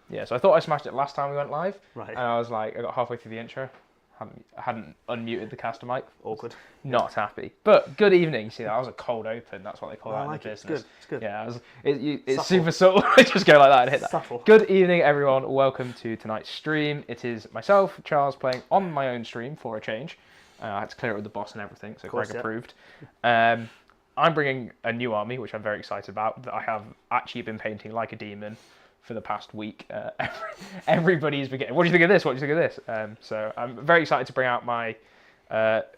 Yeah, so I thought I smashed it last time we went live, Right. and I was like, I got halfway through the intro, hadn't unmuted the caster mic. Awkward. Not happy. But good evening. See, that was a cold open. That's what they call I that in like the it. business. It's good. Yeah, it's Subtle. super subtle. I just go like that and hit that. Subtle. Good evening, everyone. Welcome to tonight's stream. It is myself, Charles, playing on my own stream for a change. I had to clear it with the boss and everything, so course, Greg yeah. approved. I'm bringing a new army, which I'm very excited about, that I have actually been painting like a demon for the past week. Everybody's been getting, what do you think of this? What do you think of this? So I'm very excited to bring out my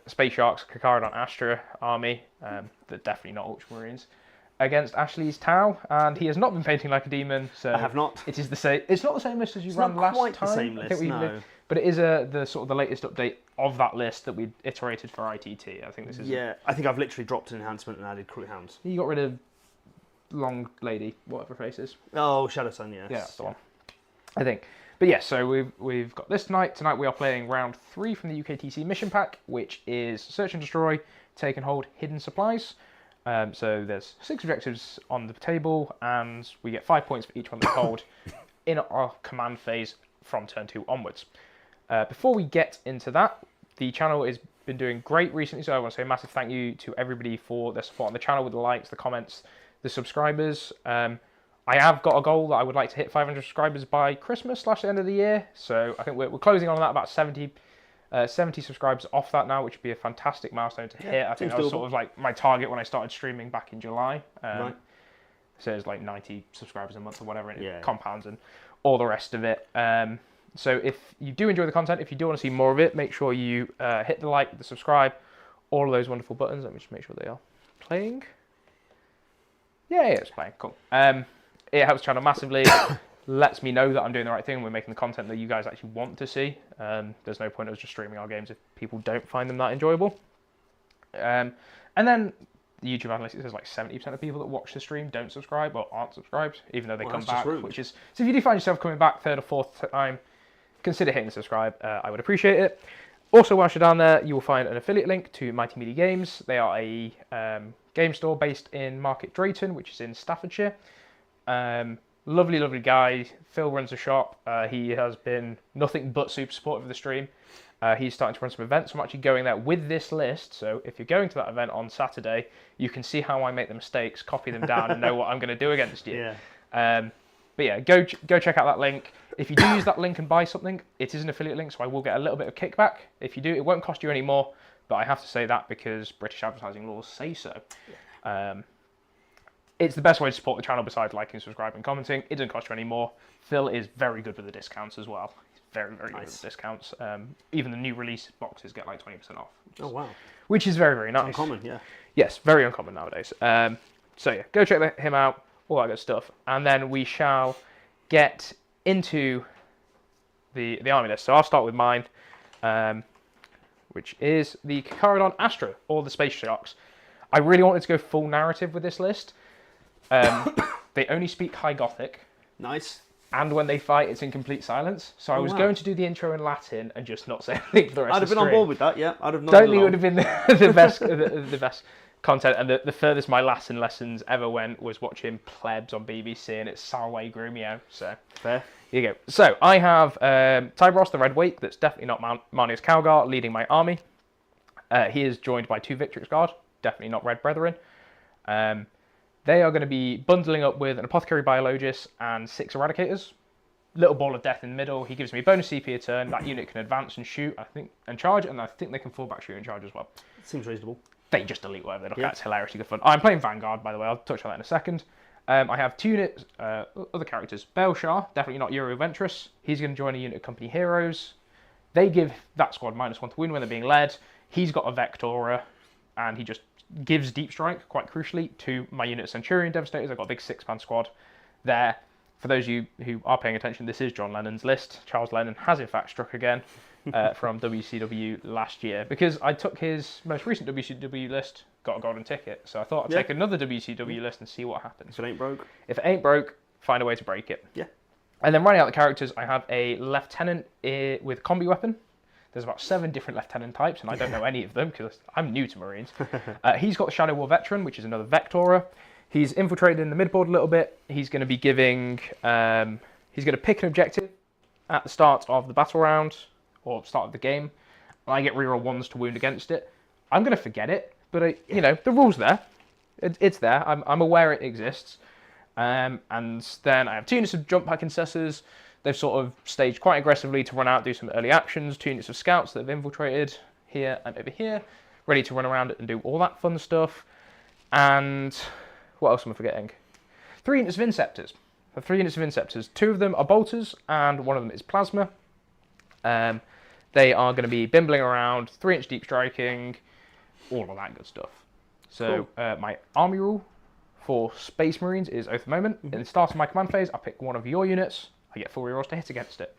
Space Sharks, Kakarodon Astra army. They're definitely not Ultramarines. Against Ashley's Tau, and he has not been painting like a demon, so I have not. it is the same. It's not the same list as you It's ran not last quite time. the same list, no. But it is the sort of the latest update of that list that we iterated for ITT. I think this is. Yeah, I think I've literally dropped an enhancement and added crew hounds. You got rid of Long Lady, whatever her face is. Oh, Shadow Sun, yes. Yeah, that's the one. I think. But yeah, so we've got this tonight. Tonight we are playing round 3 from the UKTC mission pack, which is Search and Destroy, Take and Hold Hidden Supplies. So there's 6 objectives on the table, and we get 5 points for each one that we hold in our command phase from turn 2 onwards. Before we get into that, the channel has been doing great recently, so I want to say a massive thank you to everybody for their support on the channel with the likes, the comments, the subscribers. I have got a goal that I would like to hit 500 subscribers by Christmas / the end of the year, so I think we're closing on that, about 70 subscribers off that now, which would be a fantastic milestone to hit. I think that was sort of like my target when I started streaming back in July. Right. So it's like 90 subscribers a month or whatever, and Yeah. it compounds and all the rest of it. So if you do enjoy the content, if you do want to see more of it, make sure you hit the like, the subscribe, all of those wonderful buttons. Let me just make sure they are playing. Yeah, it's playing. Cool. It helps the channel massively. Lets me know that I'm doing the right thing. We're making the content that you guys actually want to see. There's no point of us just streaming our games if people don't find them that enjoyable. And then the YouTube analytics says like 70% of people that watch the stream don't subscribe or aren't subscribed, even though they come that's just back. rude. Which is, so if you do find yourself coming back third or fourth time, consider hitting subscribe. I would appreciate it. Also, whilst you're down there, you will find an affiliate link to Mighty Media Games. They are a game store based in Market Drayton, which is in Staffordshire. Lovely, lovely guy. Phil runs the shop. He has been nothing but super supportive of the stream. He's starting to run some events. I'm actually going there with this list. So if you're going to that event on Saturday, you can see how I make the mistakes, copy them down, and know what I'm going to do against you. Yeah. But yeah, go check out that link. If you do use that link and buy something, it is an affiliate link, so I will get a little bit of kickback. If you do, it won't cost you any more. But I have to say that because British advertising laws say so. It's the best way to support the channel besides liking, subscribing, commenting. It doesn't cost you any more. Phil is very good with the discounts as well. He's very, very good with the discounts. Even the new release boxes get like 20% off. Oh, wow. Which is very, very nice. Uncommon, yeah. Yes, very uncommon nowadays. So yeah, go check him out, all that good stuff. And then we shall get into the army list. So I'll start with mine, which is the Kakarodon Astra, or the Space Sharks. I really wanted to go full narrative with this list. They only speak High Gothic, Nice. and when they fight, it's in complete silence. So I was wow. going to do the intro in Latin and just not say anything for the rest I'd of have the been on stream. board with that, yeah. I'd have Don't think it would have been the best content, and the furthest my Latin lessons ever went was watching Plebs on BBC, and it's Salve Grumio. So Fair. here you go. So I have Tybros, the Red Wake, that's definitely not Marnius Calgar, leading my army. He is joined by 2 Victrix Guard, definitely not Red Brethren. They are going to be bundling up with an Apothecary Biologist and 6 Eradicators. Little ball of death in the middle. He gives me a bonus CP a turn. That unit can advance and shoot, I think, and charge, and I think they can fall back, shoot, and charge as well. Seems reasonable. They just delete whatever they look at. It's hilariously good fun. I'm playing Vanguard, by the way. I'll touch on that in a second. I have 2 units, other characters. Belshar, definitely not Euroventress. He's going to join a unit of Company Heroes. They give that squad -1 to win when they're being led. He's got a Vectora, and he just gives Deep Strike, quite crucially, to my unit of Centurion Devastators. I've got a big 6-man squad there. For those of you who are paying attention, this is John Lennon's list. Charles Lennon has in fact struck again from WCW last year, because I took his most recent WCW list, got a golden ticket, so I thought I'd take another WCW list and see what happens. If it ain't broke. If it ain't broke, find a way to break it. Yeah. And then running out the characters, I have a Lieutenant with Combi Weapon. There's about 7 different Lieutenant types, and I don't know any of them because I'm new to Marines. He's got Shadow War Veteran, which is another Vectora. He's infiltrated in the midboard a little bit. He's going to be giving He's going to pick an objective at the start of the battle round, or start of the game, and I get reroll 1s to wound against it. I'm going to forget it, but you know, the rule's there. It's there. I'm aware it exists. And then I have 2 units of jump pack intercessors. They've sort of staged quite aggressively to run out, do some early actions. 2 units of scouts that have infiltrated here and over here, ready to run around and do all that fun stuff. And what else am I forgetting? 3 units of Inceptors. 3 units of Inceptors. 2 of them are bolters, and 1 of them is plasma. They are going to be bimbling around, 3-inch deep striking, all of that good stuff. So cool. My army rule for Space Marines is Oath of Moment. In the start of my command phase, I pick 1 of your units. I get 4 rerolls to hit against it.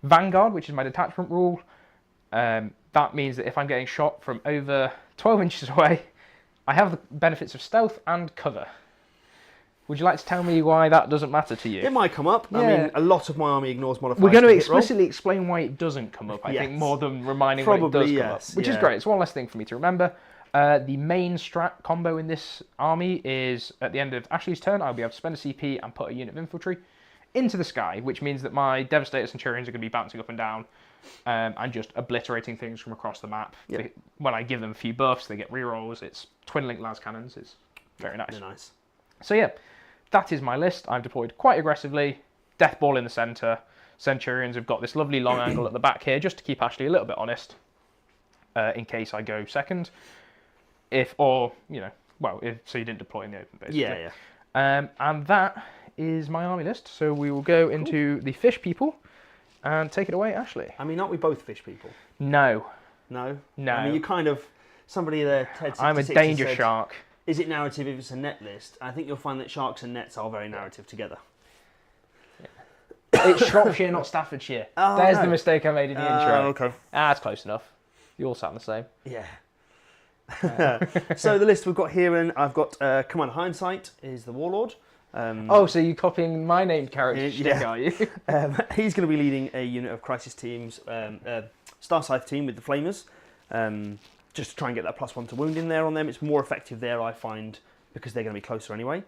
Vanguard, which is my detachment rule, that means that if I'm getting shot from over 12 inches away, I have the benefits of stealth and cover. Would you like to tell me why that doesn't matter to you? It might come up. Yeah. I mean, a lot of my army ignores modifiers. We're going to explicitly explain why it doesn't come up, I think, more than reminding why it does come up. Which is great. It's one less thing for me to remember. The main strat combo in this army is, at the end of Ashley's turn, I'll be able to spend a CP and put a unit of infantry into the sky, which means that my Devastator Centurions are going to be bouncing up and down and just obliterating things from across the map. Yep. When I give them a few buffs, they get rerolls. It's twin-link las cannons. It's very nice. Very nice. So yeah, that is my list. I've deployed quite aggressively. Death Ball in the centre. Centurions have got this lovely long angle at the back here, just to keep Ashley a little bit honest, in case I go second. So you didn't deploy in the open, basically. Yeah. And that is my army list. So we will go into the fish people and take it away, Ashley. I mean, aren't we both fish people? No. No? No. I mean, you kind of, somebody there, Ted 66 I'm a danger said, shark. Is it narrative if it's a net list? I think you'll find that sharks and nets are very narrative together. It's Shropshire, not Staffordshire. Oh, There's the mistake I made in the intro. Okay. That's close enough. You all sound the same. Yeah. So the list we've got here, and I've got Commander Hindsight is the Warlord. So you're copying my named character shtick, are you? He's going to be leading a unit of Crisis teams, Star Scythe team with the Flamers, just to try and get that +1 to wound in there on them. It's more effective there, I find, because they're going to be closer anyway.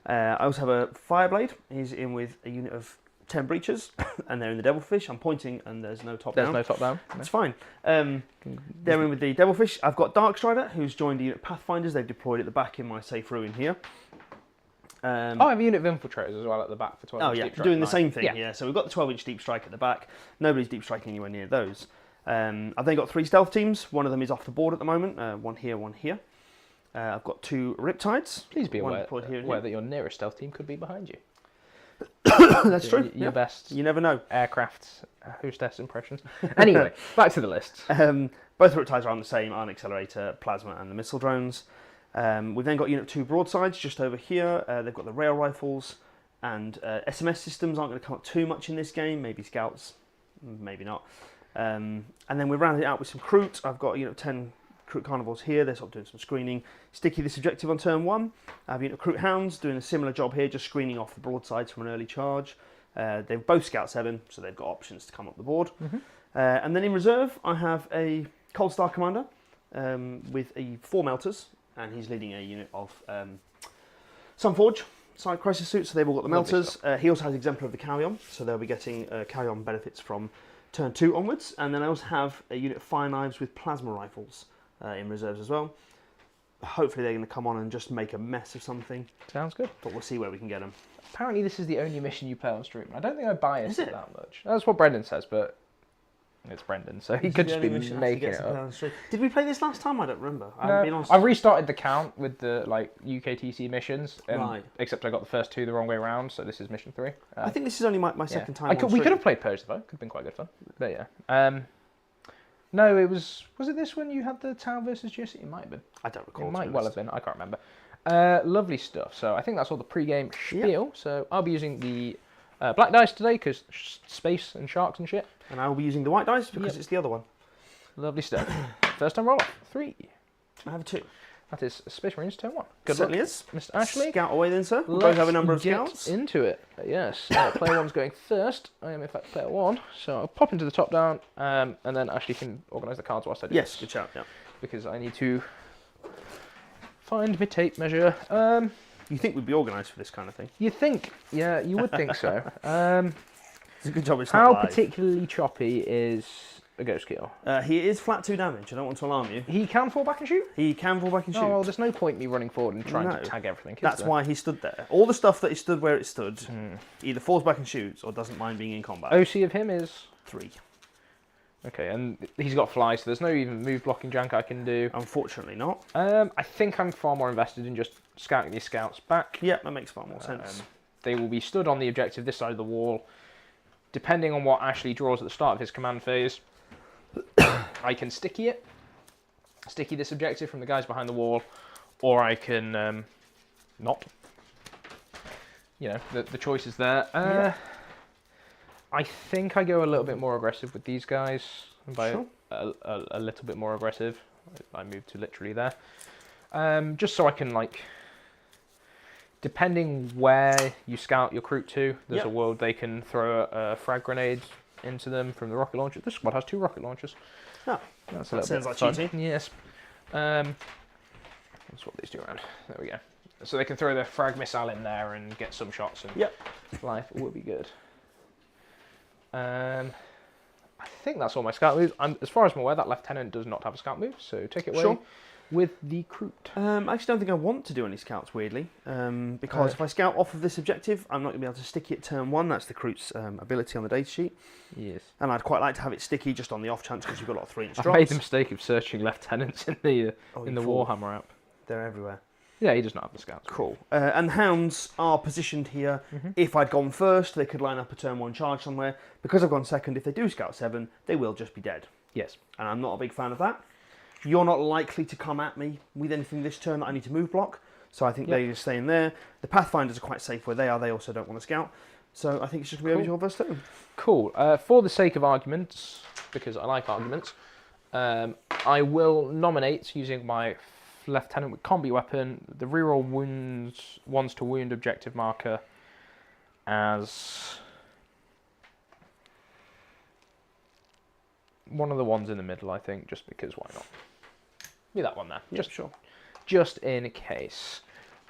I also have a Fireblade. He's in with a unit of 10 breachers, and they're in the Devilfish. I'm pointing, and there's no top down. There's no top down. It's fine. They're in with the Devilfish. I've got Darkstrider, who's joined a unit of Pathfinders. They've deployed at the back in my safe ruin here. I have a unit of Infiltrators as well at the back for 12 inch deep strike. Doing the same thing, yeah. So we've got the 12-inch deep strike at the back. Nobody's deep striking anywhere near those. I've then got 3 stealth teams. One of them is off the board at the moment. One here, one here. I've got 2 Riptides. Please be aware that your nearest stealth team could be behind you. That's true. Your best. You never know. Aircraft hostess impressions. Anyway, back to the list. Both Riptides are on the same Iron Accelerator, Plasma, and the missile drones. We've then got unit 2 broadsides just over here. They've got the rail rifles, and SMS systems aren't going to come up too much in this game. Maybe scouts, maybe not. And then we rounded it out with some Kroot. I've got a unit of 10 Kroot Carnivores here. They're sort of doing some screening. Sticky this objective on turn 1. I have a unit of Kroot Hounds doing a similar job here, just screening off the broadsides from an early charge. They're both Scout 7, so they've got options to come up the board. And then in reserve, I have a Cold Star Commander with 4 Melters, and he's leading a unit of Sunforge side crisis suits, so they've all got the Melters. He also has Exemplar of the Kauyon, so they'll be getting Kauyon benefits from turn 2 onwards. And then I also have a unit of Fire Knives with Plasma Rifles in reserves as well. Hopefully they're going to come on and just make a mess of something. Sounds good. But we'll see where we can get them. Apparently this is the only mission you play on stream. I don't think I bias it that much. That's what Brendan says, but it's Brendan, so he could just be making it up. Did we play this last time? I don't remember. I restarted the count with the UKTC missions, except I got the first 2 the wrong way around, so this is mission 3. I think this is only my second time. We could have played Purge the Foe. Could have been quite good fun. But yeah. No, it was it this one you had the Tau versus GSC? It might have been. I don't recall. It might well have been. I can't remember. Lovely stuff. So I think that's all the pre-game spiel. Yep. So I'll be using the black dice today because space and sharks and shit. And I will be using the white dice because it's the other one. Lovely stuff. First time roll off. 3. I have a 2. That is Space Marines turn 1. Good Certainly luck, is. Mr. Ashley. Scout away then, sir. We both have a number of scouts. Into it. Yes. Player 1's going first. I am in fact player 1. So I'll pop into the top down, and then Ashley can organise the cards whilst I do Yes, this. good shout. Yeah. Because I need to find my tape measure. You think we'd be organised for this kind of thing? You think? Yeah, you would think so. It's a good job it's not How live. particularly choppy is a ghost kill? He is flat 2 damage. I don't want to alarm you. He can fall back and shoot? He can fall back and shoot. Oh, well, there's no point me running forward and trying No. to tag everything. That's why he stood there. All the stuff that he stood where it stood either falls back and shoots or doesn't mind being in combat. OC of him is 3. okay, and he's got fly, so there's no even move blocking jank I can do. Unfortunately not. I think I'm far more invested in just scouting these scouts back. Yeah, that makes far more sense. They will be stood on the objective this side of the wall. Depending on what Ashley draws at the start of his command phase, I can sticky this objective from the guys behind the wall, or I can not. You know, the choice is there. I think I go a little bit more aggressive with these guys. By Sure. a little bit more aggressive. I moved to literally there. Just so I can, like, depending where you scout your crew to, there's a world they can throw a frag grenade into them from the rocket launcher. This squad has 2 rocket launchers. Oh, That's that sounds like cheating. Yes. Let's swap these 2 around. There we go. So they can throw their frag missile in there and get some shots, and life will be good. I think that's all my scout moves. As far as I'm aware, that lieutenant does not have a scout move, so take it away with the crew. I actually don't think I want to do any scouts, weirdly, because if I scout off of this objective, I'm not going to be able to sticky it turn 1. That's the crew's ability on the data sheet. Yes. And I'd quite like to have it sticky just on the off chance because you've got a lot of 3-inch drops. I made the mistake of searching lieutenants in the Warhammer app. They're everywhere. Yeah, he does not have the scouts. Cool. And the hounds are positioned here. If I'd gone first, they could line up a turn 1 charge somewhere. Because I've gone second, if they do scout 7, they will just be dead. Yes. And I'm not a big fan of that. You're not likely to come at me with anything this turn that I need to move block. So I think they just stay in there. The Pathfinders are quite safe where they are. They also don't want to scout. So I think it's just going to be over to your first turn. Cool. For the sake of arguments, because I like arguments, I will nominate, using my lieutenant with combi weapon, the reroll wounds, 1s to wound objective marker as one of the ones in the middle, I think, just because why not? Be that one there. Yeah, just sure. Just in case.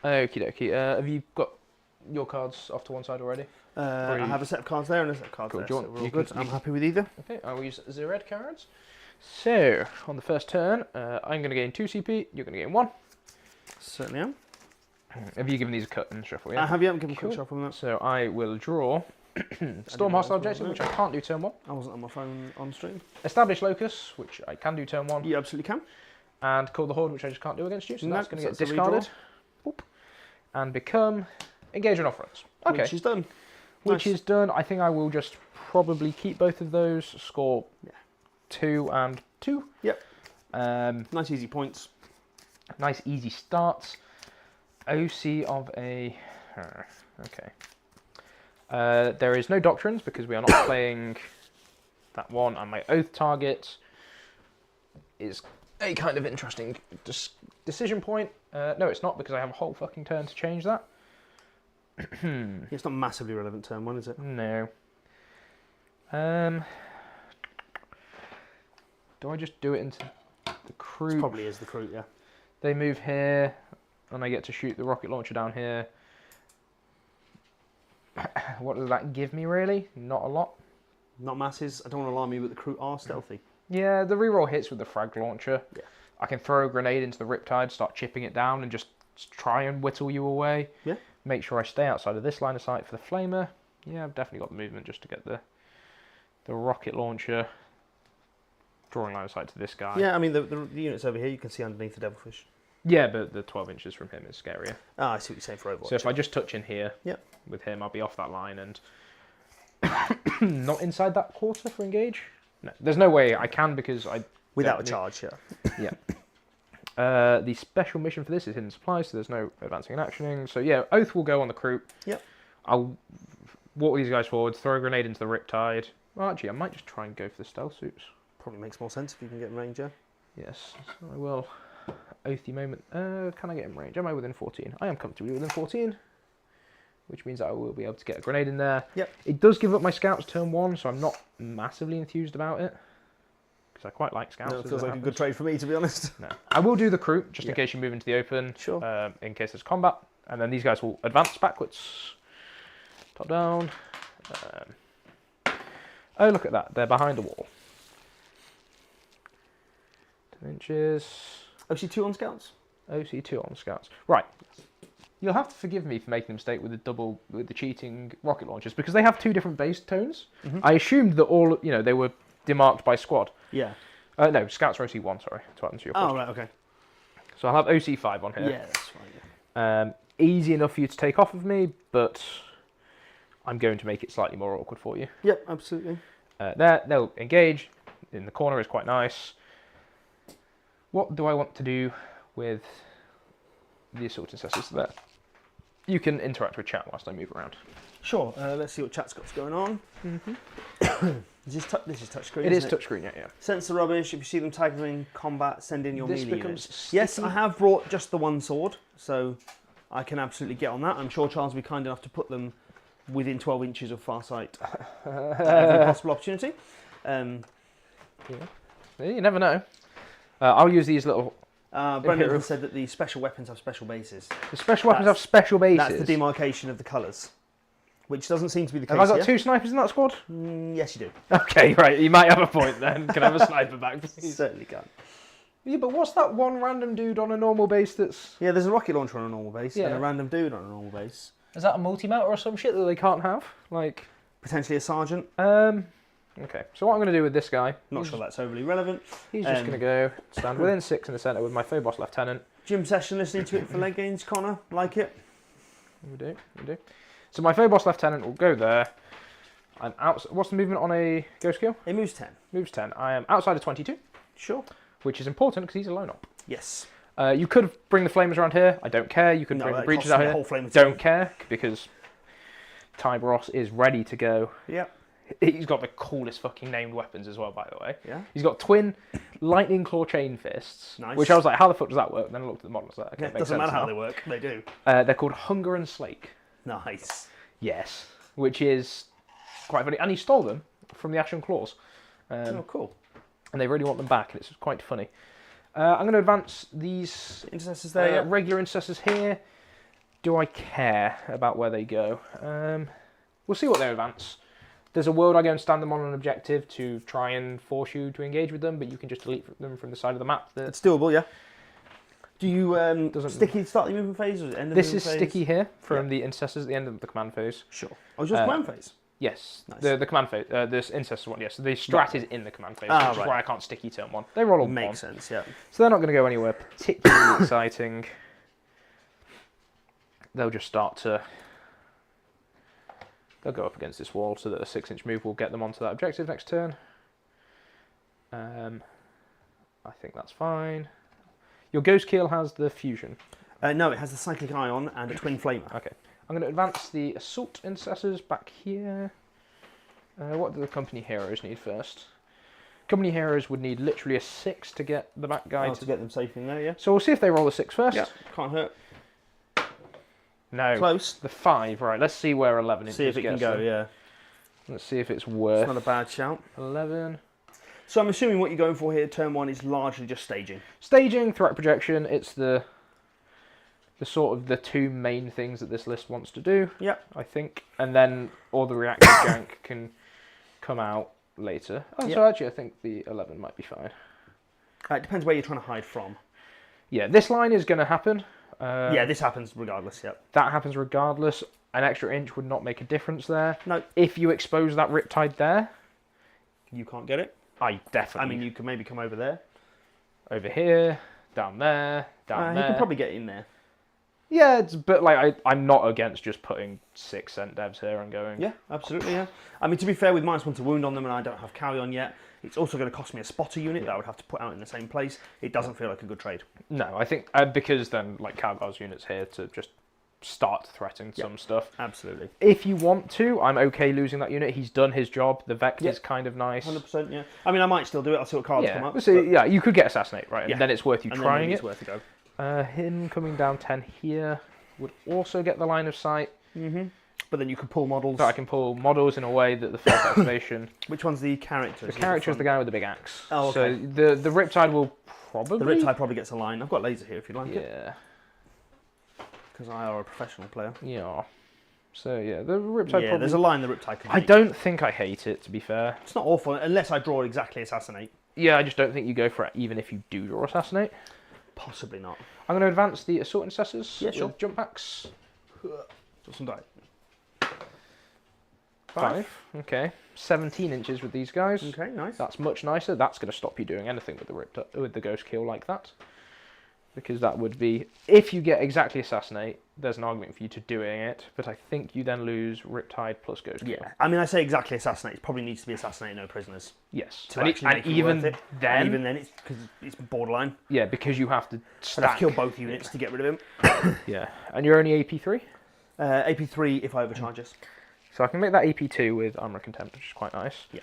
Okie dokie. Have you got your cards off to one side already? I have a set of cards there and a set of cards there. Do you want, So we're all good. I'm happy with either. Okay, I will use the red cards. So, on the first turn, I'm going to gain 2 CP, you're going to gain 1. Certainly am. Have you given these a cut and shuffle, yeah? I have, given a Cool. quick shuffle on that. So I will draw Storm Hostile Objective, which I can't do turn 1. I wasn't on my phone on stream. Establish Locus, which I can do turn 1. You absolutely can. And Call the Horde, which I just can't do against you, so No, that's going to get that's a discarded. Boop. And become Engage on Off-Runs. Okay. Which is done. Which Nice. is done. I think I will just probably keep both of those, score 2 and 2. Yep. Nice easy points. Nice easy starts. OC of a... okay. There is no Doctrines because we are not playing that one, and my Oath target is a kind of interesting decision point. No, it's not, because I have a whole fucking turn to change that. It's not massively relevant turn 1, is it? No. Do I just do it into the crew? It probably is the crew, yeah. They move here, and I get to shoot the rocket launcher down here. What does that give me, really? Not a lot. Not masses. I don't want to alarm you, but the crew are stealthy. Yeah, the reroll hits with the frag launcher. Yeah. I can throw a grenade into the Riptide, start chipping it down, and just try and whittle you away. Yeah. Make sure I stay outside of this line of sight for the Flamer. Yeah, I've definitely got the movement just to get the rocket launcher. Drawing line of sight to this guy. Yeah, I mean, the units over here, you can see underneath the Devilfish. Yeah, but the 12 inches from him is scarier. Ah, I see what you're saying for Overwatch. So if I just touch in here with him, I'll be off that line and not inside that quarter for engage. No, there's no way I can, because I... Without a charge, Yeah. The special mission for this is hidden supplies, so there's no advancing and actioning. So yeah, Oath will go on the crew. Yep. I'll walk these guys forward, throw a grenade into the Riptide. Well, actually, I might just try and go for the stealth suits. Probably makes more sense if you can get in range, yeah. Yes, so I will. Oathy moment. Can I get in range? Am I within 14? I am comfortably within 14. Which means that I will be able to get a grenade in there. Yep. It does give up my scouts turn 1, so I'm not massively enthused about it. Because I quite like scouts. No, it feels like a good trade for me, to be honest. No. I will do the crew, just in case you move into the open. Sure. In case there's combat. And then these guys will advance backwards. Top down. Oh, look at that. They're behind the wall. 10 inches. OC2 on scouts? OC2 on scouts. Right. You'll have to forgive me for making a mistake with the cheating rocket launchers because they have 2 different base tones. I assumed that all, they were demarked by squad. Yeah. No, scouts are OC1, sorry, to answer your question. Oh, right, okay. So I'll have OC5 on here. Yeah, that's fine. Yeah. Easy enough for you to take off of me, but I'm going to make it slightly more awkward for you. Yep, absolutely. There, they'll engage. In the corner is quite nice. What do I want to do with the assault intercessors there? You can interact with chat whilst I move around. Sure. Let's see what chat's got going on. This is touchscreen. It is touchscreen, yeah. Sensor rubbish. If you see them tagged in combat, send in your This melee becomes units. sticky. Yes, I have brought just the one sword, so I can absolutely get on that. I'm sure Charles will be kind enough to put them within 12 inches of Farsight at every possible opportunity. Yeah. You never know. I'll use these little... Brendan has said that the special weapons have special bases. The special weapons have special bases. That's the demarcation of the colours, which doesn't seem to be the case. Have I got here. 2 snipers in that squad? Yes, you do. Okay, right. You might have a point then. Can I have a sniper back, please? Certainly can. Yeah, but what's that one random dude on a normal base that's... Yeah, there's a rocket launcher on a normal base Yeah. and a random dude on a normal base. Is that a multi-mount or some shit that they can't have? Like... Potentially a sergeant. Okay, so what I'm going to do with this guy... Not sure that's overly relevant. He's just going to go stand within 6 in the centre with my Phobos Lieutenant. Gym session, listening to it for leg gains, Connor. Like it? We do. So my Phobos Lieutenant will go there. I'm out. What's the movement on a ghost kill? It moves 10. Moves 10. I am outside of 22, Sure. which is important because he's a lone op. Yes. You could bring the flamers around here. I don't care. You could bring the breaches out here. Don't care because Tybros is ready to go. Yep. He's got the coolest fucking named weapons as well, by the way. Yeah. He's got twin lightning claw chain fists. Nice. Which I was like, how the fuck does that work? Then I looked at the models. Like, okay, Yeah, it doesn't matter how they work. They do. They're called Hunger and Slake. Nice. Yes. Which is quite funny. And he stole them from the Ashen Claws. Oh, cool. And they really want them back, and it's quite funny. I'm going to advance these Intercessors there, yeah. regular intercessors here. Do I care about where they go? We'll see what they advance. There's a world I go and stand them on an objective to try and force you to engage with them, but you can just delete them from the side of the map. It's doable, yeah. Do you sticky start the movement phase or end of the movement phase? This is sticky here from the intercessors at the end of the command phase. Sure. Oh, it's just command phase? Yes. Nice. The command phase, this intercessor one, yes. The strat is in the command phase, which is right. why I can't sticky turn 1. They roll all Makes 1. sense, yeah. So they're not going to go anywhere particularly exciting. They'll just start to... They'll go up against this wall so that a 6-inch move will get them onto that objective next turn. I think that's fine. Your Ghost Keel has the fusion. No, it has the cyclic ion and a twin flamer. Okay. I'm going to advance the assault intercessors back here. What do the company heroes need first? Company heroes would need literally a 6 to get the back guy to get them safe in there, yeah. So we'll see if they roll a 6 first. Yeah, can't hurt. No. Close. The 5, right. Let's see where 11 inches See if it can go, yeah. Let's see if it's worth... It's not a bad shout. 11. So I'm assuming what you're going for here, turn 1, is largely just staging. Staging, threat projection, it's the sort of the 2 main things that this list wants to do. Yep. I think. And then all the reactive jank can come out later. Oh, yep. So actually I think the 11 might be fine. It depends where you're trying to hide from. Yeah, this line is going to happen. Yeah, this happens regardless, yep. That happens regardless. An extra inch would not make a difference there. No. If you expose that riptide there... You can't get it? I definitely... I mean, you can maybe come over there. Over here, down there, down there. You can probably get in there. Yeah, but like I'm not against just putting 6 cent devs here and going... Yeah, absolutely, yeah. I mean, to be fair, with -1 to wound on them and I don't have Kauyon yet, it's also going to cost me a spotter unit that I would have to put out in the same place. It doesn't feel like a good trade. No, I think because then like Calgar's units here to just start threatening some stuff. Absolutely. If you want to, I'm okay losing that unit. He's done his job. The Vect is kind of nice. 100%, yeah. I mean, I might still do it. I'll see what cards come up. So, yeah, you could get Assassinate, right? Yeah. And then it's worth you and trying then it. It's worth a go. Him coming down 10 here would also get the line of sight. Mm-hmm. But then you could pull models. So I can pull models in a way that the first activation... Which one's the character? The character is the guy with the big axe. Oh, okay. So the Riptide will probably... The Riptide probably gets a line. I've got laser here if you like it. Yeah. Because I are a professional player. Yeah. So yeah, the Riptide. Yeah, there's a line the Riptide can I make. don't think I hate it, to be fair. It's not awful unless I draw exactly Assassinate. Yeah, I just don't think you go for it, even if you do draw Assassinate. Possibly not. I'm going to advance the Assault Intercessors. Yeah, sure. With jump packs. Got some die. 5. Okay. 17 inches with these guys. Okay, nice. That's much nicer. That's going to stop you doing anything with the Ghost Kill like that. Because that would be... If you get exactly Assassinate, there's an argument for you to doing it, but I think you then lose Riptide plus Ghost Kill. Yeah, I mean, I say exactly Assassinate. It probably needs to be Assassinate, no prisoners. Yes. To actually make it even worth it. then... And even then, it's because it's borderline. Yeah, because you have to I'd stack... have to kill both units to get rid of him. Yeah. And you're only AP3? AP3 if I overcharge this. So I can make that AP2 with Armor Contempt, which is quite nice. Yeah.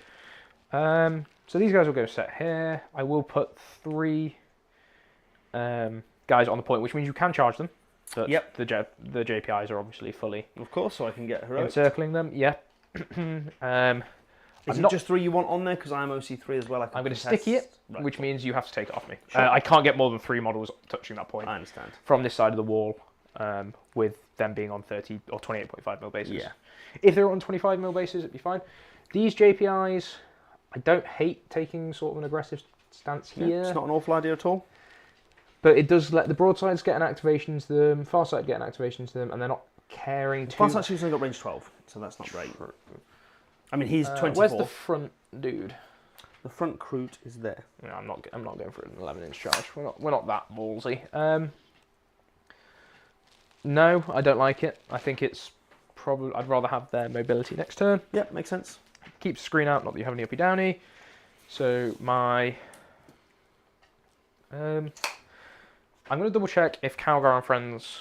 So these guys will go set here. I will put 3 guys on the point, which means you can charge them. But Yep. the JPIs are obviously fully Of course, so I can get heroic. encircling them. Yeah. Is it not- just 3 you want on there? Because I am OC3 as well. I'm going to sticky it, Right. which means you have to take it off me. Sure. I can't get more than 3 models touching that point I understand. from this side of the wall, with them being on 30 or 28.5mm bases. Yeah. If they're on 25mm bases, it'd be fine. These JPIs, I don't hate taking sort of an aggressive stance here. Yeah, it's not an awful idea at all. But it does let the broadsides get an activation to them, farsight get an activation to them, and they're not caring too much. Farsight's only got range 12, so that's not great. I mean, he's 24. Where's the front dude? The front Kroot is there. No, I'm not going for an 11-inch charge. We're not that ballsy. No, I don't like it. I think it's probably... I'd rather have their mobility next turn. Yep, makes sense. Keeps the screen out, not that you have any uppy downy. So my... I'm going to double check if Calgar and Friends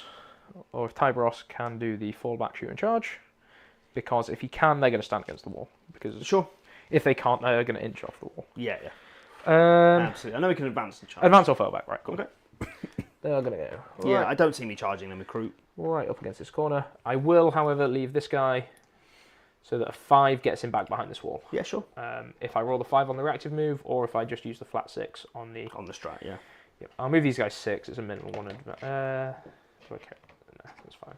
or if Tyberos can do the fallback shoot and charge. Because if he can, they're going to stand against the wall. Because Sure. if they can't, they're going to inch off the wall. Yeah, yeah. Absolutely. I know we can advance and charge. Advance or fallback, right, cool. Okay. They're going to go Yeah, right, I don't see me charging them with Kroot. right up against this corner. I will, however, leave this guy so that a 5 gets him back behind this wall. Yeah, sure. If I roll the 5 on the reactive move, or if I just use the flat 6 on the... On the strat, yeah. Yep. I'll move these guys 6. It's a minimal one. Okay, no, that's fine.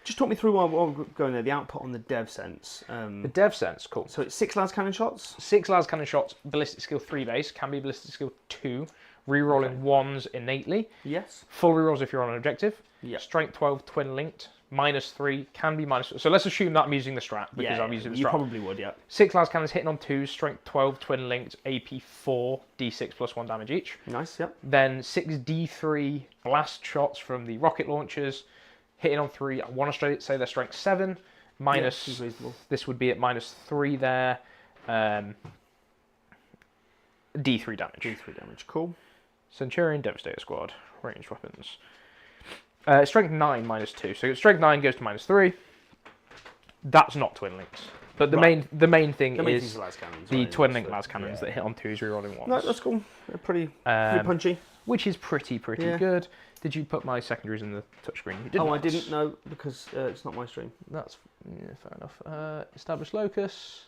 Just talk me through while we're going there, the output on the dev sense. The dev sense, cool. So it's 6 las cannon shots? 6 las cannon shots, ballistic skill 3 base, can be ballistic skill 2, rerolling 1s innately. Yes. Full rerolls if you're on an objective. Yeah. Strength 12 twin linked, -3, can be minus... So let's assume that I'm using the strat, because Yeah, I'm using the you strat. probably would, yeah. 6 las cannons hitting on 2s, strength 12 twin linked, AP 4, D6 plus 1 damage each. Nice, yep. Then 6 D3 blast shots from the rocket launchers, hitting on 3. I want to say they're strength 7, minus... Yeah, seems reasonable. This would be at -3 there. D3 damage. D3 damage, cool. Centurion, Devastator Squad, ranged weapons. Strength 9, -2. So strength 9 goes to -3. That's not twin links. But the Right. main thing The main is thing's the las cannons, the right? twin So, link las cannons yeah. that hit on 2s, rerolling 1s. No, that's cool. They're pretty punchy. Which is pretty Yeah. good. Did you put my secondaries in the touchscreen? You did Oh, I not. didn't know because it's not my stream. That's fair enough. Establish locus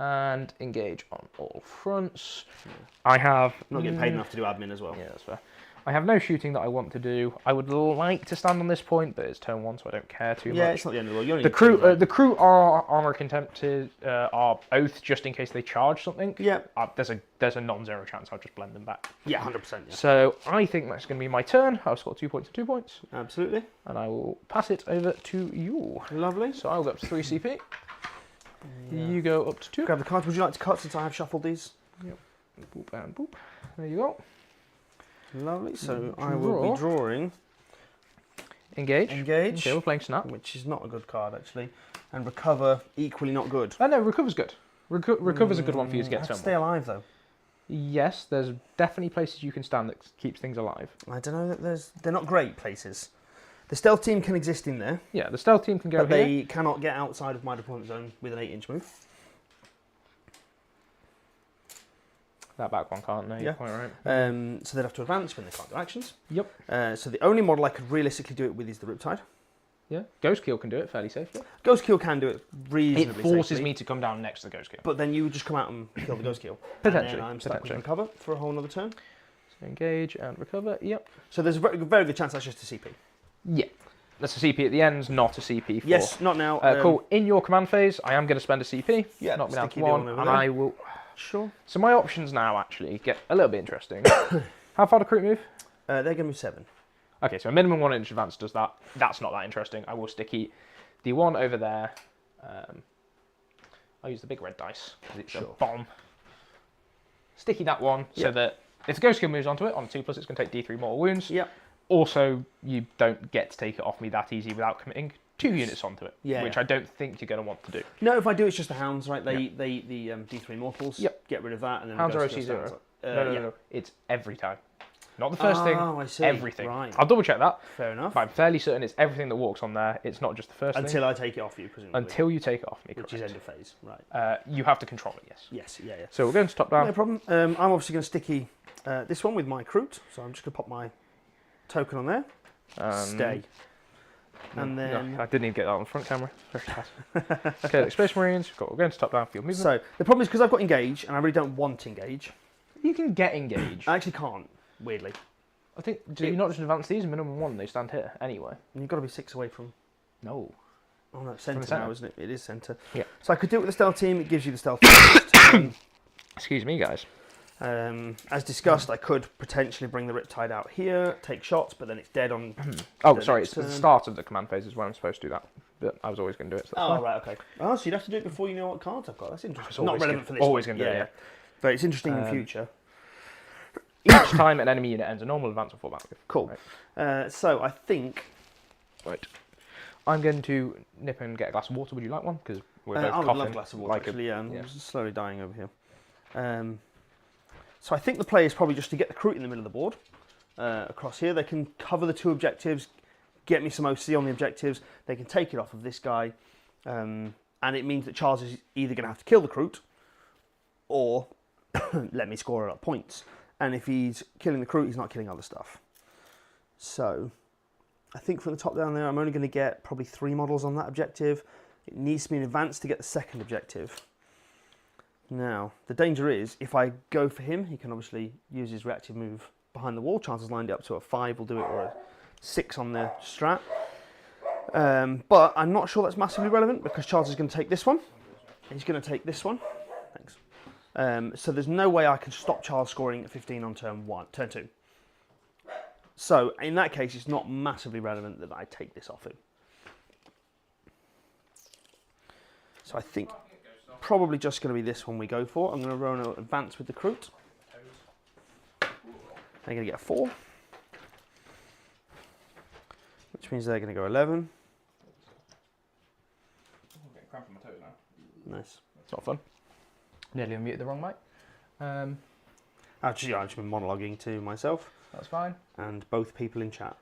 and engage on all fronts. Yeah. I have I'm not getting paid enough to do admin as well. Yeah, that's fair. I have no shooting that I want to do. I would like to stand on this point, but it's turn 1, so I don't care too Yeah, much. it's not the end of the world. You only The need crew, two, right? the crew are armor contempted, are oath just in case they charge something. Yeah, There's a non-zero chance I'll just blend them back. yeah, 100%. Yeah, So I think that's going to be my turn. I'll score 2 points and 2 points, absolutely. and I will pass it over to you. Lovely. So I'll go up to 3 CP. You go up to 2. Grab the cards. Would you like to cut since I have shuffled these? Boop and boop. There you go. Lovely. So I will be drawing Engage. Engage, Okay, we're playing Snap. which is not a good card actually, and Recover, equally not good. Oh no, Recover's good. Recover's a good one for you to I get have to. to stay alive though. Yes, there's definitely places you can stand that keeps things alive. I don't know that they're not great places. The stealth team can exist in there, Yeah, the stealth team can go but here. they cannot get outside of my deployment zone with an 8-inch move. That back one can't, no, you're Yeah. quite right. So they'd have to advance when they can't do actions. Yep. So the only model I could realistically do it with is the Riptide. Yeah, Ghost Keel can do it fairly safely. Ghost Kill can do it It reasonably forces safely, me to come down next to the Ghost Keel. but then you would just come out and kill the Ghost Kill. Potentially. And then I'm stuck with potentially. Recover for a whole other turn. So engage and recover, yep. So there's a very, very good chance that's just a CP. Yeah. That's a CP at the end, not a CP for. Yes, not now. Cool. In your command phase, I am going to spend a CP. Yeah, knock me down to sticky the one 1, over and there. I will. Sure. So my options now actually get a little bit interesting. How far do Recruit move? They're going to move 7. Okay, so a minimum 1 inch advance does that. That's not that interesting. I will sticky the one over there. I'll use the big red dice because it's a bomb. Sticky that one so that if the ghost skill moves onto it on 2+, it's going to take D3 mortal wounds. Yep. Also, you don't get to take it off me that easy without committing 2 units onto it, which I don't think you're going to want to do. No, if I do, it's just the hounds, right? They the D3 mortals. Yep. Get rid of that, and then Hounds the are ghost OC0. goes No. It's every time. Not the first thing. I see. Everything. Right. I'll double check that. Fair enough. But I'm fairly certain it's everything that walks on there. It's not just the first thing. Until I take it off you, presumably. Until you take it off me, which is end of phase, right? You have to control it. Yes. Yes. Yeah. So we're going to top down. No problem. I'm obviously going to sticky this one with my Recruit, so I'm just going to pop my token on there. Stay. And then I didn't even get that on the front camera. Okay, Space Marines. We're going to top down field movement. So the problem is because I've got engage, and I really don't want engage. You can get engaged. I actually can't. Weirdly, I think. Do you not just advance these? Minimum 1. They stand here anyway. you've got to be 6 away from. No. Oh no, it's centre centre. now, isn't it? It is centre. Yeah. So I could do it with the stealth team. It gives you the stealth team. Excuse me, guys. As discussed, I could potentially bring the Riptide out here, take shots, but then it's dead on. Oh, sorry. It's the start of the command phase is when I'm supposed to do that. But I was always going to do it. So that's fine. Right, okay. Oh, so you'd have to do it before you know what cards I've got. That's interesting. Always Not relevant for this. always one. going to do it. Yeah. But it's interesting in future. Each time an enemy unit ends a normal advance or fall back. Cool. Right. So I think. Right. I'm going to nip and get a glass of water. Would you like one? Because we're both I would coughing. love a glass of water. Like Actually, I'm slowly dying over here. So I think the play is probably just to get the Recruit in the middle of the board. Across here, they can cover the 2 objectives, get me some OC on the objectives. They can take it off of this guy, and it means that Charles is either going to have to kill the Recruit or let me score a lot of points. And if he's killing the Recruit, he's not killing other stuff. So I think from the top down there, I'm only going to get probably 3 models on that objective. It needs to be in advance to get the second objective. Now, the danger is, if I go for him, he can obviously use his reactive move behind the wall. Chances lined it up to a 5 will do it, or a 6 on the strat. But I'm not sure that's massively relevant, because Charles is going to take this one. He's going to take this one. Thanks. So there's no way I can stop Charles scoring at 15 on turn 2. So, in that case, it's not massively relevant that I take this off him. So I think probably just going to be this one we go for. I'm going to run an advance with the Recruit. They're going to get a 4. Which means they're going to go 11. I'm getting cramp in my toes now. Nice. It's not fun. Nearly unmuted the wrong mic. I've just been monologuing to myself. That's fine. And both people in chat.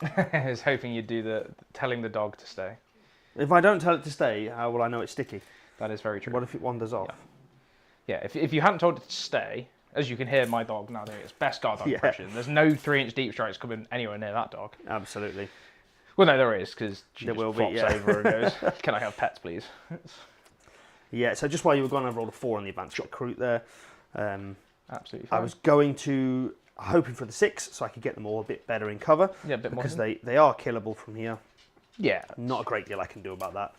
I was hoping you'd do the telling the dog to stay. If I don't tell it to stay, how will I know it's sticky? That is very true. What if it wanders off? Yeah, if you hadn't told it to stay, as you can hear my dog now doing its best guard dog impression, there's no 3-inch deep strikes coming anywhere near that dog. Absolutely. Well, no, there is, because she There just will be, flops over and goes, can I have pets, please? Yeah, so just while you were gone, I've rolled a 4 on the advance. Got Recruit there. Absolutely fine. I was going to, hoping for the 6, so I could get them all a bit better in cover. Yeah, a bit more. Because they are killable from here. Yeah. Not a great deal I can do about that.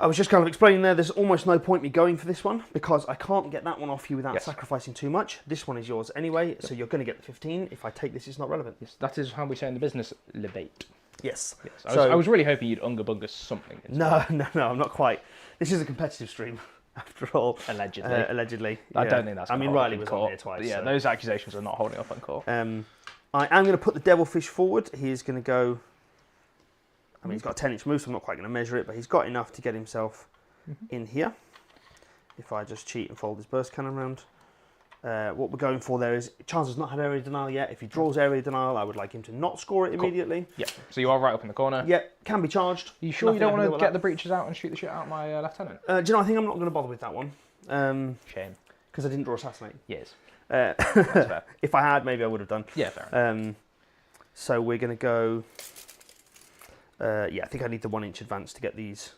I was just kind of explaining there's almost no point me going for this one, because I can't get that one off you without sacrificing too much. This one is yours anyway, so you're going to get the 15. If I take this, it's not relevant. Yes, that is how we say in the business, lebate. Yes. I was really hoping you'd Unga Bunga something. No, I'm not quite. This is a competitive stream, after all. Allegedly. Allegedly. I don't think that's. I mean, Riley was on here twice. Yeah, those accusations are not holding up in court. I am going to put the Devilfish forward. He's going to go. I mean, he's got a 10-inch move, so I'm not quite going to measure it, but he's got enough to get himself in here. If I just cheat and fold his burst cannon round. What we're going for there is, Charles has not had area denial yet. If he draws area denial, I would like him to not score it immediately. Yeah, so you are right up in the corner. Yeah, can be charged. Are you sure you don't want to get the breaches out and shoot the shit out of my lieutenant? Do you know, I think I'm not going to bother with that one. Shame. Because I didn't draw Assassinate. Yes. That's fair. If I had, maybe I would have done. Yeah, fair enough. So we're going to go... I think I need the 1-inch advance to get these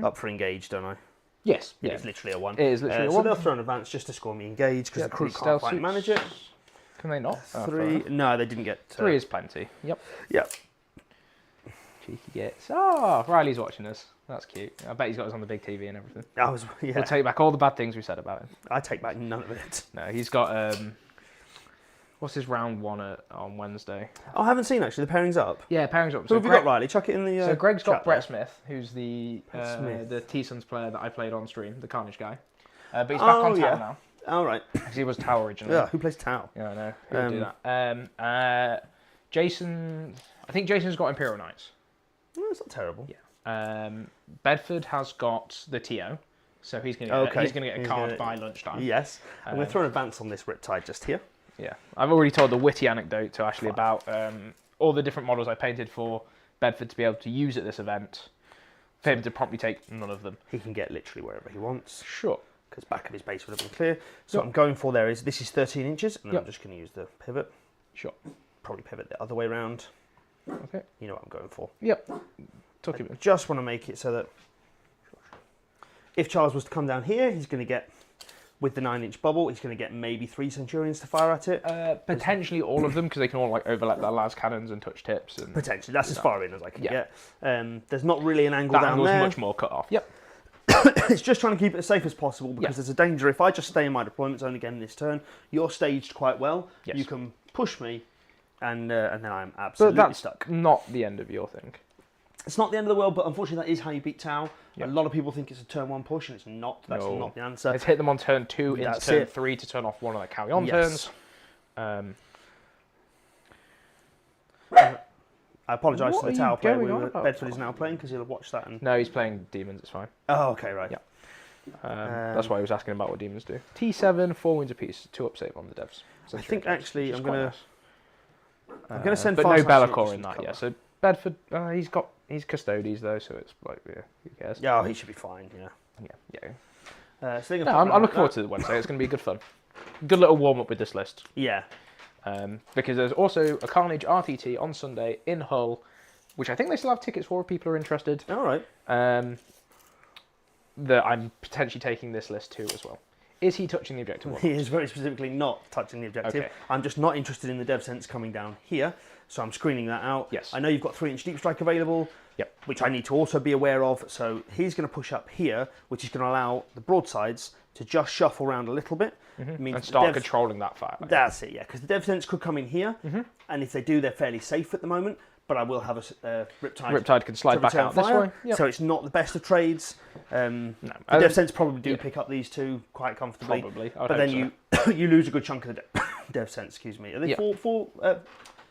up for engage, don't I? Yes. Yeah, it's literally a 1. It is literally a 1. So they'll throw an advance just to score me engage, because the Recruit can't quite manage it. Can they not? Oh, fair 3. enough. No, they didn't get. 3 is plenty. Yep. Yeah. Cheeky gets. Oh, Riley's watching us. That's cute. I bet he's got us on the big TV and everything. Yeah. We'll take back all the bad things we said about him. I take back none of it. No, he's got what's his round 1 on Wednesday? Oh, I haven't seen actually. The pairing's up. Yeah, pairing's up. So have you got, Riley? Chuck it in the. So Greg's got chat Brett there. Smith, who's the Smith. T-Sons player that I played on stream, the Carnage guy. But he's back on Tau now. All right. Because he was Tau originally. Yeah. Who plays Tau? Yeah, I know. Who would do that? Jason. I think Jason's got Imperial Knights. Well, that's not terrible. Yeah. Bedford has got the TO, so he's going to get a card by lunchtime. Yes. I'm going to throw an advance on this Riptide just here. Yeah. I've already told the witty anecdote to Ashley about all the different models I painted for Bedford to be able to use at this event. For him to promptly take none of them. He can get literally wherever he wants. Sure. Because back of his base would have been clear. So what I'm going for there is, this is 13 inches, and then I'm just going to use the pivot. Sure. Probably pivot the other way around. Okay. You know what I'm going for. Yep. I just want to make it so that if Charles was to come down here, he's going to get, with the 9-inch bubble, he's going to get maybe 3 Centurions to fire at it. Potentially all of them, because they can all like overlap their las cannons and touch tips. And potentially. That's as far in as I can get. There's not really an angle that down angle's there. much more cut off. Yep. It's just trying to keep it as safe as possible, because there's a danger if I just stay in my deployment zone again this turn, you're staged quite well. Yes. You can push me, and then I'm absolutely stuck. Not the end of your thing. It's not the end of the world, but unfortunately that is how you beat Tau. Yep. A lot of people think it's a turn 1 push, and it's not. That's not the answer. It's hit them on turn 2 into turn 3 to turn off one of the Kauyon turns. I apologise to the Tau player Bedford is now playing, because he'll have watched that. And... No, he's playing Demons, it's fine. Oh, okay, right. Yeah. That's why he was asking about what Demons do. T7, 4 wounds apiece, 2 up save on the devs. I think actually I'm going to send but no Be'lakor in that, So Bedford, he's Custodes though, so it's like, who cares? Yeah, he should be fine, So I'm looking forward to the Wednesday. It's going to be good fun. Good little warm up with this list. Yeah. Because there's also a Carnage RTT on Sunday in Hull, which I think they still have tickets for if people are interested. All right. That I'm potentially taking this list to as well. Is he touching the objective? He is very specifically not touching the objective. Okay. I'm just not interested in the dev sense coming down here, so I'm screening that out. Yes. I know you've got 3-inch deep strike available, which I need to also be aware of. So he's going to push up here, which is going to allow the broadsides to just shuffle around a little bit. And start controlling that fire. That's it, yeah, because the dev sense could come in here, and if they do, they're fairly safe at the moment. But I will have a Riptide. Riptide can slide back out this way. Yep. So it's not the best of trades. The dev sense probably do pick up these two quite comfortably. Probably. But then you lose a good chunk of the dev sense, excuse me. Are they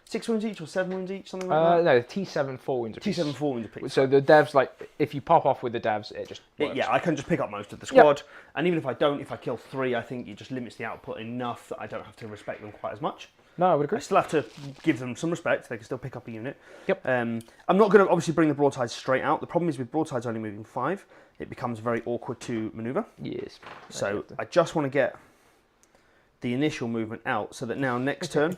6 wounds each or 7 wounds each, something like that? No, T7, 4 wounds apiece. T7, 4 wounds apiece. So the devs, like, if you pop off with the devs, it just works. I can just pick up most of the squad. And even if I don't, if I kill 3, I think it just limits the output enough that I don't have to respect them quite as much. No, I would agree. I still have to give them some respect. They can still pick up a unit. Yep. I'm not going to obviously bring the broadsides straight out. The problem is with broadsides only moving 5, it becomes very awkward to manoeuvre. Yes. So I just want to get the initial movement out so that now next turn,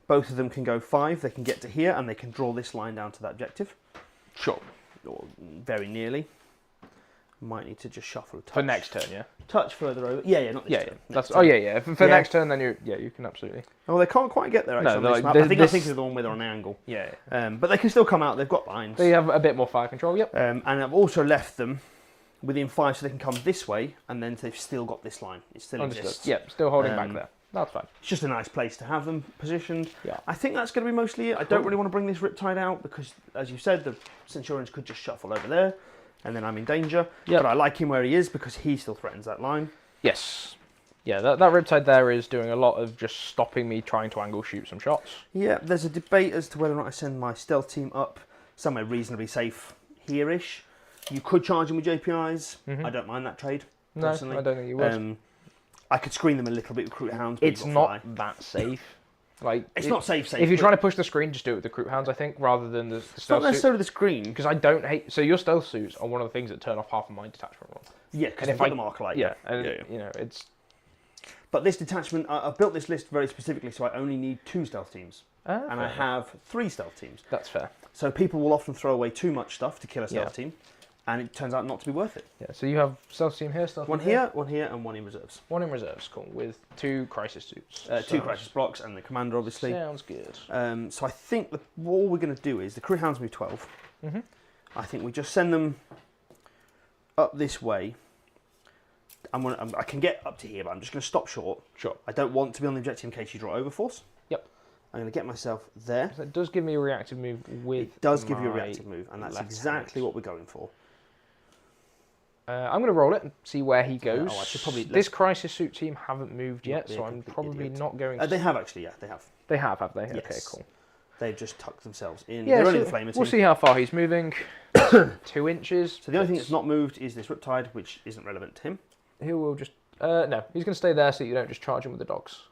both of them can go 5. They can get to here and they can draw this line down to that objective. Sure. Or very nearly. Might need to just shuffle a touch. For next turn, yeah? Touch further over. Yeah, not this turn. That's, For next turn, then you can absolutely. Oh, they can't quite get there actually on this map. I think they're the one where they're on an angle. Yeah. But they can still come out. They've got lines. They have a bit more fire control, yep. And I've also left them within 5 so they can come this way, and then they've still got this line. It still exists. Yep, still holding back there. That's fine. It's just a nice place to have them positioned. Yeah. I think that's going to be mostly it. I don't really want to bring this Riptide out because, as you said, the Centurions could just shuffle over there, and then I'm in danger. Yep. But I like him where he is because he still threatens that line. Yes. Yeah, that Riptide there is doing a lot of just stopping me trying to angle shoot some shots. Yeah, there's a debate as to whether or not I send my stealth team up somewhere reasonably safe here-ish. You could charge them with JPIs. I don't mind that trade, personally. No, I don't think you would. I could screen them a little bit with Recruit Hounds. It's not that safe. Like it's not safe. If you're trying to push the screen, just do it with the Recruit Hounds, I think, rather than the stealth suit. It's not necessarily the screen. Because I don't hate... So your stealth suits are one of the things that turn off half of my detachment run. Yeah, because they've got the marker light. Yeah, you know, it's... But this detachment, I've built this list very specifically, so I only need 2 stealth teams. And I have 3 stealth teams. That's fair. So people will often throw away too much stuff to kill a stealth team. and it turns out not to be worth it. Yeah, so you have stealth team here, stealth One team here, and one in reserves. One in reserves, cool, with 2 crisis suits. 2 crisis blocks and the commander, obviously. Sounds good. So I think all we're going to do is the crew hounds move 12. Mm-hmm. I think we just send them up this way. I can get up to here, but I'm just going to stop short. Sure. I don't want to be on the objective in case you draw overforce. Yep. I'm going to get myself there. So it does give me a reactive move with. It does give you a reactive move, and that's exactly what we're going for. I'm going to roll it and see where he goes. I should probably. This crisis suit team haven't moved yet, so I'm probably not going to. They have actually, yeah, they have. They have they? Yes. Okay, cool. They've just tucked themselves in. Yeah, They're so only the flamer team. we'll see how far he's moving. 2 inches. So the only thing that's not moved is this Riptide, which isn't relevant to him. He will just. No, he's going to stay there so you don't just charge him with the dogs.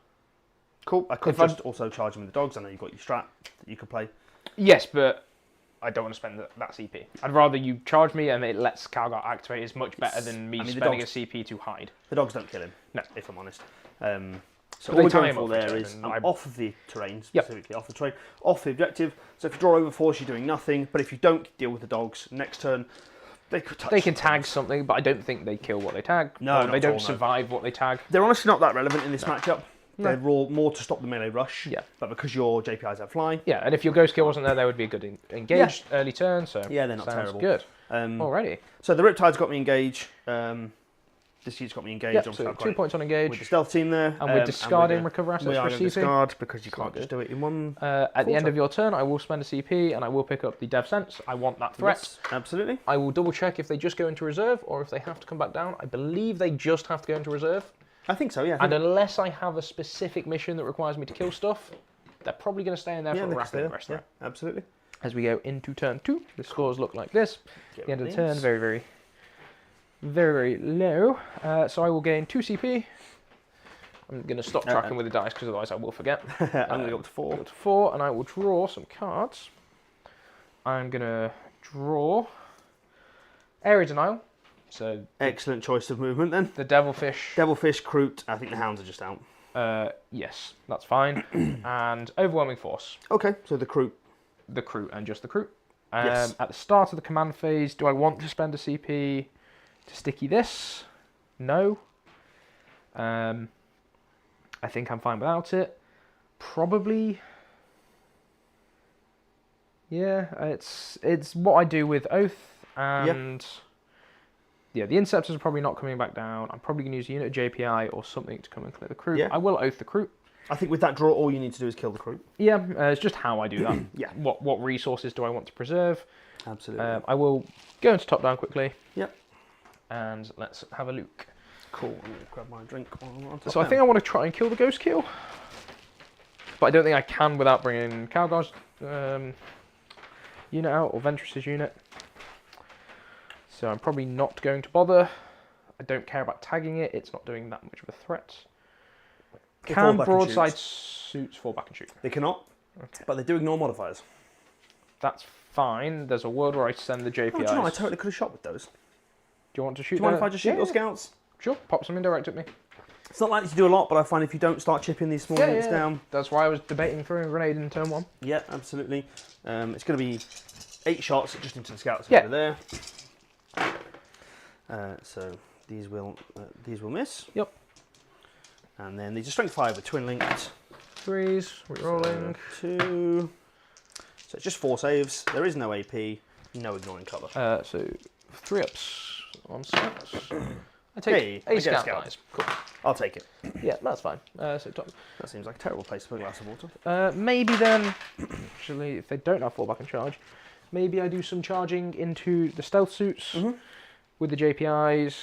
Cool. I could just also charge him with the dogs. I know you've got your strat that you could play. Yes, but I don't want to spend that CP. I'd rather you charge me and it lets Calgar activate. Is much better than me spending a CP to hide. The dogs don't kill him. No, if I'm honest. So but all we're going for there is I'm off of the terrain, specifically off the terrain, off the objective. So if you draw overforce, you're doing nothing. But if you don't deal with the dogs next turn, they could touch. They can tag something, but I don't think they kill what they tag. No, they don't survive what they tag. They're honestly not that relevant in this matchup. They're more to stop the melee rush. Yeah. But because your JPIs have fly. Yeah, and if your ghost kill wasn't there, they would be a good engaged early turn. So yeah, they're not terrible. Good. Already. So the Riptide's got me engaged. This unit's got me engaged. Yep, so 2 points on engage. With the stealth team there. And we're discarding recover assets we are for going to CP. discard because you can't just do it in one. At the end of your turn, I will spend a CP and I will pick up the Dev Sense. I want that threat. Yes, absolutely. I will double check if they just go into reserve or if they have to come back down. I believe they just have to go into reserve. I think so, yeah. And unless I have a specific mission that requires me to kill stuff, they're probably going to stay in there for a rapid rest. Yeah, absolutely. As we go into turn 2, the scores look like this. At the end of the turn, very, very low. So I will gain 2 CP. I'm going to stop tracking with the dice because otherwise I will forget. I'm going to go up to 4. Go to 4, and I will draw some cards. I'm going to draw Area Denial. So excellent choice of movement then. The Devilfish. Devilfish, Kroot. I think the Hounds are just out. Yes, that's fine. And Overwhelming Force. Okay, so the Kroot. The Kroot and just the Kroot. Yes. At the start of the command phase, do I want to spend a CP to sticky this? No. I think I'm fine without it. Probably. Yeah, it's what I do with Oath and. Yeah, the Inceptors are probably not coming back down. I'm probably going to use a unit of JPI or something to come and clear the Kroot. Yeah. I will Oath the Kroot. I think with that draw, all you need to do is kill the Kroot. Yeah, it's just how I do that. Yeah. What resources do I want to preserve? Absolutely. I will go into top down quickly. Yep. And let's have a look. Cool. I'm going to grab my drink. So I think I want to try and kill the Ghost Kill. But I don't think I can without bringing Calgar's unit out or Ventress's unit. So I'm probably not going to bother. I don't care about tagging it. It's not doing that much of a threat. Can broadside suits fall back and shoot? They cannot, but they do ignore modifiers. That's fine. There's a world where I send the JPIs. Oh, do you know, I totally could have shot with those. Do you want to shoot? Do you mind if I just shoot your scouts? Sure. Pop some indirect at me. It's not likely to do a lot, but I find if you don't start chipping these small units down. That's why I was debating throwing a grenade in turn 1. Yeah, absolutely. It's going to be 8 shots just into the scouts over there. So these will miss. Yep. And then these are strength 5 with twin linked. 3s, re-rolling. 2. So it's just 4 saves. There is no AP, no ignoring cover. So 3 ups on scouts. I take a scout dice. Cool. I'll take it. Yeah, that's fine. So top. That seems like a terrible place to put a glass of water. Maybe then, actually, if they don't have fallback and charge, maybe I do some charging into the stealth suits with the JPIs,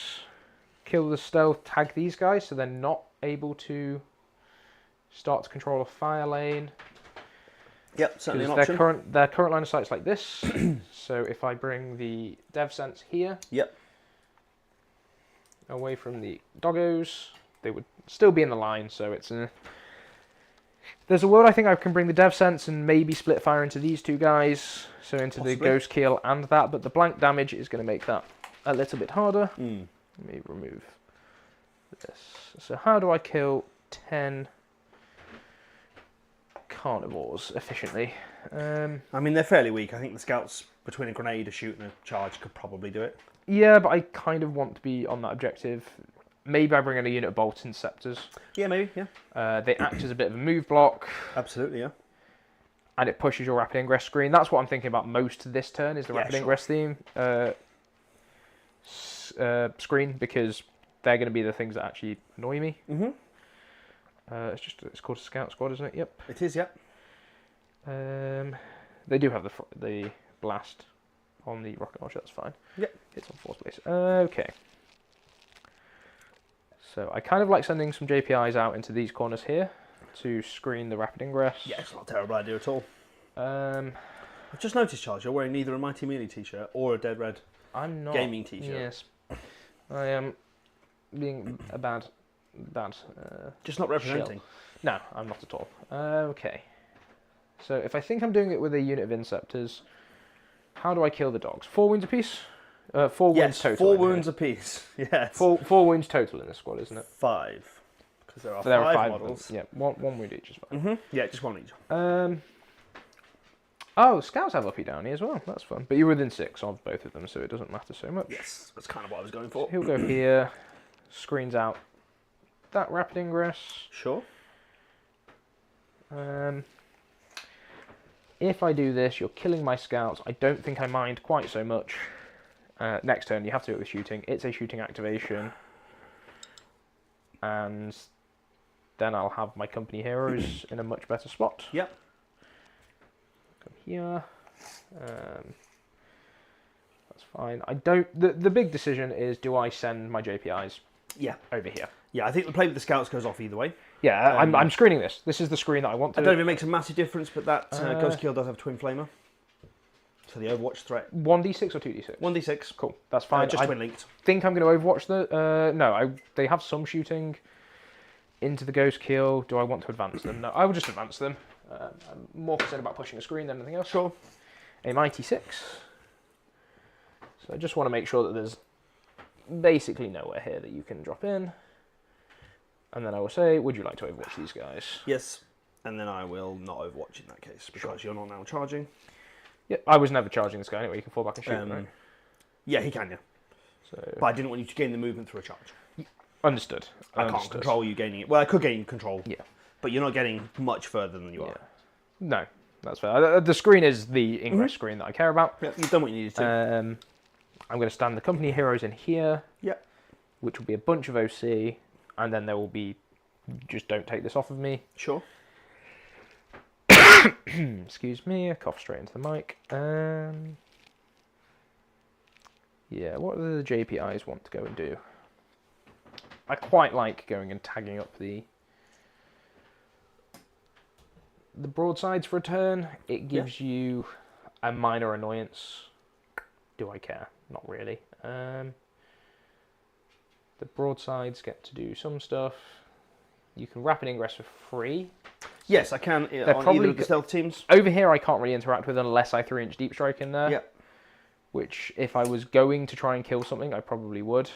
kill the stealth, tag these guys so they're not able to start to control a fire lane. Yep, certainly an option. Their current line of sight is like this. So if I bring the Dev Sense here, away from the doggos, they would still be in the line. So it's there's a world I think I can bring the Dev Sense and maybe split fire into these 2 guys, so into the Ghost Kill and that. But the blank damage is going to make that a little bit harder. Let me remove this. So how do I kill 10 carnivores efficiently. I mean, they're fairly weak. I think the scouts, between a grenade, a shoot, and a charge, could probably do it. Yeah, but I kind of want to be on that objective. Maybe I bring in a unit of bolt interceptors. Yeah, maybe, yeah. They act as a bit of a move block. Absolutely, yeah. And it pushes your rapid ingress screen. That's what I'm thinking about most this turn, is the rapid ingress theme screen, because they're going to be the things that actually annoy me. Mm-hmm. It's called a scout squad, isn't it? Yep. It is, yep. They do have the blast on the rocket launcher. That's fine. Yep. It's on force base. Okay. So I kind of like sending some JPIs out into these corners here to screen the rapid ingress. Yeah, it's not a terrible idea at all. I've I've just noticed, Charles, you're wearing neither a Mighty Melee t-shirt or a Dead Red I'm not gaming t-shirt. Yes, I am being a bad. Just not representing. Shell. No, I'm not at all. Okay. So if I think I'm doing it with a unit of Inceptors, how do I kill the dogs? 4 wounds apiece? 4 wounds total. 4 wounds apiece. Yes. 4 wounds total in this squad, isn't it? 5. Because there are There are 5 5 models. Yeah, one wound each is fine. Mm-hmm. Yeah, just one each. Oh, scouts have uppy downy as well. That's fun. But you're within 6 of both of them, so it doesn't matter so much. Yes, that's kind of what I was going for. So he'll go here, screens out that rapid ingress. Sure. If I do this, you're killing my scouts. I don't think I mind quite so much. Next turn, you have to do it with shooting. It's a shooting activation. And then I'll have my company heroes in a much better spot. Yep. Come here. That's fine. I don't. The big decision is, do I send my JPIs Yeah. over here? Yeah, I think the play with the scouts goes off either way. Yeah, I'm screening this. This is the screen that I want to. I don't know if it makes a massive difference, but that Ghost Kill does have Twin Flamer. So the Overwatch threat. 1d6 or 2d6? 1d6. Cool, that's fine. Just I twin linked. think I'm going to Overwatch the... no, they have some shooting into the Ghost Kill. Do I want to advance them? No, I will just advance them. I'm more concerned about pushing a screen than anything else. Sure. A Mighty 6. So I just want to make sure that there's basically nowhere here that you can drop in. And then I will say, would you like to Overwatch these guys? Yes. And then I will not Overwatch in that case, because you're not now charging. Yeah, I was never charging this guy anyway. You can fall back and shoot, right? Yeah, he can, yeah. So But I didn't want you to gain the movement through a charge. understood. I can't control you gaining it. Well, I could gain control. Yeah. But you're not getting much further than you are. No, that's fair. The screen is the ingress screen that I care about. Yeah, you've done what you needed to. I'm going to stand the company heroes in here. Yeah. Which will be a bunch of OC, and then there will be, just don't take this off of me. Sure. Excuse me, I cough straight into the mic. Yeah, what do the JPIs want to go and do? I quite like going and tagging up the broadsides for a turn. It gives you a minor annoyance. Do I care? Not really. The broadsides get to do some stuff. You can rapid ingress for free. Yes, I can on either of the stealth teams. Over here, I can't really interact with unless I 3-inch deep strike in there. Yeah. Which, if I was going to try and kill something, I probably would.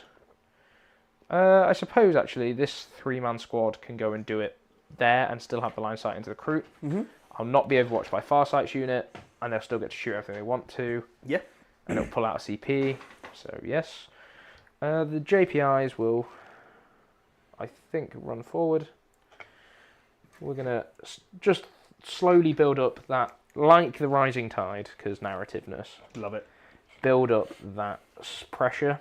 I suppose, actually, this 3-man squad can go and do it there and still have the line sight into the recruit. Mm-hmm. I'll not be overwatched by Farsight's unit, and they'll still get to shoot everything they want to. Yeah. And it'll pull out a CP, so yes. The JPIs will, I think, run forward. We're going to just slowly build up that, like the rising tide, because narrativeness. Love it. Build up that pressure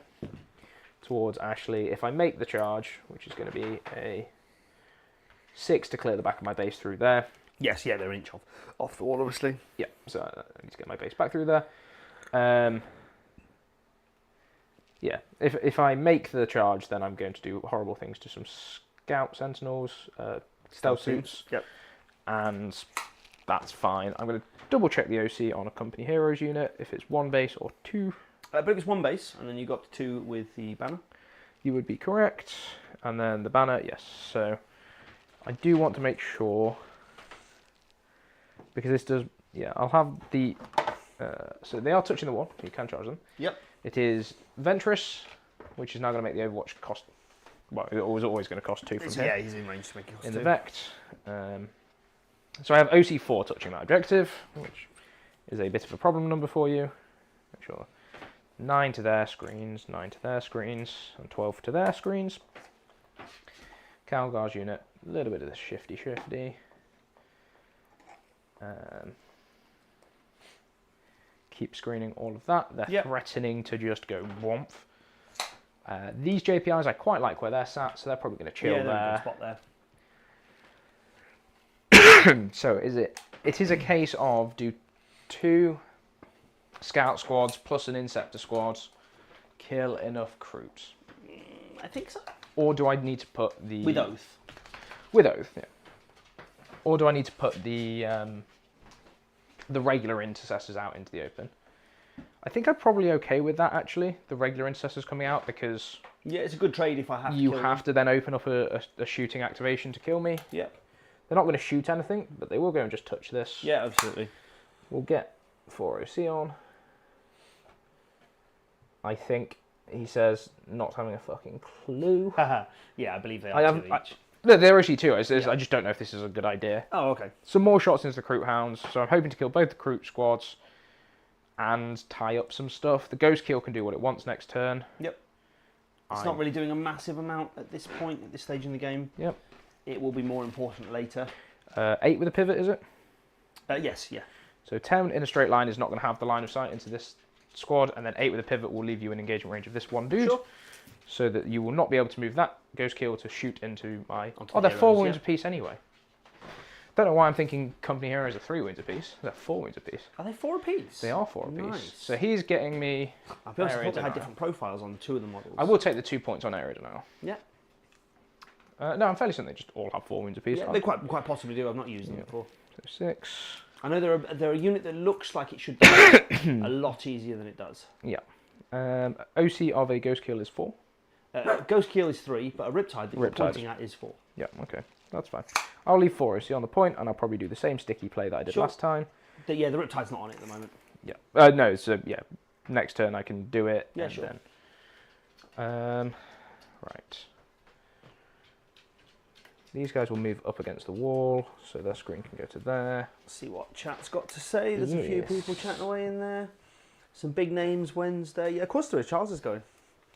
towards Ashley. If I make the charge, which is going to be a 6 to clear the back of my base through there. Yes, yeah, they're an inch off the wall, obviously. Yeah, so I need to get my base back through there. Yeah, if I make the charge, then I'm going to do horrible things to some scout sentinels, stealth suits. Yep. And that's fine. I'm going to double check the OC on a company heroes unit, if it's 1 base or 2. I believe it's 1 base, and then you got 2 with the banner. You would be correct. And then the banner, yes. So I do want to make sure, because this does, yeah, I'll have the, so they are touching the wall, you can charge them. Yep. It is Ventress, which is now going to make the Overwatch cost, well, it was always going to cost 2 from here. Yeah, he's in range to make it cost In 2. the Vect, So I have OC4 touching that objective, which is a bit of a problem number for you. Make sure 9 to their screens, 9 to their screens, and 12 to their screens. Calgar's unit, a little bit of the shifty. Keep screening all of that. They're threatening to just go womp. These JPIs, I quite like where they're sat, so they're probably going to chill there. Yeah, spot there. So it is a case of do 2 scout squads plus an Inceptor squad kill enough troops? I think so. Or do I need to put the... With Oath. With Oath, yeah. Or do I need to put the regular intercessors out into the open? I think I'm probably okay with that, actually. The regular intercessors coming out, because... Yeah, it's a good trade if I have to You kill have to then open up a shooting activation to kill me. Yep. They're not going to shoot anything, but they will go and just touch this. Yeah, absolutely. We'll get 4 OC on. I think he says not having a fucking clue. Yeah, I believe they are two each. No, they're actually 2. I just don't know if this is a good idea. Oh, okay. Some more shots into the Kroot Hounds. So I'm hoping to kill both the Kroot squads and tie up some stuff. The Ghost Keel can do what it wants next turn. Yep. It's not really doing a massive amount at this point, at this stage in the game. Yep. It will be more important later. 8 with a pivot, is it? Yes, yeah. So 10 in a straight line is not going to have the line of sight into this squad, and then 8 with a pivot will leave you in engagement range of this one dude. Sure. So that you will not be able to move that Ghost Keel to shoot into my... Onto Oh, the they're 4 heroes, wounds apiece anyway. Don't know why I'm thinking Company Heroes are 3 wounds apiece. They're 4 wounds apiece. Are they 4 apiece? They are 4 apiece. Nice. So he's getting me... I thought they Denial. had different profiles on 2 of the models. I will take the 2 points on Area Denial. Yeah. No, I'm fairly certain they just all have 4 wounds apiece. Yeah, they quite possibly do. I've not used them before. So 6. I know they're a unit that looks like it should be a lot easier than it does. Yeah. OC of a Ghost Keel is 4. Ghost Keel is 3, but a Riptide that you're pointing at is 4. Yeah, okay. That's fine. I'll leave 4 OC on the point, and I'll probably do the same sticky play that I did last time. The Riptide's not on it at the moment. Yeah. No, so yeah, next turn I can do it. Yeah, and sure. Then, right. These guys will move up against the wall, so their screen can go to there. See what chat's got to say. There's a few people chatting away in there. Some big names Wednesday. Yeah, of course there is. Charles is going.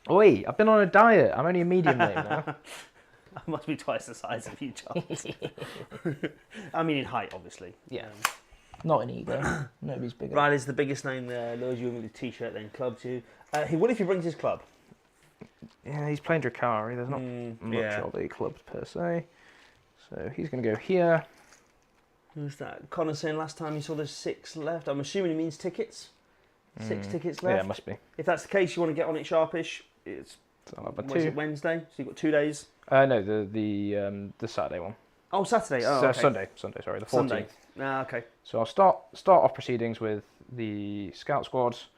Oi, I've been on a diet. I'm only a medium name now. I must be twice the size of you, Charles. I mean, in height, obviously. Yeah. Not in ego. Nobody's bigger. Riley's the biggest name there. Lures you in with a t-shirt, then clubs you. What if he brings his club? Yeah, he's playing Drakari. There's not much of a club per se. So he's going to go here. Who's that? Connor saying last time he saw there's 6 left. I'm assuming he means tickets. 6 tickets left. Yeah, it must be. If that's the case, you want to get on it sharpish. It's Wednesday, so you've got 2 days. No, the Saturday one. Oh, Saturday. Oh, okay. Sunday. Sorry, the 14th. Sunday. Okay. So I'll start off proceedings with the scout squads.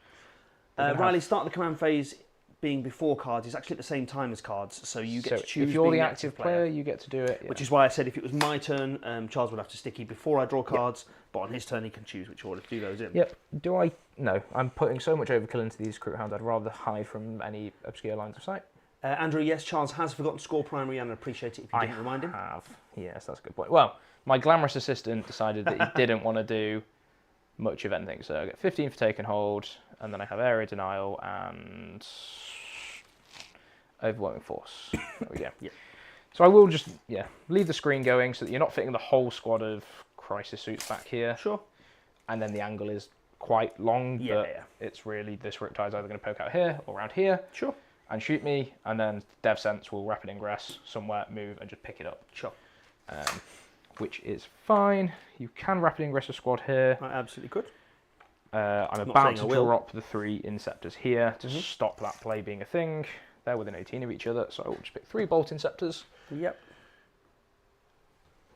Riley, start the command phase being before cards is actually at the same time as cards, so you get to choose. If you're being the active player, you get to do it. Yeah. Which is why I said if it was my turn, Charles would have to sticky before I draw cards, but on his turn he can choose which order to do those in. Yep. Do I? No, I'm putting so much overkill into these Kroot Hounds. I'd rather hide from any obscure lines of sight. Andrew, yes, Charles has forgotten to score primary, and I'd appreciate it if you didn't remind him. I have. Yes, that's a good point. Well, my glamorous assistant decided that he didn't want to do much of anything, so I get 15 for take and hold, and then I have area denial and overwhelming force. There we go. Yep. So I will just leave the screen going so that you're not fitting the whole squad of crisis suits back here. Sure. And then the angle is quite long, but it's really this Riptide's either going to poke out here or around here. Sure. And shoot me, and then Dev Sense will rapid ingress somewhere, move, and just pick it up. Sure. Which is fine. You can rapid ingress a squad here. I absolutely could. I'm about to drop the 3 Inceptors here to stop that play being a thing. They're within 18 of each other, so I will just pick 3 Bolt Inceptors. Yep.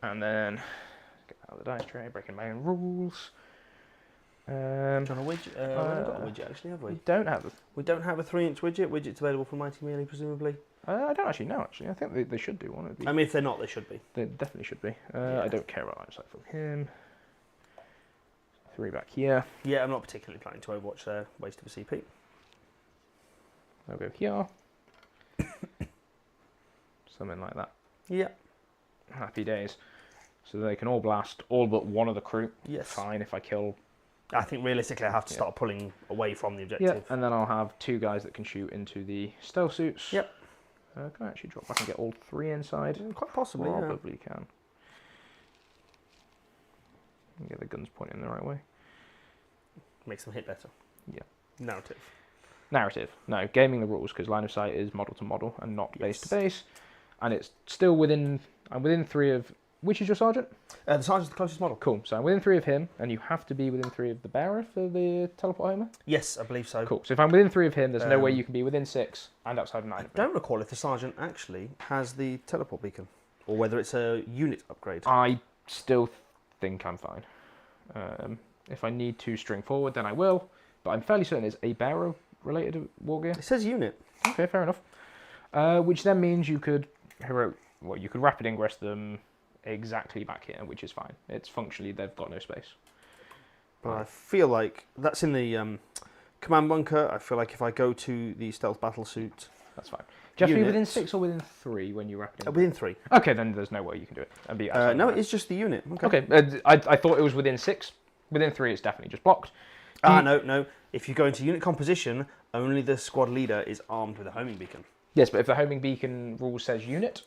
And then get out of the dice tray, breaking my own rules. Do you want a widget? We haven't got a widget actually, have we? We don't have We don't have a 3-inch widget. Widget's available for Mighty Melee, presumably. I don't actually know. Actually, I think they should do one. I mean, if they're not, they should be. They definitely should be. I don't care about line of sight from him. 3 back here. Yeah, I'm not particularly planning to Overwatch there. Waste of a CP. I'll go here. Something like that. Yeah. Happy days. So they can all blast, all but one of the crew. Yes. Fine if I kill. I think realistically I have to start pulling away from the objective. Yeah, and then I'll have 2 guys that can shoot into the stealth suits. Yep. Can I actually drop back and get all 3 inside? Quite possibly, Probably can. Get the guns pointing the right way. Makes them hit better. Yeah. Narrative. No, gaming the rules, because line of sight is model to model and not base to base. And it's still within... I'm within 3 of... Which is your sergeant? The sergeant's the closest model. Cool. So I'm within 3 of him, and you have to be within 3 of the bearer for the teleport homer? Yes, I believe so. Cool. So if I'm within 3 of him, there's no way you can be within 6 and outside of 9 of him. I don't recall if the sergeant actually has the teleport beacon, or whether it's a unit upgrade. I still think I'm fine. If I need to string forward, then I will. But I'm fairly certain it's a bearer related war gear. It says unit. Okay, fair enough. Which then means you could you could rapid ingress them exactly back here, which is fine. It's functionally they've got no space. But I feel like that's in the command bunker. I feel like if I go to the stealth battle suit, that's fine. Do you have to be within units- 6 or within 3 when you rapid ingress? within 3. Okay, then there's no way you can do it. And be outside No, of it's just the unit. Okay. Okay, I thought it was within 6. Within 3, it's definitely just blocked. No. If you go into unit composition, only the squad leader is armed with a homing beacon. Yes, but if the homing beacon rule says unit,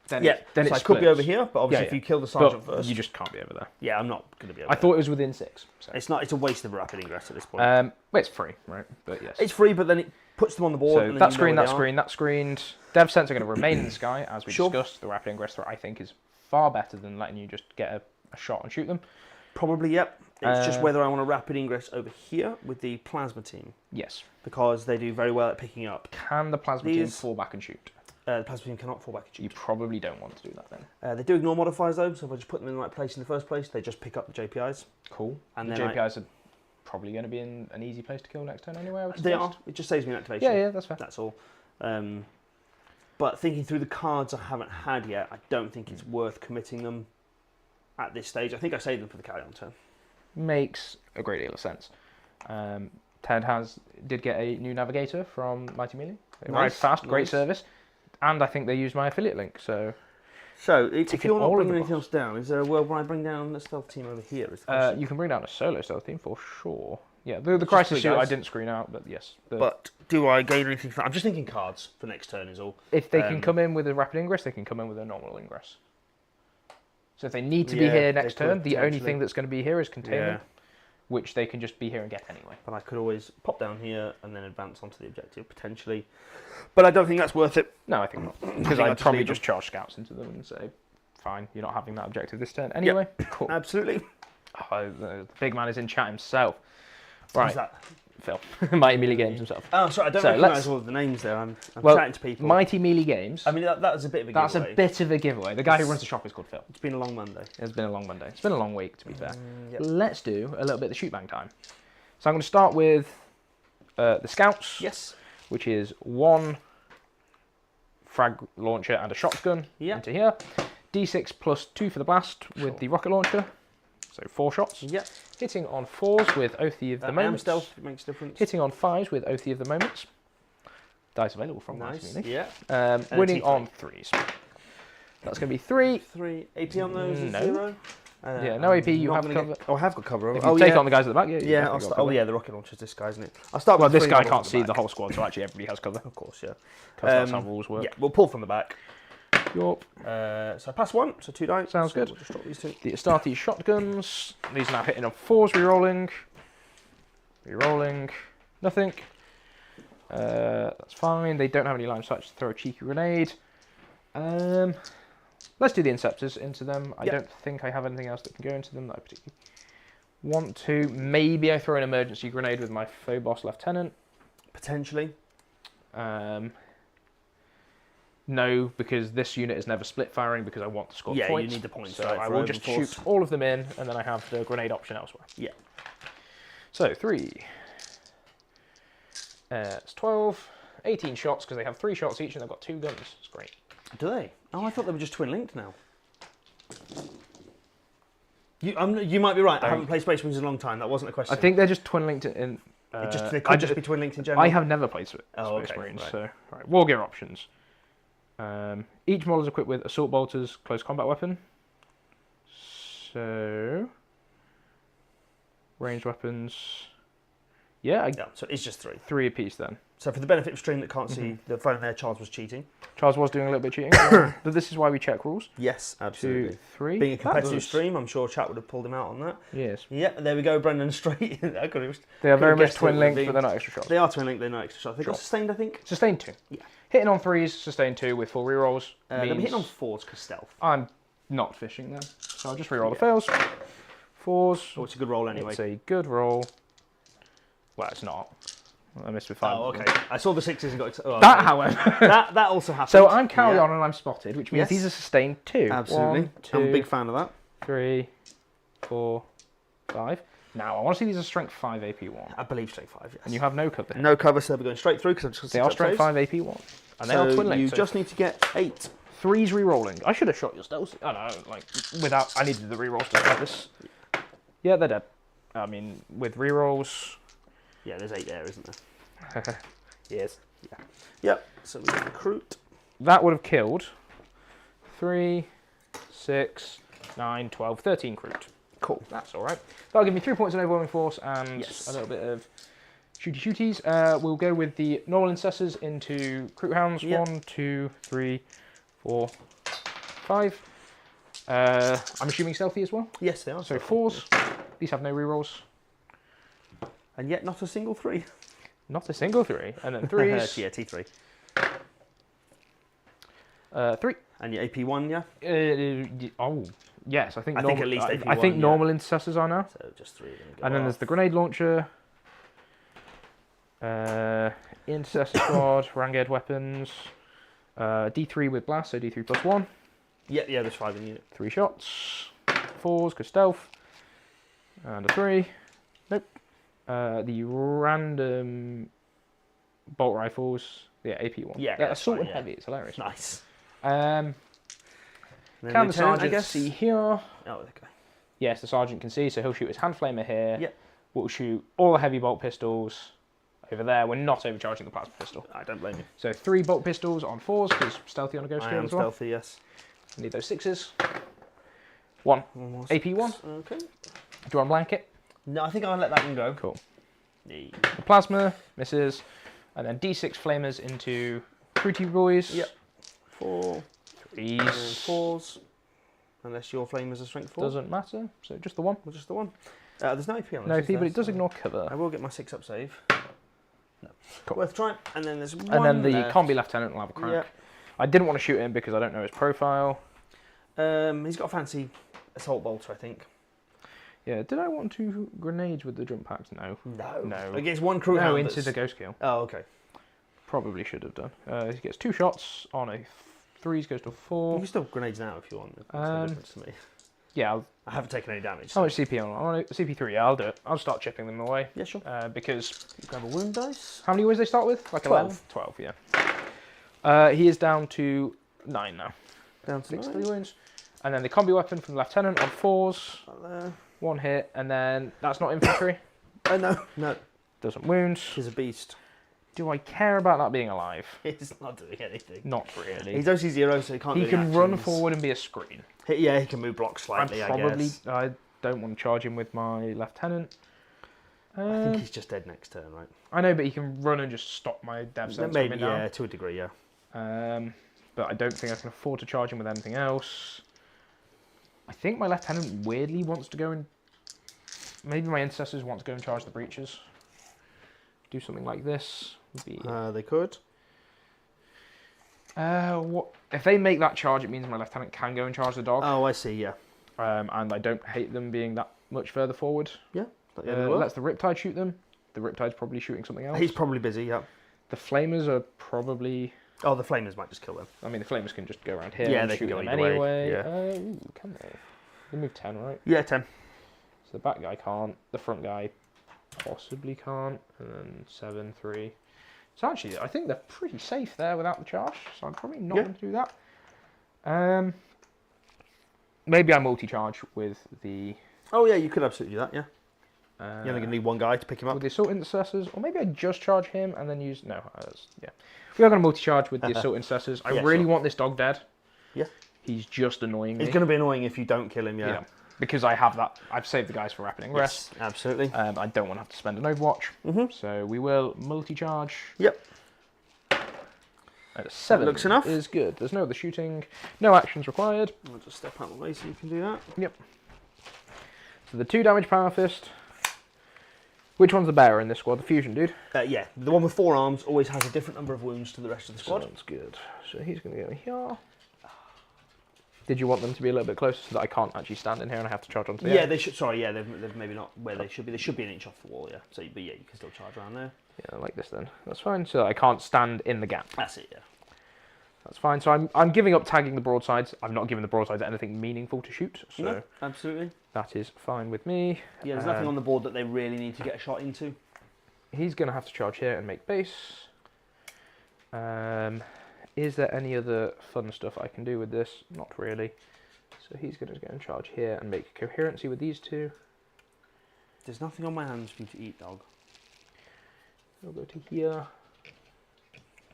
then Then it it could be splits. over here, but obviously if you kill the sergeant But first, you just can't be over there. yeah, I'm not going to be able. I thought it was within 6. So. It's not. It's a waste of rapid ingress at this point. Well, it's free, right? But yes. It's free, but then it puts them on the board. So and then that you know screen, where that screened. Dev sense are going to remain in the sky, as we Sure. discussed. The rapid ingress threat, I think, is far better than letting you just get a shot and shoot them. Probably, yep. It's just whether I want to rapid ingress over here with the plasma team, Yes. because they do very well at picking up. Can the plasma team These- fall back and shoot? The plasma team cannot fall back and You shoot. probably don't want to do that then. They do ignore modifiers though, so if I just put them in the right place in the first place, they just pick up the JPIs. Cool. And the then JPIs are probably going to be in an easy place to kill next turn anyway. I would They suggest. are. It just saves me an activation. Yeah, that's fair. That's all. But thinking through the cards I haven't had yet, I don't think it's worth committing them at this stage. I think I saved them for the Kauyon turn. Makes a great deal of sense. Ted did get a new navigator from Mighty Melee. It arrived fast, great service, and I think they used my affiliate link. So if Ticking you're not all of bringing the anything else down, is there a world where I bring down the stealth team over here? Is the question. you can bring down a solo stealth team for sure. Yeah, the crisis 3 suit I guys. didn't screen out, but yes. But do I gain anything from... I'm just thinking cards for next turn is all. If they can come in with a rapid ingress, they can come in with a normal ingress. So if they need to be Yeah, here they next could, turn, the only potentially. thing that's going to be here is containment, Yeah. which they can just be here and get anyway. But I could always pop down here and then advance onto the objective, potentially. But I don't think that's worth it. No, I think not. Because think I'll I'd just probably leave just charge scouts into them and say, fine, you're not having that objective this turn. Anyway, cool. Absolutely. Oh, the big man is in chat himself. Right, Who's that? Phil. Mighty Melee Games himself. Oh, sorry, I don't So recognise let's- all of the names there. I'm Well, chatting to people. Mighty Melee Games. I mean, that was a bit of a That's giveaway. a bit of a giveaway. The guy who runs the shop is called Phil. It's been a long Monday. It's been a long Monday. It's been a long week, to be fair. Yep. Let's do a little bit of the shoot bang time. So I'm going to start with the scouts, Yes. which is 1 frag launcher and a shotgun Yeah. into here. D6 plus 2 for the blast with the rocket launcher. So 4 shots. Yep. Hitting on 4s with Oathie of the I am Moments. stealth, it makes a difference. Hitting on 5s with Oathie of the Moments. Dice available from Nice. Mighty Melee. Yeah. a Winning T3. on 3s. That's going to be 3. 3 AP on those is No. 0. Yeah, no AP, you not have gonna cover. Oh, I have got cover. If you Oh, take yeah. on the guys at the back, yeah. you Yeah, definitely got cover. yeah, the rocket launcher's this guy, isn't it? I'll start with Well, this 3 guy models can't at the see back. the whole squad, so actually everybody has cover. Of course, yeah. Because that's how rules work. Yeah, we'll pull from the back. Yup. So I pass 1, so 2 dice. Sounds so good. We'll just drop these 2. The Astarte shotguns. These are now hitting on 4s, rerolling. Rerolling. Nothing. That's fine. They don't have any line of sight to throw a cheeky grenade. Let's do the Inceptors into them. I Yep. don't think I have anything else that can go into them that I particularly want to. Maybe I throw an emergency grenade with my Phobos Lieutenant. Potentially. No, because this unit is never split firing because I want to score Yeah, you points. need the points, So right, I for will urban just force. shoot all of them in, and then I have the grenade option elsewhere. Yeah. So 3. It's 12. 18 shots because they have 3 shots each and they've got 2 guns. It's great. Do they? Oh, I thought they were just twin linked now. You might be right. I haven't played Space Marines in a long time. That wasn't a question. I think they're just twin linked in. They could just be twin linked in general. I have never played Space okay, Marines, right. so right. War gear options. Each model is equipped with assault bolters, close combat weapon. So, ranged weapons. Yeah, Yeah, so it's just 3. 3 apiece then. So for the benefit of stream that can't see the phone there, Charles was cheating. Charles was doing a little bit of cheating, but this is why we check rules. Yes, absolutely. 2, 3. Being a competitive stream, I'm sure chat would have pulled him out on that. Yes. Yeah, there we go, Brendan, straight in. They are very much twin linked, but they're not extra shots. They are twin linked, they're not extra shots. They got sustained, I think. Sustained 2. Yeah. Hitting on 3s, sustained 2 with full rerolls. They'll be hitting on 4s because stealth. I'm not fishing then, so I'll just reroll the fails. 4s. Oh, it's a good roll anyway. It's a good roll. Well, it's not. I missed with 5. Oh, okay. I saw the 6s and got... Oh, that, okay. however... that also happened. So I'm Kauyon and I'm spotted, which means these are sustained 2. Absolutely. 1, 2, I'm a big fan of that. 3, 4, 5. Now, I want to see these are strength 5 AP1. I believe strength 5, yes. And you have no cover here. No cover, so they'll be going straight through because I've just got 6 They are strength 5 AP1. And they are twin linked. You just need to get 8. 3's re-rolling. I should have shot your stealth. I know, like, without... I needed the re-rolls to start this. Yeah, they're dead. I mean, with re-rolls... Yeah, there's 8 there, isn't there? Yes. Yeah. Yep, so we recruit. That would have killed 3, 6, 9, 12, 13 recruit. Cool. That's all right. That'll give me 3 points in overwhelming force and a little bit of shooties. We'll go with the normal incessors into recruit hounds. Yep. 1, 2, 3, 4, 5. I'm assuming stealthy as well. Yes, they are. So 4s. These have no rerolls. And yet not a single 3. Not a single 3. And then 3s. Yeah, T3. 3. And your AP1, yeah? Oh, yes. I think at least AP1. I think normal intercessors are now. So just 3 of them go And then off. there's the grenade launcher. Intercessor squad, Vanguard weapons. D3 with blast, so D3 plus 1. Yeah, there's 5 in unit. 3 shots. 4s, because stealth. And a 3. Nope. The random bolt rifles. Yeah, AP1. Yeah, They're that's assault fine, and heavy. It's hilarious. Nice. Can the Lieutenant, sergeant see here? Oh, okay. Yes, the sergeant can see, so he'll shoot his hand flamer here. Yep. We'll shoot all the heavy bolt pistols over there. We're not overcharging the plasma pistol. I don't blame you. So 3 bolt pistols on 4s, because stealthy on a ghost I scale am as well. stealthy, yes. I need those 6s. 1. AP1. Okay. Do you want blanket? No, I think I'll let that one go. Cool. The The plasma misses, and then D6 flamers into fruity boys. Yep. 4. 3s. 4s. Unless your flame is a strength 4. Doesn't matter. So just the 1. Or just the 1. There's no AP on No this, AP, but it does so ignore cover. I will get my 6 up save. No. Cool. Worth trying. And then there's one And then the left. combi lieutenant will have a crack. Yep. I didn't want to shoot him because I don't know his profile. He's got a fancy assault bolter, I think. Yeah, did I want to grenades with the jump packs? No. No. Against one crew No, hound into that's- the ghost kill. Oh, okay. Probably should have done. He gets 2 shots on a 3s, goes to a You 4. can still grenades now if you want. It's no difference to me. Yeah, I haven't taken any damage. how much CP on? I want CP3, yeah, I'll do it. I'll start chipping them away. Yeah, sure. Because, Grab a wound dice. how many ways they start with? Like 12. 12, yeah. He is down to 9 now. Down to 6 9. 3 wounds. And then the combi weapon from the lieutenant on 4s. Right there. 1 hit, and then that's not infantry. No. Doesn't wound. He's a beast. Do I care about that being alive? He's not doing anything. Not really. He's OC0, so he can't do He any can run actions. forward and be a screen. Yeah, he can move blocks slightly, I guess. I don't want to charge him with my lieutenant. I think he's just dead next turn, right? I know, but he can run and just stop my dev sense Maybe, coming down. yeah, to a degree, yeah. But I don't think I can afford to charge him with anything else. I think my lieutenant weirdly wants to go and... Maybe my intercessors want to go and charge the breaches. Do something like this. Would be... They could. What if they make that charge? It means my lieutenant can go and charge the dog. Oh, I see, yeah. And I don't hate them being that much further forward. Yeah. They will. Let's the Riptide shoot them. The Riptide's probably shooting something else. He's probably busy, yeah. The Flamers are probably... Oh, the flamers might just kill them. I mean, the Flamers can just go around here Yeah, and they shoot can go them either way, anyway. yeah. Ooh, can they? They move 10, right? Yeah, 10. So the back guy can't. The front guy possibly can't. And then 7, 3. So actually, I think they're pretty safe there without the charge. So I'm probably not going to do that. Maybe I multi-charge with the... Oh, yeah, you could absolutely do that, yeah. You're only going to Uh, need one guy to pick him up. with the assault intercessors, or maybe I just charge him and then use... No, yeah. We are going to multi-charge with the assault intercessors. I Yeah, really sure. want this dog dead. Yeah. He's just annoying me. It's going to be annoying if you don't kill him, yeah. because I have that. I've saved the guys for rapid ingress. Yes, absolutely. I don't want to have to spend an Overwatch. So we will multi-charge. Yep. At a 7 looks enough. Is good. There's no other shooting. No actions required. I'll just step out of the way so you can do that. Yep. So the 2 damage Power Fist. Which one's the bearer in this squad? The fusion dude? Yeah, the one with 4 arms always has a different number of wounds to the rest of the squad. Sounds good. So he's going to go here. Did you want them to be a little bit closer so that I can't actually stand in here and I have to charge onto the they should. Sorry, yeah, they've maybe not where they should be. They should be an inch off the wall, yeah. So, but yeah, you can still charge around there. Yeah, like this then. That's fine. So I can't stand in the gap. That's it, yeah. That's fine. So I'm giving up tagging the broadsides. I've not given the broadsides anything meaningful to shoot. So no, absolutely. That is fine with me. Yeah, there's nothing on the board that they really need to get a shot into. He's going to have to charge here and make base. Is there any other fun stuff I can do with this? Not really. So he's going to go and charge here and make coherency with these 2. There's nothing on my hands for you to eat, dog. We'll go to here.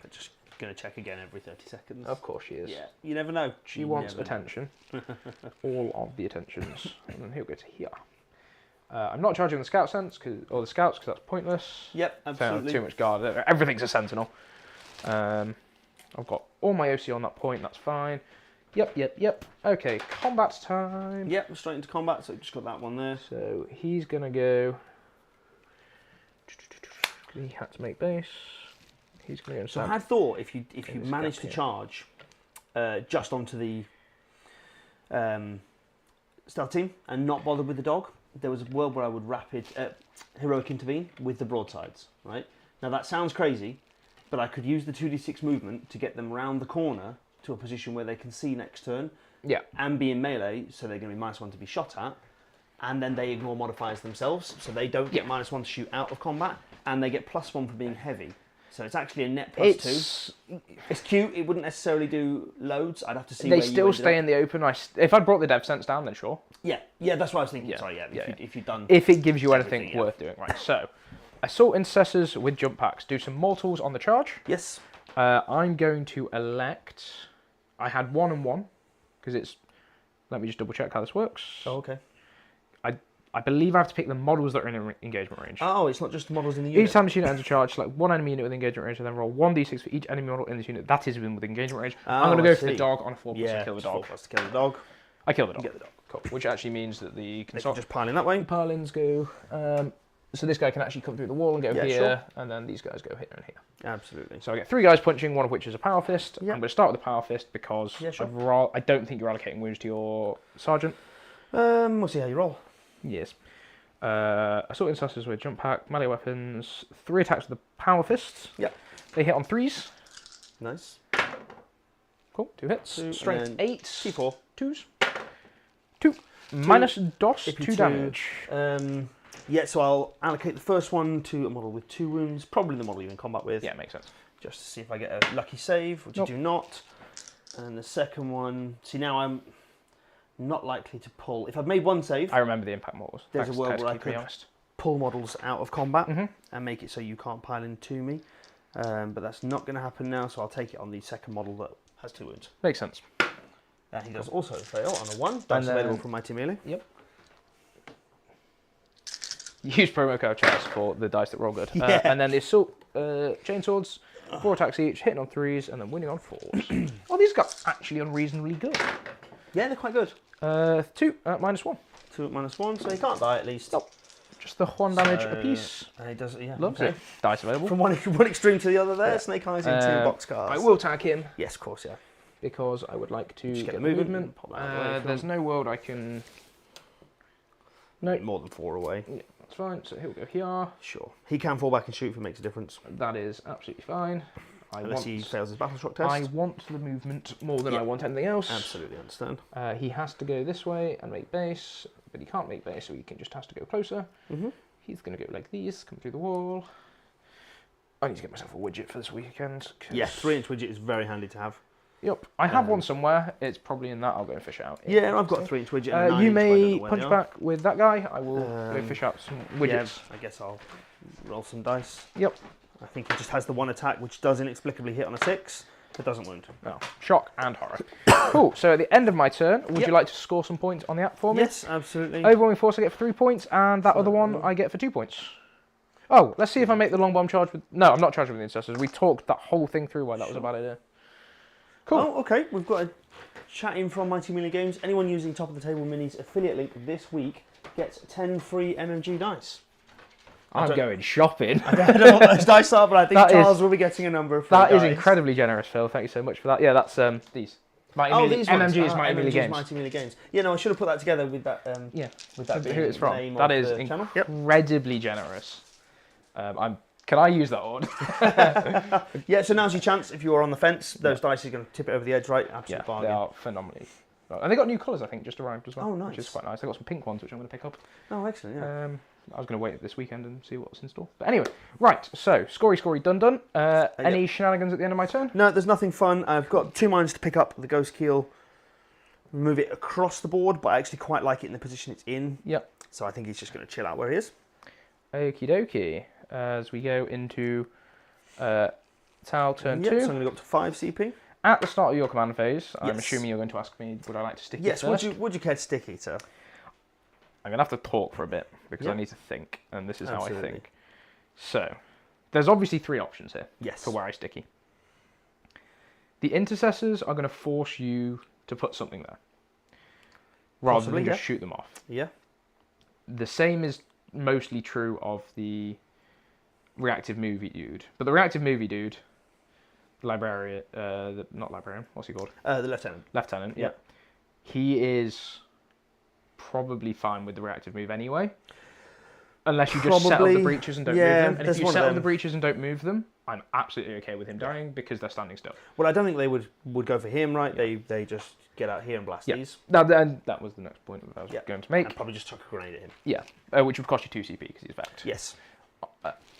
I'm just going to check again every 30 seconds. Of course she is. Yeah, you never know. She wants attention. All of the attentions. And then he'll go to here. I'm not charging the scout sense or the scouts because that's pointless. Yep, absolutely. Too much guard. Everything's a sentinel. I've got all my OC on that point. That's fine. Yep. Okay, combat time. Yep, we're straight into combat. So just got that one there. So he's gonna go. He had to make base. He's gonna go. So I had thought if you managed to charge just onto the stealth team and not bother with the dog, there was a world where I would heroic intervene with the broadsides. Right now that sounds crazy, but I could use the 2d6 movement to get them round the corner to a position where they can see next turn. Yeah. And be in melee, so they're going to be -1 to be shot at, and then they ignore modifiers themselves, so they don't get -1 to shoot out of combat, and they get +1 for being heavy. So it's actually a net +2. It's cute. It wouldn't necessarily do loads. I'd have to see. They still stay in the open. If I'd brought the dev sense down, then sure. Yeah, that's what I was thinking. Yeah. Sorry, if you've done. If it gives you anything worth doing, right? So, assault intercessors with jump packs. Do some mortals on the charge. Yes. I'm going to elect. I had 1 and 1 because it's. Let me just double check how this works. Oh, okay. I believe I have to pick the models that are in engagement range. Oh, it's not just the models in the unit. Each time this unit enters charge, select 1 enemy unit with engagement range and then roll 1d6 for each enemy model in this unit. That is with engagement range. I'm going to go for the dog on a 4+ to kill the dog. 4+ to kill the dog. I kill the dog. You get the dog. Cool. Which actually means that the They can just pile in that way. Pilings go. So this guy can actually come through the wall and go here, and then these guys go here and here. Absolutely. So I get 3 guys punching, one of which is a power fist. Yep. I'm going to start with the power fist because I don't think you're allocating wounds to your sergeant. We'll see how you roll. Yes. Assault intercessors with jump pack, melee weapons, 3 attacks with the power fists. Yep. They hit on 3s. Nice. Cool. 2 hits. 2, Strength 8. T4. 2s. 2. Minus DOS, 2 damage. Yeah, so I'll allocate the first one to a model with 2 wounds, probably the model you're in combat with. Yeah, makes sense. Just to see if I get a lucky save, which I do not. And the second one, see now I'm not likely to pull. If I've made 1 save, I remember the impact models. There's a world where I could pull models out of combat and make it so you can't pile into me. But that's not going to happen now, so I'll take it on the second model that has 2 wounds. Makes sense. He does also fail on a 1. That's available from Mighty Melee. Yep. Use promo code Chaz for the dice that roll good. Yeah. And then the assault chainswords, 4 attacks each, hitting on 3s, and then winning on 4s. Oh, these guys actually unreasonably good. Yeah, they're quite good. 2 at -1. 2 at -1, so he can't die at least. Nope. Just the 1 damage apiece. And he does, yeah. Loves it. Dice available. From one extreme to the other there, Snake Eyes into boxcars. I will tag him. Yes, of course, yeah. Because I would like to Just get the the movement. Pop that out of the way There's no world I can... No. More than 4 away. Yeah, that's fine. So he'll go here. Sure. He can fall back and shoot if it makes a difference. That is absolutely fine. Unless he fails his battle shock test. I want the movement more than I want anything else. Absolutely understand. He has to go this way and make base, but he can't make base, so he just has to go closer. He's going to go like these, come through the wall. I need to get myself a widget for this weekend. Yeah, 3-inch widget is very handy to have. Yep, I have one somewhere. It's probably in that. I'll go and fish it out. Yeah, I've got a 3-inch widget and a 9-inch. You may punch back with that guy. I will go fish out some widgets. Yeah, I guess I'll roll some dice. Yep. I think he just has the 1 attack, which does inexplicably hit on a 6. It doesn't wound. No. Shock and horror. Cool. So at the end of my turn, would you like to score some points on the app for me? Yes, absolutely. Overwhelming Force I get for 3 points, and that other one I get for 2 points. Oh, let's see if I make the long bomb charge with... No, I'm not charging with the intercessors. We talked that whole thing through why that was a bad idea. Cool. Oh, okay. We've got a chat in from Mighty Melee Games. Anyone using Top of the Table Minis affiliate link this week gets 10 free MMG dice. I'm going shopping. I don't know what those dice are, but I think That Charles will be getting a number of free That is dice. incredibly generous, Phil. Thank you so much for that. Yeah, that's these. These ones. MMG is Mighty Melee MMG's Games. Mighty Melee Games. Yeah, no, I should have put that together with that. Yeah. With that being Who it's the from. name That of is the channel. Yep. incredibly generous. Can I use that order? Yeah, so now's your chance. If you are on the fence, those dice are going to tip it over the edge, right? Absolute Yeah, bargain. they are phenomenally. And they got new colours, I think, just arrived as well. Oh, nice. Which is quite nice. They got some pink ones, which I'm going to pick up. Oh, excellent, yeah. I was going to wait this weekend and see what's in store. But anyway, right, so, scory, dun. Any shenanigans at the end of my turn? No, there's nothing fun. I've got 2 mines to pick up the Ghost Keel, move it across the board, but I actually quite like it in the position it's in. Yep. So I think he's just going to chill out where he is. Okie dokie. As we go into Tal turn 2. So I'm going to go up to 5 CP. At the start of your command phase, I'm Yes. assuming you're going to ask me, would I like to stick it Yes, first? would you care to stick Eater? I'm going to have to talk for a bit, because I Yep. need to think, and this is how Absolutely. I think. So, there's obviously 3 options here Yes. for where I sticky. The intercessors are going to force you to put something there, rather Possibly, than just yeah. shoot them off. Yeah. The same is mostly true of the reactive movie dude. But the reactive movie dude, librarian, not librarian, what's he called? The Lieutenant. Lieutenant, Yeah. yeah. He is probably fine with the reactive move anyway. Unless you just settle Probably, the breaches and don't yeah, move them. And if there's you one of settle the them. breaches and don't move them, I'm absolutely okay with him dying because they're standing still. Well, I don't think they would go for him, right? They just get out here and blast Yeah. these. And that was the next point that I was Yeah. going to make. And probably just chuck a grenade at him. Yeah, which would cost you 2 CP because he's vect. Yes.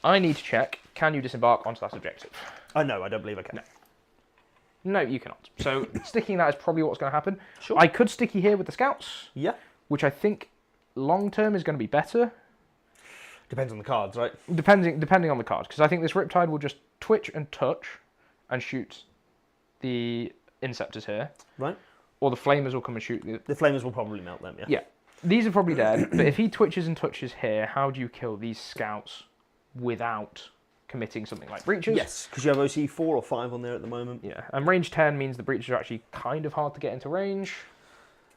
I need to check, can you disembark onto that objective? No, I don't believe I can. No, you cannot. So sticking that is probably what's going to happen. Sure. I could sticky here with the scouts, Yeah. which I think long term is going to be better, Depends on the cards, right? depending on the cards. Because I think this Riptide will just twitch and touch and shoot the Inceptors here, Right. or the Flamers will come and shoot the... The Flamers will probably melt them, yeah. Yeah, these are probably dead, but if he twitches and touches here, how do you kill these scouts without committing something like breaches? Yes, because you have OC 4 or 5 on there at the moment. Yeah, and range 10 means the breaches are actually kind of hard to get into range.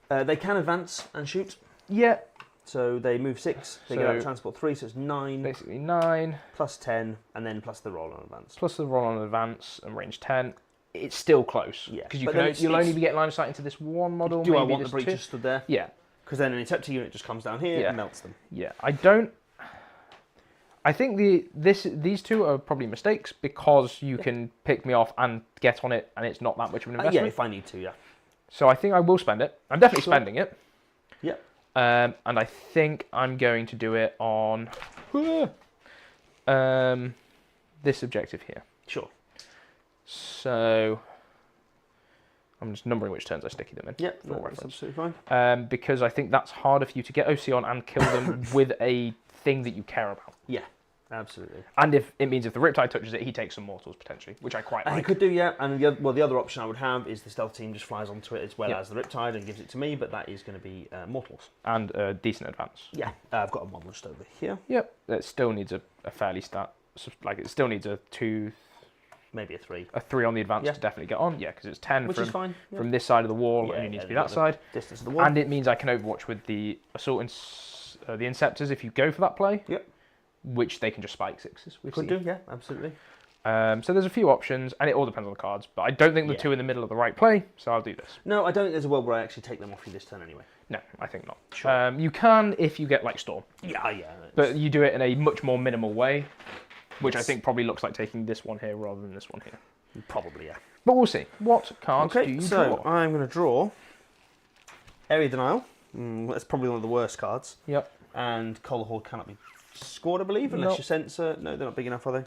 They can advance and shoot. Yeah, So they move 6, they get out of transport 3, so it's 9, basically 9, plus 10, and then plus the roll on advance. plus the roll on advance and range 10. It's still close. Yeah, Because but then you'll it's- only be getting line of sight into this one model. Do maybe I want the this breaches 2. stood there? Yeah, Because then an Inceptor unit just comes down here Yeah. and melts them. yeah. I don't... I think these two are probably mistakes because you can pick me off and get on it and it's not that much of an investment. Yeah, if I need to, yeah. So I think I will spend it. I'm definitely Sure. spending it. Yeah. And I think I'm going to do it on this objective here. Sure. So I'm just numbering which turns I sticky them in. Yep, for that's reference. absolutely fine. Because I think that's harder for you to get OC on and kill them with a thing that you care about. Yeah, absolutely. And if it means if the Riptide touches it, he takes some mortals potentially, which I quite He like. could do, yeah. And the other option I would have is the stealth team just flies onto it as well Yeah. as the Riptide and gives it to me, but that is going to be mortals. And decent advance. Yeah, I've got a model just over here. Yep. It still needs a fairly it still needs a 2, Maybe a 3. a 3 on the advance Yeah. to definitely get on. Yeah, because it's 10 Which is fine. Yeah. from this side of the wall, Yeah, and you need to be yeah, that side. Distance of the wall. And it means I can overwatch with the assault and the Inceptors if you go for that play. Yep. Which they can just spike 6s. We've Could seen. do, yeah, absolutely. So there's a few options, and it all depends on the cards. But I don't think the Yeah. 2 in the middle are the right play, so I'll do this. No, I don't think there's a world where I actually take them off you this turn anyway. No, I think not. Sure. You can if you get like Storm, Yeah, yeah. but you do it in a much more minimal way, which I Yes. think probably looks like taking this one here rather than this one here. Probably, yeah. But we'll see. What cards do Okay, you so draw? I'm going to draw Area Denial. That's probably one of the worst cards. Yep. And Collar Horde cannot be scored, I believe, unless Nope. you censor. No, they're not big enough, are they?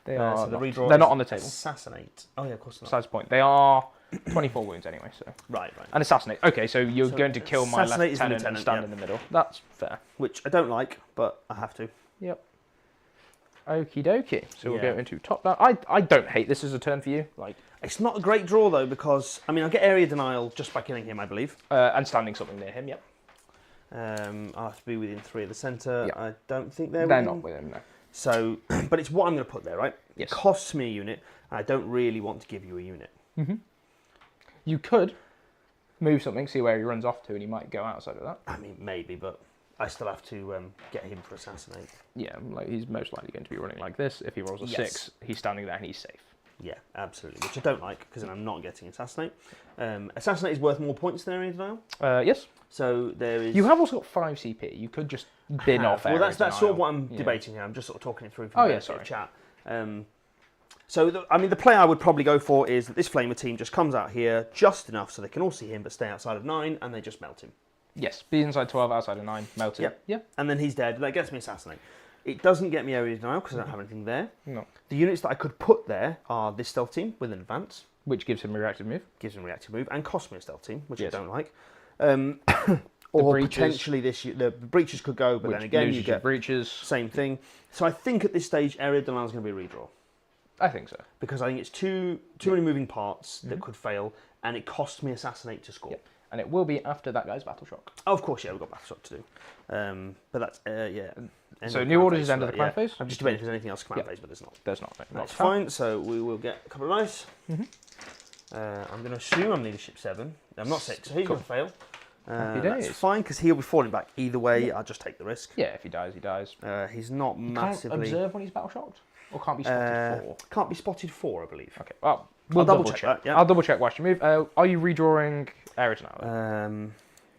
They So are. the Not, redraw they're is not on the table. Assassinate. Oh, yeah, of course not. Besides the point, they are 24 wounds anyway. So Right. and assassinate. Okay, so you're So going to kill my assassinate is the lieutenant and lieutenant, stand yeah. in the middle. That's fair. Which I don't like, but I have to. Yep. Okie dokie. So we'll Yeah. go into top down. I don't hate this as a turn for you. Like, It's not a great draw though because I get area denial just by killing him, I believe. and standing something near him. Yep. I'll have to be within 3 of the centre. Yeah. I don't think they're They're within. not with him, no. So, but it's what I'm going to put there, right? Yes. It costs me a unit, and I don't really want to give you a unit. Mm-hmm. You could move something, see where he runs off to, and he might go outside of that. I mean, maybe, but I still have to get him for assassinate. Yeah, like he's most likely going to be running like this. If he rolls a Yes. 6, he's standing there and he's safe. Yeah, absolutely. Which I don't like because then I'm not getting assassinate. Assassinate is worth more points than area denial. Yes. So there is. You have also got 5 CP. You could just bin off. Well, area that's sort of denial. what I'm Yeah. debating here. I'm just sort of talking it through Oh, from yeah, the sorry. chat. So the play I would probably go for is that this flamer team just comes out here just enough so they can all see him, but stay outside of 9, and they just melt him. Yes, be inside 12, outside of 9, melted. Yep. Yeah. And then he's dead. That gets me assassinate. It doesn't get me area denial because I don't have anything there. No. The units that I could put there are this stealth team with an advance, Which gives him a reactive move. gives him a reactive move, and costs me a stealth team, which Yes. I don't like. Or breaches. potentially the breaches could go, but Which then again you loses your get breaches. same thing. So I think at this stage area denial is going to be a redraw I think so. because I think it's too many moving parts that could fail, and it costs me assassinate to score. Yep. And it will be after that guy's battle shock. Oh, of course, yeah, we've got battle shot to do. But that's yeah. end So of new command orders phase is end for of the that, command yeah. phase. I'm just debating if there's anything else command Yep. phase, but there's not. There's not. No, That's fine. fine. So we will get a couple of dice. I'm going to assume I'm leadership 7. I'm not 6, so he's Cool. going to fail. Happy That's days. fine because he'll be falling back either way. I'll just take the risk. Yeah, if he dies, he dies. He's not Can't massively. observe when he's battle shocked? Or can't be spotted for? Can't be spotted 4, I believe. Okay, well, we'll I'll double double check that, yeah. I'll double check whilst you move. Are you redrawing area denial?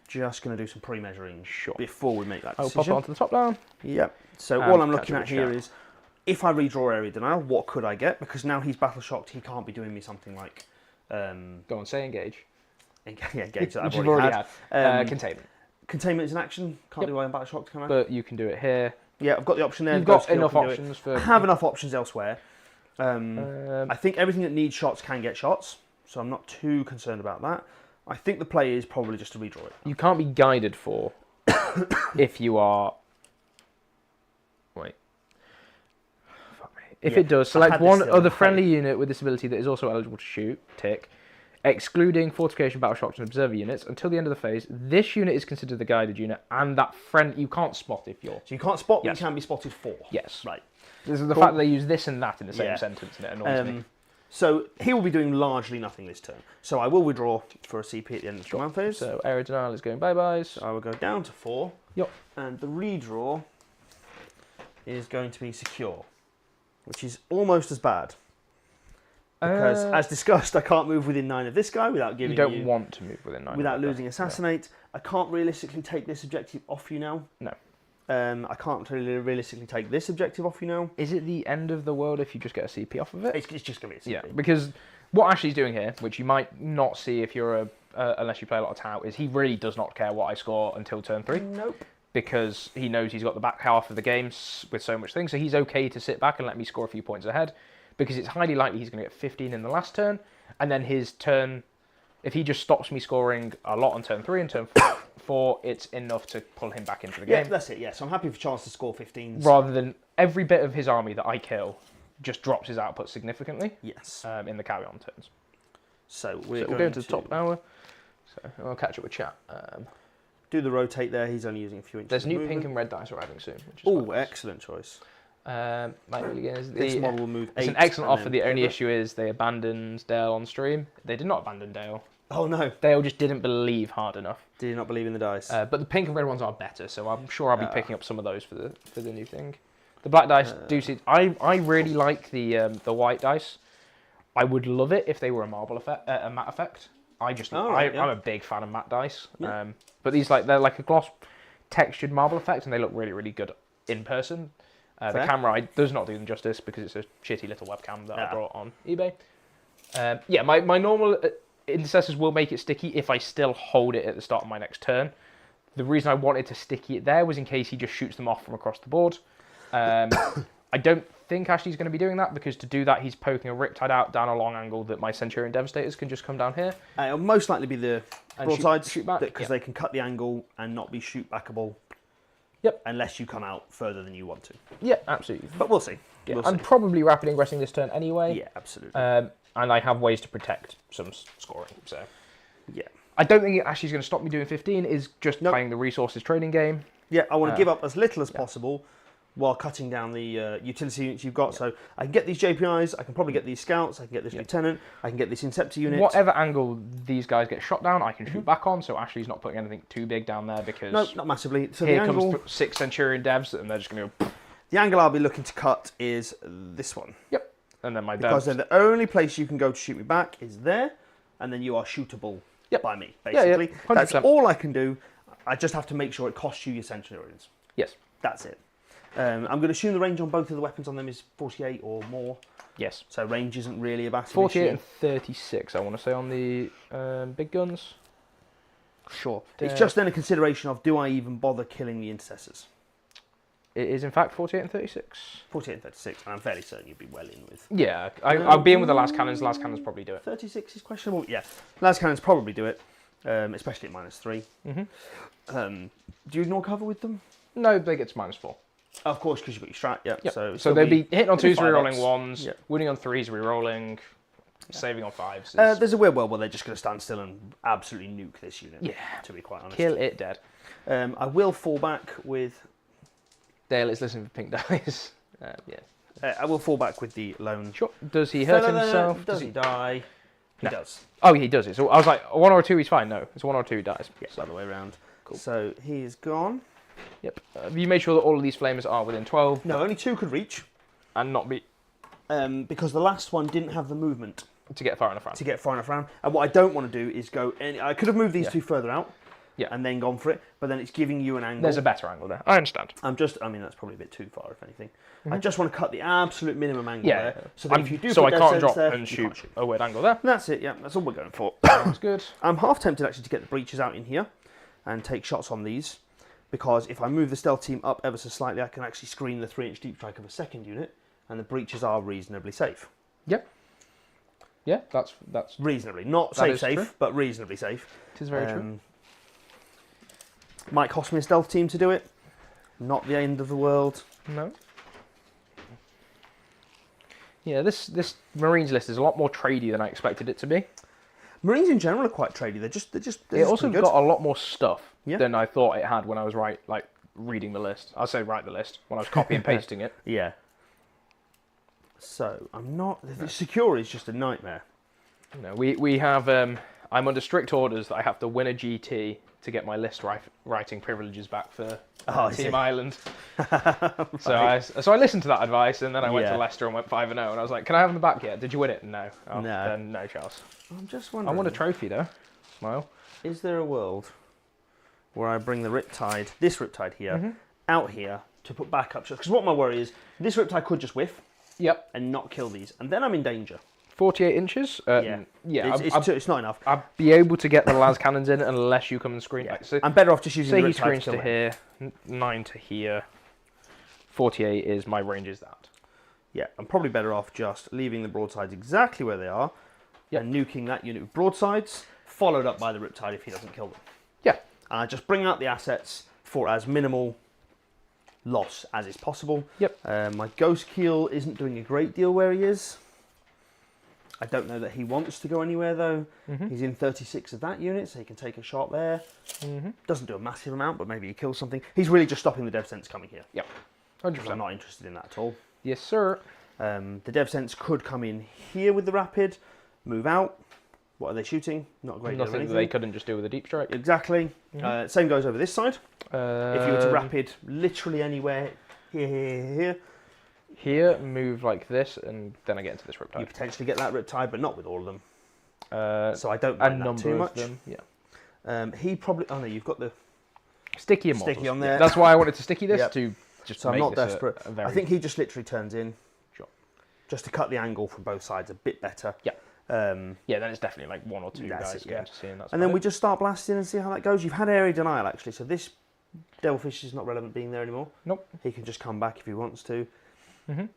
Just going to do some pre-measuring Sure. before we make that I'll decision. pop it onto the top down. Yep. So And all I'm catch looking up at with here chat. is if I redraw area denial, what could I get? Because now he's battle shocked, he can't be doing me something like Go on, say engage. yeah, engage that Which I've you've already already had. had. Containment. Containment is an action. Can't Yep. do while I'm battle shocked, can I? But you can do it here. Yeah, I've got the option there. You've Ghost got Kill enough can do it. options for. I have enough options elsewhere. I think everything that needs shots can get shots, so I'm not too concerned about that. I think the play is probably just to redraw it. You can't be guided for if you are. Wait. Fuck me. If Yeah, it does, I've select had this one the other other friendly unit with this ability that is also eligible to shoot. Tick. Excluding fortification, battle shocks, and observer units until the end of the phase. This unit is considered the guided unit, and that friend you can't spot if you're. So you can't spot, but Yes. you can be spotted 4. Yes. Right. This is the Cool. fact that they use this and that in the same Yeah. sentence, and it annoys me. So he will be doing largely nothing this turn. So I will withdraw for a CP at the end of the command phase. So area denial is going bye-byes. I will go down to 4. Yep. And the redraw is going to be secure, which is almost as bad. Because, as discussed, I can't move within 9 of this guy without giving you don't want to move within 9. without losing assassinate. I can't realistically take this objective off you now. No. I can't really realistically take this objective off you now. Is it the end of the world if you just get a CP off of it? It's just going to be a CP. Yeah, because what Ashley's doing here, which you might not see if you're unless you play a lot of Tau, is he really does not care what I score until turn 3. Nope. Because he knows he's got the back half of the game with so much things, so he's okay to sit back and let me score a few points ahead, because it's highly likely he's going to get 15 in the last turn, and then his turn, if he just stops me scoring a lot on turn 3 and turn 4, it's enough to pull him back into the Yeah, game. that's it. Yeah, so I'm happy for Charles to score 15s. Rather than every bit of his army that I kill just drops his output significantly Yes. in the Kauyon turns. So We'll go into the top hour. So I'll catch up with chat. Do the rotate there. He's only using a few inches. There's of new movement. pink and red dice arriving soon. Which is Oh, quite nice. excellent choice. Might really get This model will move 8. It's an excellent and offer. then The only pivot. issue is they abandoned Dale on stream. They did not abandon Dale. Oh no! Dale just didn't believe hard enough. Did you not believe in the dice? But the pink and red ones are better, so I'm sure I'll be picking up some of those for the new thing. The black dice do see. I really like the white dice. I would love it if they were a marble effect, a matte effect. Right, yeah. I'm a big fan of matte dice. Yeah. But these they're like a gloss textured marble effect, and they look really really good in person. The Fair. camera does not do them justice because it's a shitty little webcam that I Yeah. brought on eBay. Yeah, my normal intercessors will make it sticky if I still hold it at the start of my next turn. The reason I wanted to sticky it there was in case he just shoots them off from across the board. I don't think Ashley's going to be doing that, because to do that he's poking a Riptide out down a long angle that my Centurion Devastators can just come down here. It'll most likely be the And broadsides shoot back, because yeah. they can cut the angle and not be shoot backable. Yep. Unless you come out further than you want to. Yeah, absolutely. But we'll see. Yeah, We'll I'm see. probably rapid ingressing this turn anyway. Yeah, absolutely. And I have ways to protect some scoring. So Yeah. I don't think it actually is going to stop me doing 15. Is just Nope. playing the resources trading game. Yeah, I want to give up as little as yeah. possible while cutting down the utility units you've got. So I can get these JPIs, I can probably get these scouts, I can get this lieutenant, I can get this Inceptor unit. Whatever angle these guys get shot down, I can shoot back on. So Ashley's not putting anything too big down there because No, not massively. So here the angle, comes 6 Centurion devs, and they're just going to go. the angle I'll be looking to cut is this one. Yep. And then my Because devs. then the only place you can go to shoot me back is there, and then you are shootable by me, basically. Yeah, That's 100%. all I can do. I just have to make sure it costs you your Centurions. Yes. That's it. I'm going to assume the range on both of the weapons on them is 48 or more. Yes. So range isn't really a massive 48 issue. and 36, I want to say, on the big guns. Sure. It's just then a consideration of, do I even bother killing the intercessors? It is, in fact, 48 and 36. 48 and 36, and I'm fairly certain you'd be well in with. Yeah, I'll be in with the last cannons. Last cannons probably do it. 36 is questionable. Yeah, last cannons probably do it, especially at -3. Mm-hmm. Do you ignore cover with them? No, they get to -4. Of course, because you've got your strat. Yeah. Yep. So So they'd be hitting on it'll be 2s, rerolling 5x. 1s, Yep. winning on 3s, rerolling, saving on 5s. There's a weird world where they're just going to stand still and absolutely nuke this unit. Yeah. To be quite honest. Kill it dead. I will fall back with. Dale is listening for pink dice. Yeah. I will fall back with the lone. Sure. Does he hurt fella there. himself? Does he die? He No. does. Oh, he does it. So I was like, 1 or 2, he's fine. No, it's 1 or 2 he dies. Yeah, the other way around. Cool. So he's gone. Yep. Have you made sure that all of these flamers are within 12 No, only 2 could reach. and not be Because the last one didn't have the movement to get far enough around? to get far enough around. And what I don't want to do is go any. I could have moved these Yeah. 2 further out. Yeah. And then gone for it, but then it's giving you an angle. There's a better angle there. I understand. I mean, that's probably a bit too far, if anything. I just want to cut the absolute minimum angle Yeah. there. So that if you do so I put dead can't sense drop there, and you can't shoot a weird angle there. That's it, yeah. That's all we're going for. Sounds good. I'm half tempted actually to get the breaches out in here and take shots on these, because if I move the stealth team up ever so slightly, I can actually screen the 3-inch deep strike of a second unit, and the breaches are reasonably safe. Yep. Yeah, that's Reasonably. Not That safe, is true. but reasonably safe. it is very true. Might cost me a stealth team to do it. Not the end of the world. No. Yeah, this Marines list is a lot more tradey than I expected it to be. Marines in general are quite tradey. They're just It also pretty good. got a lot more stuff Yeah. than I thought it had when I was reading the list. I'll say write the list when I was copy and pasting it. Yeah. So I'm not. The secure is just a nightmare. No, we have. I'm under strict orders that I have to win a GT to get my list writing privileges back for I Team see. Ireland. So I listened to that advice, and then I went Yeah. to Leicester and went 5-0, and I was like, "Can I have them back yet? Did you win it? No. Oh, No. Then no, Charles. I'm just I wondering. won a trophy though. Smile. Is there a world where I bring the Riptide, this Riptide here, Mm-hmm. out here to put backup shots? Because what my worry is, this Riptide could just whiff Yep. and not kill these, and then I'm in danger. 48 inches. Yeah. Yeah. It's not enough. I'd be able to get the las cannons in unless you come and screen. Yeah. Like, so I'm better off just using say the he Riptide screens to to kill him. here, 9 to here. 48 is my range is that. Yeah, I'm probably better off just leaving the broadsides exactly where they are, Yep. and nuking that unit with broadsides, followed up by the Riptide if he doesn't kill them. Yeah. And I just bring out the assets for as minimal loss as is possible. Yep. My Ghost Keel isn't doing a great deal where he is. I don't know that he wants to go anywhere though. Mm-hmm. He's in 36 of that unit, so he can take a shot there. Mm-hmm. Doesn't do a massive amount, but maybe he kills something. He's really just stopping the Dev Sense coming here. Yep. Because 100%. I'm not interested in that at all. Yes, sir. The Dev Sense could come in here with the Rapid, move out. What are they shooting? Not a great deal of Nothing that anything. they couldn't just do with a deep strike. Exactly. Mhm. Same goes over this side. If you were to Um, Rapid literally anywhere, here, Here, move like this, and then I get into this you Riptide. potentially get that Riptide, but not with all of them. So I don't a mind that number too of much. them. Yeah. He probably. Oh no, you've got the. Sticky and Sticky models. on Yeah, there. that's why I wanted to sticky this Yep. to just So I'm make not this desperate. A very I think he just literally turns in. Sure. Just to cut the angle from both sides a bit better. Yeah. Um, yeah. Then it's definitely like 1 or 2 That's guys it, going yeah. to see, and that's and then about we it. just start blasting and see how that goes. You've had area denial actually, so this Devilfish is not relevant being there anymore. Nope. He can just come back if he wants to. Mhm.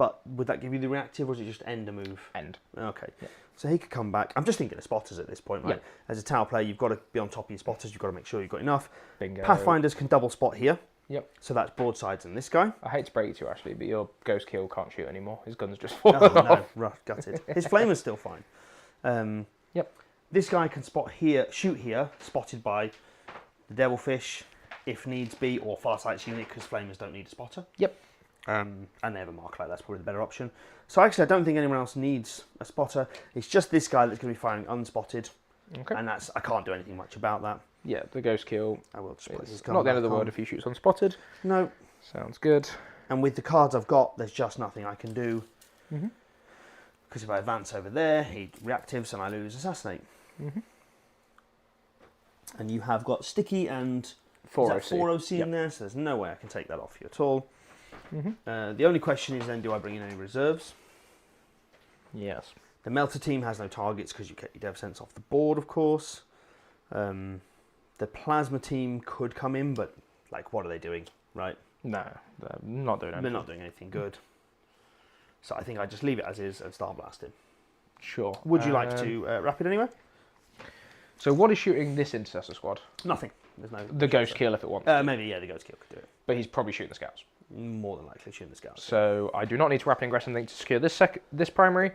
But would that give you the reactive, or is it just end a move? End. Okay. Yeah. So he could come back. I'm just thinking of spotters at this point, right? Yeah. As a tower player, you've got to be on top of your spotters. You've got to make sure you've got enough. Bingo. Pathfinders can double spot here. Yep. So that's broadsides and this guy. I hate to break it to you, actually, but your Ghost Kill can't shoot anymore. His gun's just Oh, fallen off. no, rough, gutted. His flamer's still fine. Yep. This guy can spot here, shoot here, spotted by the Devilfish, if needs be, or Farsight's unit, because flamers don't need a spotter. Yep. And they have a mark like that's probably the better option. So actually, I don't think anyone else needs a spotter. It's just this guy that's going to be firing unspotted, Okay. and I can't do anything much about that. Yeah, the Ghost Kill. I will just put his It's gun not the end of back the world on. if he shoots unspotted. No, Sounds good. and with the cards I've got, there's just nothing I can do. Mhm. Because if I advance over there, he reactives and I lose Assassinate. Mhm. And you have got Sticky and 4 is that 4 OC Yep. in there, so there's no way I can take that off you at all. Mhm. The only question is then, do I bring in any reserves? Yes. The Melter team has no targets because you get your Dev Sense off the board, of course. The Plasma team could come in, but like, what are they doing, right? No, they're not doing anything. They're not doing anything good. So I think I just leave it as is and start blasting. Sure. Would you like to wrap it anyway? So what is shooting this Intercessor squad? Nothing. There's no. The Ghost Kill if it wants. Maybe the Ghost Kill could do it. But he's probably shooting the scouts. More than likely shooting the scouts. So I do not need to rapid ingress anything to secure this primary.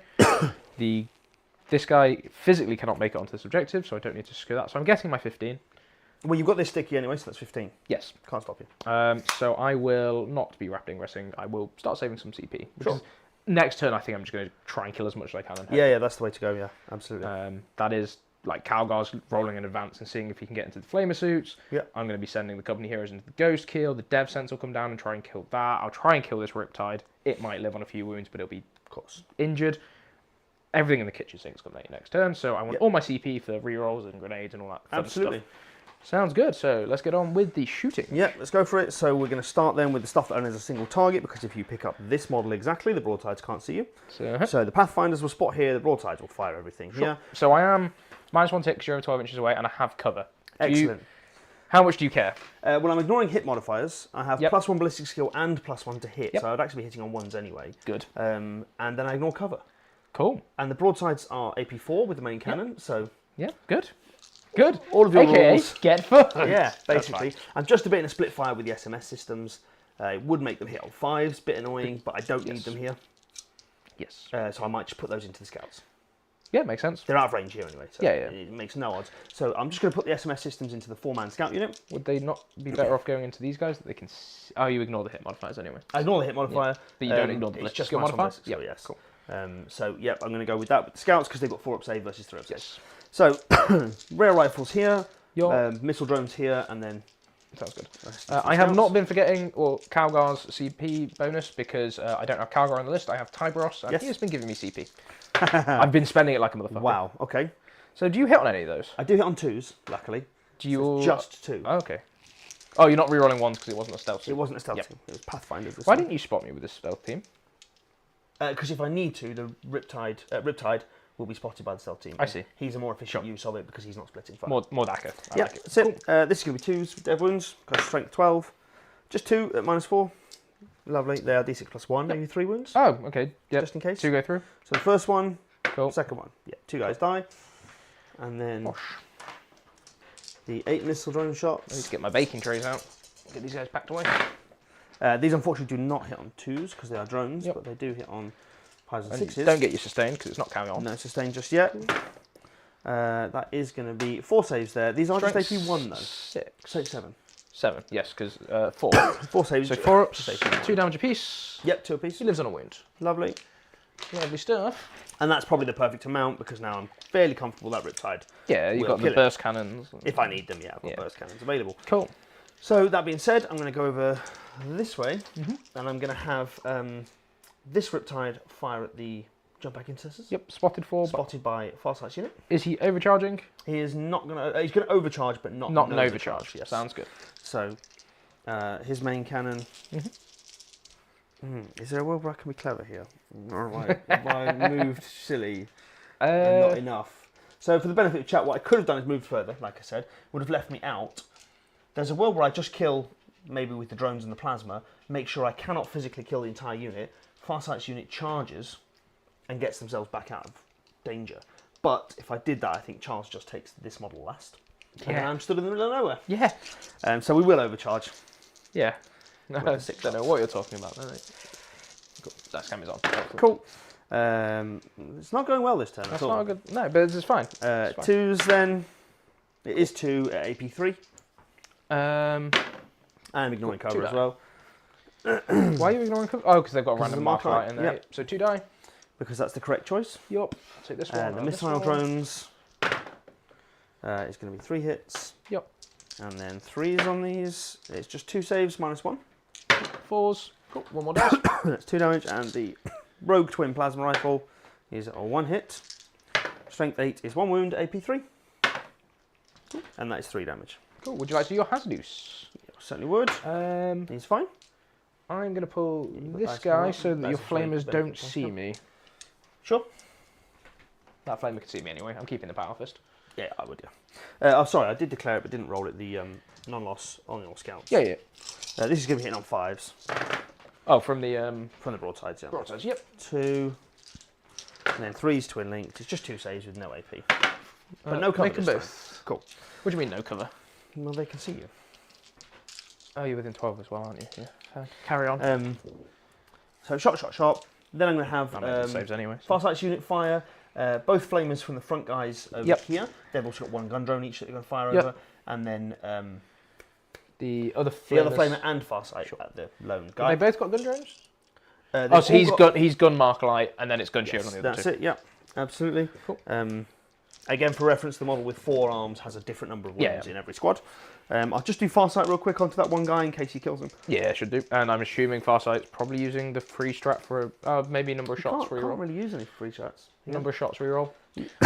This guy physically cannot make it onto this objective, so I don't need to secure that. So I'm getting my 15. Well, you've got this sticky anyway, so that's 15. Yes. Can't stop you. So I will not be rapid ingressing. I will start saving some CP. Sure. Next turn, I think I'm just going to try and kill as much as I can. And Yeah, that's the way to go. Yeah, absolutely. that is like Calgar's rolling in advance and seeing if he can get into the flamer suits. Yeah. I'm going to be sending the company heroes into the Ghost Kill. The Dev Sense will come down and try and kill that. I'll try and kill this Riptide. It might live on a few wounds, but it'll be, Of course. injured. Everything in the kitchen sink's coming at you next turn, so I want Yep. all my CP for rerolls and grenades and all that fun Absolutely. stuff. Sounds good. So let's get on with the shooting. Yeah, let's go for it. So we're going to start then with the stuff that only has a single target, because if you pick up this model exactly, the broadsides can't see you. So, So the Pathfinders will spot here, the broadsides will fire everything sure. here. So I am -1 tick, 'cause you're over 12 inches away, and I have cover. Excellent. How much do you care? When I'm ignoring hit modifiers, I have Yep. +1 ballistic skill and +1 to hit, Yep. so I'd actually be hitting on ones anyway. Good. And then I ignore cover. Cool. And the broadsides are AP4 with the main cannon, so Yeah, good. Good. all of your AKA, rules. get fucked. Yeah, That's basically. fine. I'm just a bit in a split fire with the SMS systems. It would make them hit on 5s, bit annoying, but I don't need Yes. them here. Yes. So I might just put those into the scouts. Yeah, makes sense. They're out of range here anyway, so Yeah. it makes no odds. So I'm just going to put the SMS systems into the 4-man scout unit. Would they not be better off going into these guys that they can see? Oh, you ignore the hit modifiers anyway. I ignore the hit modifier. But you don't ignore the It's ballistic just skill minus one modifier? ballistic skill, Yeah, yes. cool. So, yep, I'm going to go with that with the scouts because they've got 4 up save versus 3 up save. Yes. So, rail rifles here, Your missile drones here, and then... sounds good. the rest of the I have scouts. not been forgetting Calgar's CP bonus because I don't have Calgar on the list. I have Tybros, and Yes. he has been giving me CP. I've been spending it like a motherfucker. Wow, okay. So do you hit on any of those? I do hit on 2s, luckily. Do you Just 2. Oh, okay. Oh, you're not rerolling ones because it wasn't a stealth. It suit. wasn't a stealth Yep. team, it was Pathfinders. Why didn't you spot me with this stealth team? Because if I need to, the Riptide will be spotted by the stealth team. I see. He's a more efficient Sure. use of it because he's not splitting fire. More Daka. I Yeah, like it. that's it. This is going to be 2s with dev wounds. Got strength 12. Just 2 at -4. Lovely. They are d6 +1, maybe 3 wounds, Oh, okay. Yep. just in case. 2 go through. So the first one, Cool. second one. Yeah, 2 guys die. And then Whoosh. the 8 missile drone I need shots. to get my baking trays out. Get these guys packed away. These unfortunately do not hit on 2s because they are drones, Yep. but they do hit on 5s and And 6s. don't get you sustained because it's not Kauyon. No sustained just yet. That is going to be 4 saves there. These are just AP1 though. 6. So 7. 7, yes, because 4. 4 saves. So 4 ups, Save. 2 damage apiece. Yep, 2 apiece. He lives on a wound. Lovely. Lovely stuff. And that's probably the perfect amount because now I'm fairly comfortable with that Riptide. Yeah, you've We'll got the kill it. burst cannons. If I need them, yeah, I've got Yeah. burst cannons available. Cool. So that being said, I'm going to go over this way, Mm-hmm. and I'm going to have this Riptide fire at the jump back intercessors. Yep, spotted 4. But Spotted by Farsight's unit. is he overcharging? He is not going to. He's going to overcharge, but not Not an an overcharge. Yes. Sounds good. So his main cannon. Is there a world where I can be clever here? Or have I moved silly and not enough? So for the benefit of chat, what I could have done is moved further. Like I said, would have left me out. There's a world where I just kill, maybe with the drones and the plasma, make sure I cannot physically kill the entire unit, Farsight's unit charges and gets themselves back out of danger. But if I did that, I think Charles just takes this model last. And then I'm stood in the middle of nowhere. Yeah. So we will overcharge. Yeah. No, I don't know what you're talking about. No. Cool. That scam is on. Cool. It's not going well this turn That's at all. not a good. No, but it's fine. It's fine. Twos then. It is 2 at AP3. I'm ignoring cover as well. Why are you ignoring cover? Oh, because they've got a random mark light in there. Yep. So 2 die. Because that's the correct choice. Yup. Take this one. The missile drones is going to be 3 hits. Yep. And then 3s on these. It's just 2 saves, -1. 4s. Cool. 1 more dice. That's 2 damage. And the rogue twin plasma rifle is a 1 hit. Strength 8 is 1 wound, AP3. Cool. And that is 3 damage. Cool. Would you like to do your hazardous? Yeah, certainly would. He's fine. I'm going to pull this guy so that your flamers don't see me. Sure. That flamer can see me anyway. I'm keeping the power fist. Yeah, I would, yeah. Oh, sorry, I did declare it, but didn't roll it, the non-loss on your scouts. Yeah, yeah. This is going to be hitting on 5s. Oh, from the... From the broadsides, yeah. Broadsides, yep. 2. And then 3's twin linked. It's just 2 saves with no AP. But no cover Make them this both. time. Cool. What do you mean, no cover? Well, they can see you. Oh, you're within 12 as well, aren't you? Yeah. Carry on. So shot. Then I'm going to have saves anyway. So. Farsight's unit fire. Both flamers from the front guys over here. They've also got 1 gun drone each that they're going to fire over. And then the other flamer and Farsight at the lone guy. Have they both got gun drones? So he's gun mark light and then it's gun shield on the other that's two. It, yeah. Absolutely. Cool. Again, for reference, the model with 4 arms has a different number of wounds in every squad. I'll just do Farsight real quick onto that one guy in case he kills him. Yeah, should do. And I'm assuming Farsight's probably using the free strat for maybe number of shots reroll. Can't really use any free shots. Number of shots reroll.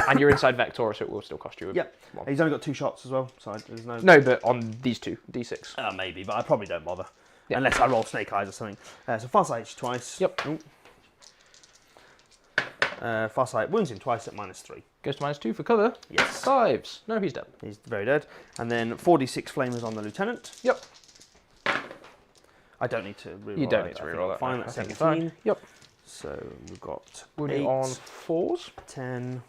And you're inside Vector, so it will still cost you. He's only got 2 shots as well, so there's no. No, but on these 2 D6. Maybe, but I probably don't bother unless I roll Snake Eyes or something. So Farsight twice. Yep. Farsight wounds him twice at -3. Goes to -2 for cover. Yes. 5s. No, he's dead. He's very dead. And then 4d6 flamers on the lieutenant. Yep. I don't need to reroll. You don't need to reroll that. Fine, no. that's I think 17. you're fine. Yep. So we've got Wounding 8, on 4s. 10.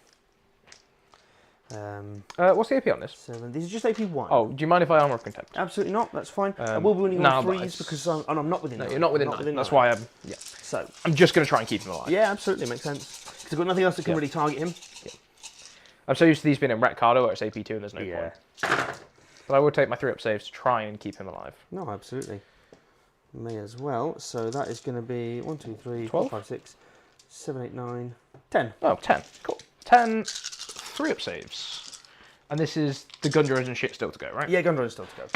What's the AP on this? 7. These are just AP1. Oh, do you mind if I armor of contempt? Absolutely not. That's fine. I will be winning on 3s because I'm not within 9. You're not within 9. That's why I'm. Yeah. So I'm just going to try and keep him alive. yeah, absolutely makes sense. Because I've got nothing else that can really target him. Yeah. I'm so used to these being in Retcardo where it's AP2 and there's no point. But I will take my 3-up saves to try and keep him alive. No, absolutely. May as well. So that is going to be 1, 2, 3, 12? 4, 5, 6, 7, 8, 9, 10. Oh, 10. Cool. 10, 3-up saves. And this is the gun drones and shit still to go, right? Yeah, gun drone's still to go.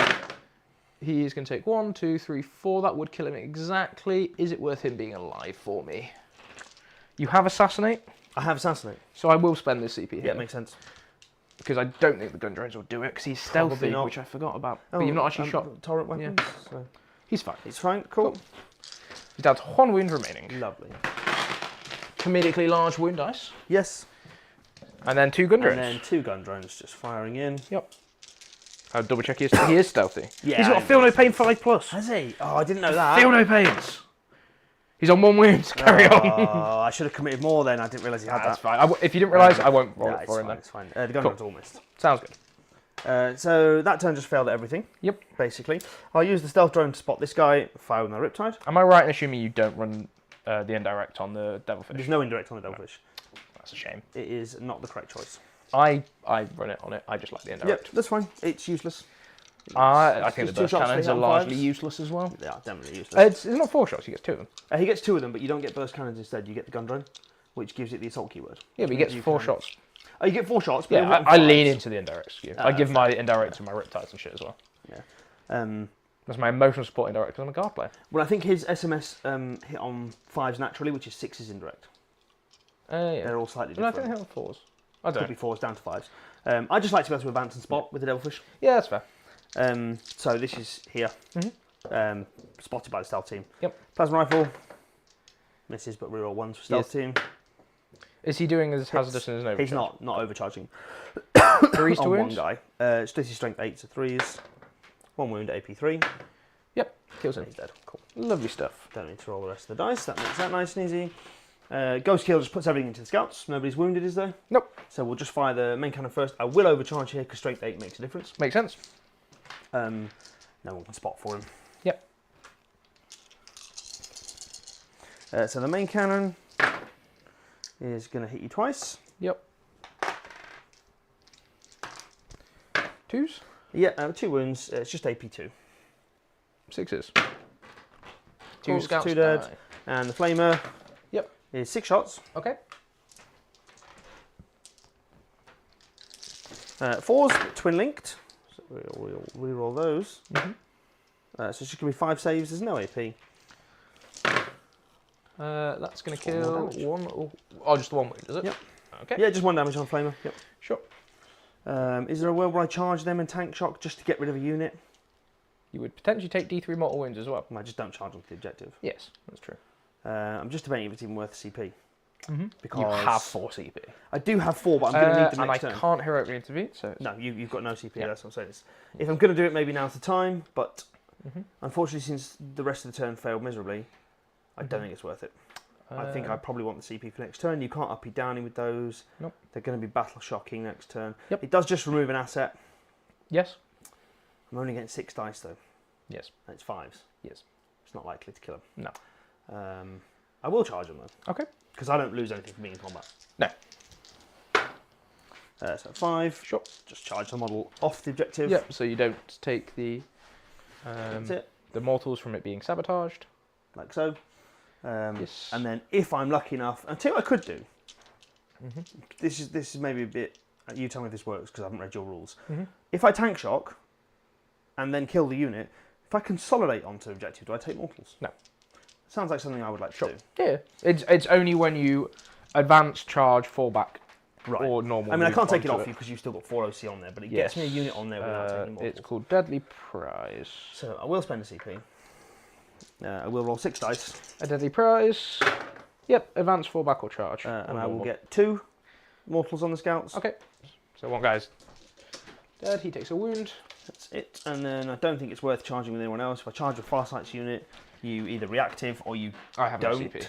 He is going to take 1, 2, 3, 4. That would kill him exactly. Is it worth him being alive for me? You have Assassinate? I have Assassinate. So I will spend this CP here. Yeah, makes sense. Because I don't think the gun drones will do it, because he's stealthy, which I forgot about. But you've not actually shot. Torrent weapons. Yeah. So. He's fine. He's fine, cool. He's down to 1 wound remaining. Lovely. Comedically large wound dice. Yes. And then 2 gun drones. And then 2 gun drones just firing in. Yep. I'll double check he is stealthy. Yeah. He's got a Feel No Pain 5+. Has he? Oh, I didn't know that. Feel No Pains. He's on 1 wound. Carry on. Oh, I should have committed more then. I didn't realise he had that. That's fine. If you didn't realise, I won't roll it for him then. It's fine. The gun drone's all missed. Sounds good. So that turn just failed at everything. Yep. Basically. I'll use the stealth drone to spot this guy, fire with my Riptide. Am I right in assuming you don't run the indirect on the Devilfish? There's no indirect on the Devilfish. That's a shame. It is not the correct choice. I run it on it. I just like the indirect. Yep, that's fine. It's useless. I think the just 2 burst shots cannons to are hit on largely 5s. useless as well. They are definitely useless. It's not 4 shots, he gets 2 of them. He gets 2 of them, but you don't get burst cannons instead. You get the gun drone, which gives it the assault keyword. Yeah, but he gets 4 shots. Oh, you get 4 shots? But Yeah, I lean into the indirect skew. I give my indirect to my Riptides and shit as well. Yeah. That's my emotional support indirect because I'm a guard player. Well, I think his SMS hit on 5s naturally, which is 6s indirect. Yeah. They're all slightly I different. think they hit on 4s. I don't Could be 4s down to 5s. I just like to be able to advance and spot with the Devilfish. Yeah, that's fair. So this is here. Spotted by the stealth team. Yep. Plasma rifle. Misses, but reroll 1s for stealth team. Is he doing as hazardous as an overcharge? He's not overcharging. 3s to on wound? 1 guy. Stacy strength 8 to 3s. 1 wound, AP3. Yep, kills him. He's dead. Cool. Lovely stuff. Don't need to roll the rest of the dice. That makes that nice and easy. Ghost Kill just puts everything into the scouts. Nobody's wounded, is there? Nope. So we'll just fire the main cannon first. I will overcharge here because strength 8 makes a difference. Makes sense. No one can spot for him. Yep. So the main cannon is going to hit you twice. Yep. 2s. Yeah, 2 wounds. It's just AP2. 6s. Cool, 2 scouts 2 dead. die. And the flamer. Yep. Is 6 shots. Okay. 4s, twin linked. So we'll re-roll those. Mm-hmm. So it's just going to be 5 saves. There's no AP. That's going to Just one more kill damage. one. Oh, just the one wound, is it? Yep. Okay. Yeah, just 1 damage on flamer. Yep. Sure. Is there a world where I charge them and tank shock just to get rid of a unit? You would potentially take D3 mortal wounds as well. I just don't charge onto the objective. Yes, that's true. I'm just debating if it's even worth CP. Because You have 4 CP. I do have 4, but I'm going to need them and next I turn. can't heroically intervene, so it's... No, you've got no CP. Yeah. That's what I'm saying. If I'm going to do it, maybe now's the time. But unfortunately, since the rest of the turn failed miserably, I don't think it's worth it. I think I probably want the CP for next turn. You can't uppy downy with those. Nope. They're going to be battle shocking next turn. Yep. It does just remove an asset. Yes. I'm only getting 6 dice though. Yes. And it's 5s. Yes. It's not likely to kill him. No. I will charge him though. Okay. Because I don't lose anything from being in combat. No. So 5. Sure. Just charge the model off the objective. Yep, so you don't take the That's it. the mortals from it being sabotaged. Like so. Yes. And then if I'm lucky enough, and tell you what I could do. This is maybe a bit. You tell me if this works because I haven't read your rules. If I tank shock, and then kill the unit, if I consolidate onto objective, do I take mortals? No. Sounds like something I would like to do. Yeah. It's only when you advance, charge, fall back, Right. or normal. I mean, I move can't take it onto off you because you've still got 4 OC on there, but it gets me a unit on there without taking mortals. It's called Deadly Prize. So I will spend a CP. I will roll 6 dice. A Deadly Prize. Yep, advance, fall back, or charge. And I will get 2 mortals on the scouts. Okay. So one guy's dead, he takes a wound. That's it. And then I don't think it's worth charging with anyone else. If I charge a Farsight's unit, you either reactive or you I have no don't. CP.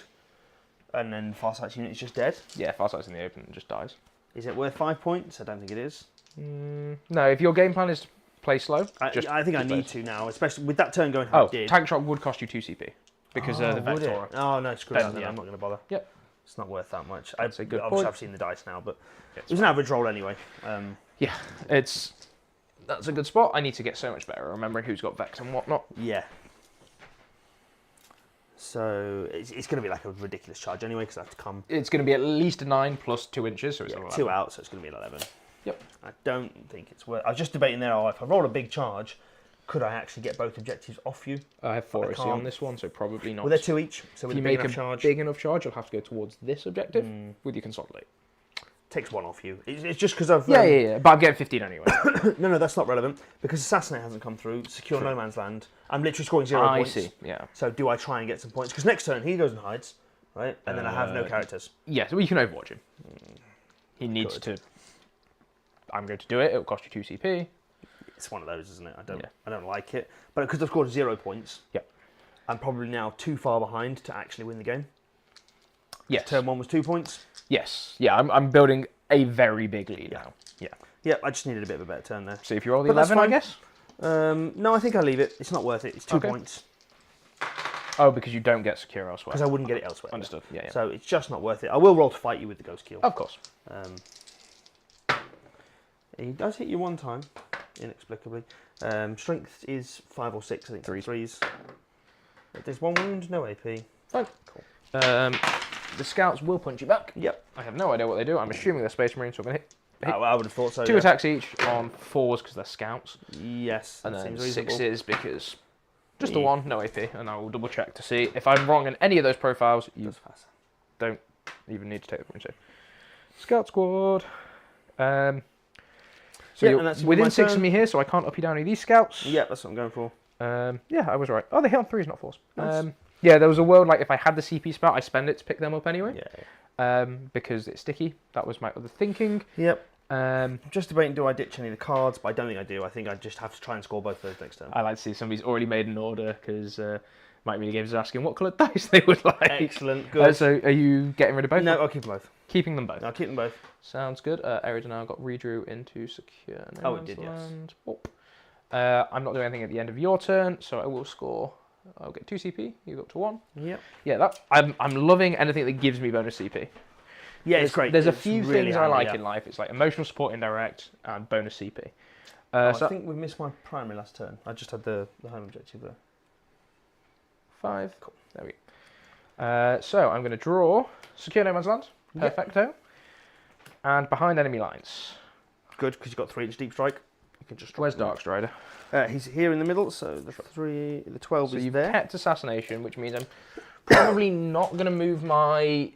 And then Farsight's unit is just dead. Yeah, Farsight's in the open and just dies. Is it worth 5 points? I don't think it is. No, if your game plan is to play slow, I think I just need to now, especially with that turn going how Oh, it did. tank shock would cost you 2 CP because the would it? Vectora. Oh no, screw Then, that then. yeah. I'm not going to bother. Yep. It's not worth that much. That's a good obviously point. I've seen the dice now, but Yeah, it was an average roll anyway. Yeah, that's a good spot. I need to get so much better at remembering who's got Vex and whatnot. Yeah. So it's going to be like a ridiculous charge anyway because I have to come It's going to be at least a 9 plus 2 inches, so it's an 11. 2 out, so it's going to be an 11. Yep. I don't think it's worth. I was just debating there. If I roll a big charge, could I actually get both objectives off you? I have 4 I OC on can't. this one, so probably not. Well, they're 2 each. So if with you a big make enough a charge, big enough charge, you'll have to go towards this objective with your consolidate. takes 1 off you. It's just because I've Yeah. But I'm getting 15 anyway. No, that's not relevant because Assassinate hasn't come through. Secure No Man's Land. I'm literally scoring 0 I points. see. Yeah. So do I try and get some points? Because next turn he goes and hides, right? And then I have no characters. Yeah, so you can overwatch him. He needs to. I'm going to do it. It'll cost you 2 CP. It's one of those, isn't it? I don't like it. But because I've scored 0 points, Yep. I'm probably now too far behind to actually win the game. Yes. Turn 1 was 2 points. Yes. Yeah, I'm building a very big lead now. Yeah. Yeah, I just needed a bit of a better turn there. So if you roll the But that's 11, I fine. guess? No, I think I leave it. It's not worth it. It's 2 Okay. points Oh, because you don't get secure elsewhere. because I wouldn't get it elsewhere. Understood. Yeah. So it's just not worth it. I will roll to fight you with the Ghost Kill. Of course. He does hit you 1 time, inexplicably. Strength is 5 or 6, I think. 3s. There's 1 wound, no AP. Fine. Cool. The scouts will punch you back. Yep. I have no idea what they do. I'm assuming they're Space Marines, so I'm going to hit I would have thought so. 2 attacks each on 4s because they're scouts. Yes, And that then seems reasonable. 6s because just the 1, no AP. And I will double check to see if I'm wrong in any of those profiles. You That's fast. don't even need to take the point. Scout squad. So Yeah, you're and that's within my 6 of turn. me here, so I can't up you down any of these scouts. Yeah, that's what I'm going for. Yeah, I was right. Oh, they hit on 3s, not 4s. Nice. Yeah, there was a world like if I had the CP spout, I spend it to pick them up anyway. Yeah. Because it's sticky. That was my other thinking. Yep. I'm just debating, do I ditch any of the cards? But I don't think I do. I think I just have to try and score both of those next turn. I like to see somebody's already made an order because Mike Mini Games is asking what coloured dice they would like. Excellent, good. So are you getting rid of both? No, I'll keep them both. Keeping them both. I'll keep them both. Sounds good. Area now got redrew into secure. Oh, it did, yes. Boop. I'm not doing anything at the end of your turn, so I will score. I'll get 2 CP. You go up to 1. Yep. Yeah, that I'm loving anything that gives me bonus CP. Yeah, it's great. There's a It's few really things I handy, like yeah. in life. It's like emotional support indirect and bonus CP. I So think we missed my primary last turn. I just had the home objective there. 5. Cool. There we go. So I'm going to draw secure no man's land. Yep. Perfecto. And behind enemy lines. Good, because you've got 3-inch deep strike. You can just. Where's Dark Strider? He's here in the middle, so the 12 So is you've there. kept assassination, which means I'm probably not going to move my.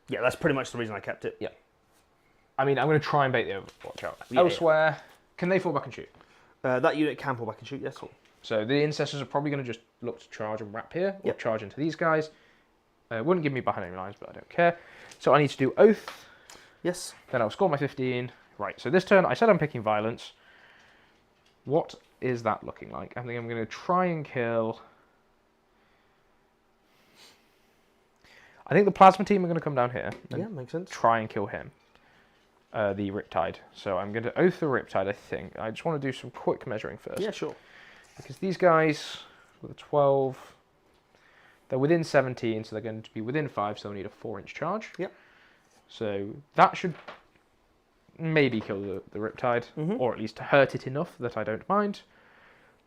Yeah, that's pretty much the reason I kept it. Yeah. I mean, I'm going to try and bait the Overwatch out. Yeah, Elsewhere, can they fall back and shoot? That unit can pull back and shoot, yes. Cool. So the Incestors are probably going to just look to charge and wrap here, or Yep. charge into these guys. Wouldn't give me behind enemy lines, but I don't care. So I need to do Oath. Yes. Then I'll score my 15. Right, so this turn, I said I'm picking Violence. What is that looking like? I think I'm going to try and kill... I think the Plasma team are going to come down here and Yeah, makes sense. try and kill him. The Riptide. So I'm going to Oath the Riptide, I think. I just want to do some quick measuring first. Yeah, sure. Because these guys, with a 12, they're within 17, so they're going to be within 5, so they'll need a 4-inch charge. Yep. So that should maybe kill the Riptide, or at least hurt it enough that I don't mind.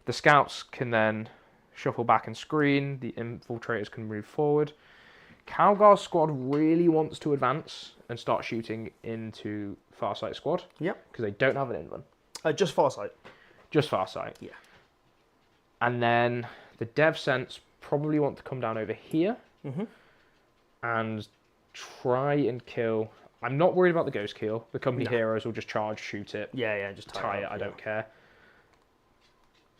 The Scouts can then shuffle back and screen. The Infiltrators can move forward. Calgar's squad really wants to advance and start shooting into Farsight squad. Yep. Because they don't have an Invan. Just Farsight. Just Farsight. Yeah. And then the Dev Sense probably want to come down over here and try and kill. I'm not worried about the Ghost Kill. The company heroes will just charge, shoot it, Yeah, just tie it. up, I yeah. don't care.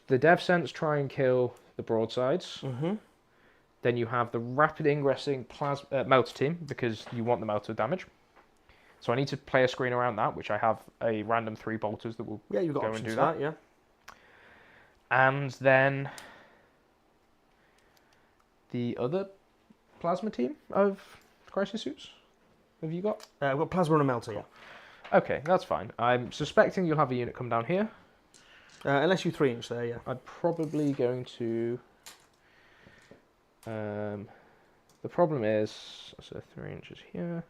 The Dev Sense try and kill the broadsides. Then you have the rapid ingressing melter team because you want the melter damage. So I need to play a screen around that, which I have a random 3 bolters that will Yeah, you've got go options and do for that, yeah. And then the other plasma team of crisis suits. Have you got? I've got Plasma and a Melter, yeah. Okay, that's fine. I'm suspecting you'll have a unit come down here. Unless you 3-inch there, yeah. I'm probably going to... the problem is, so 3 inches here.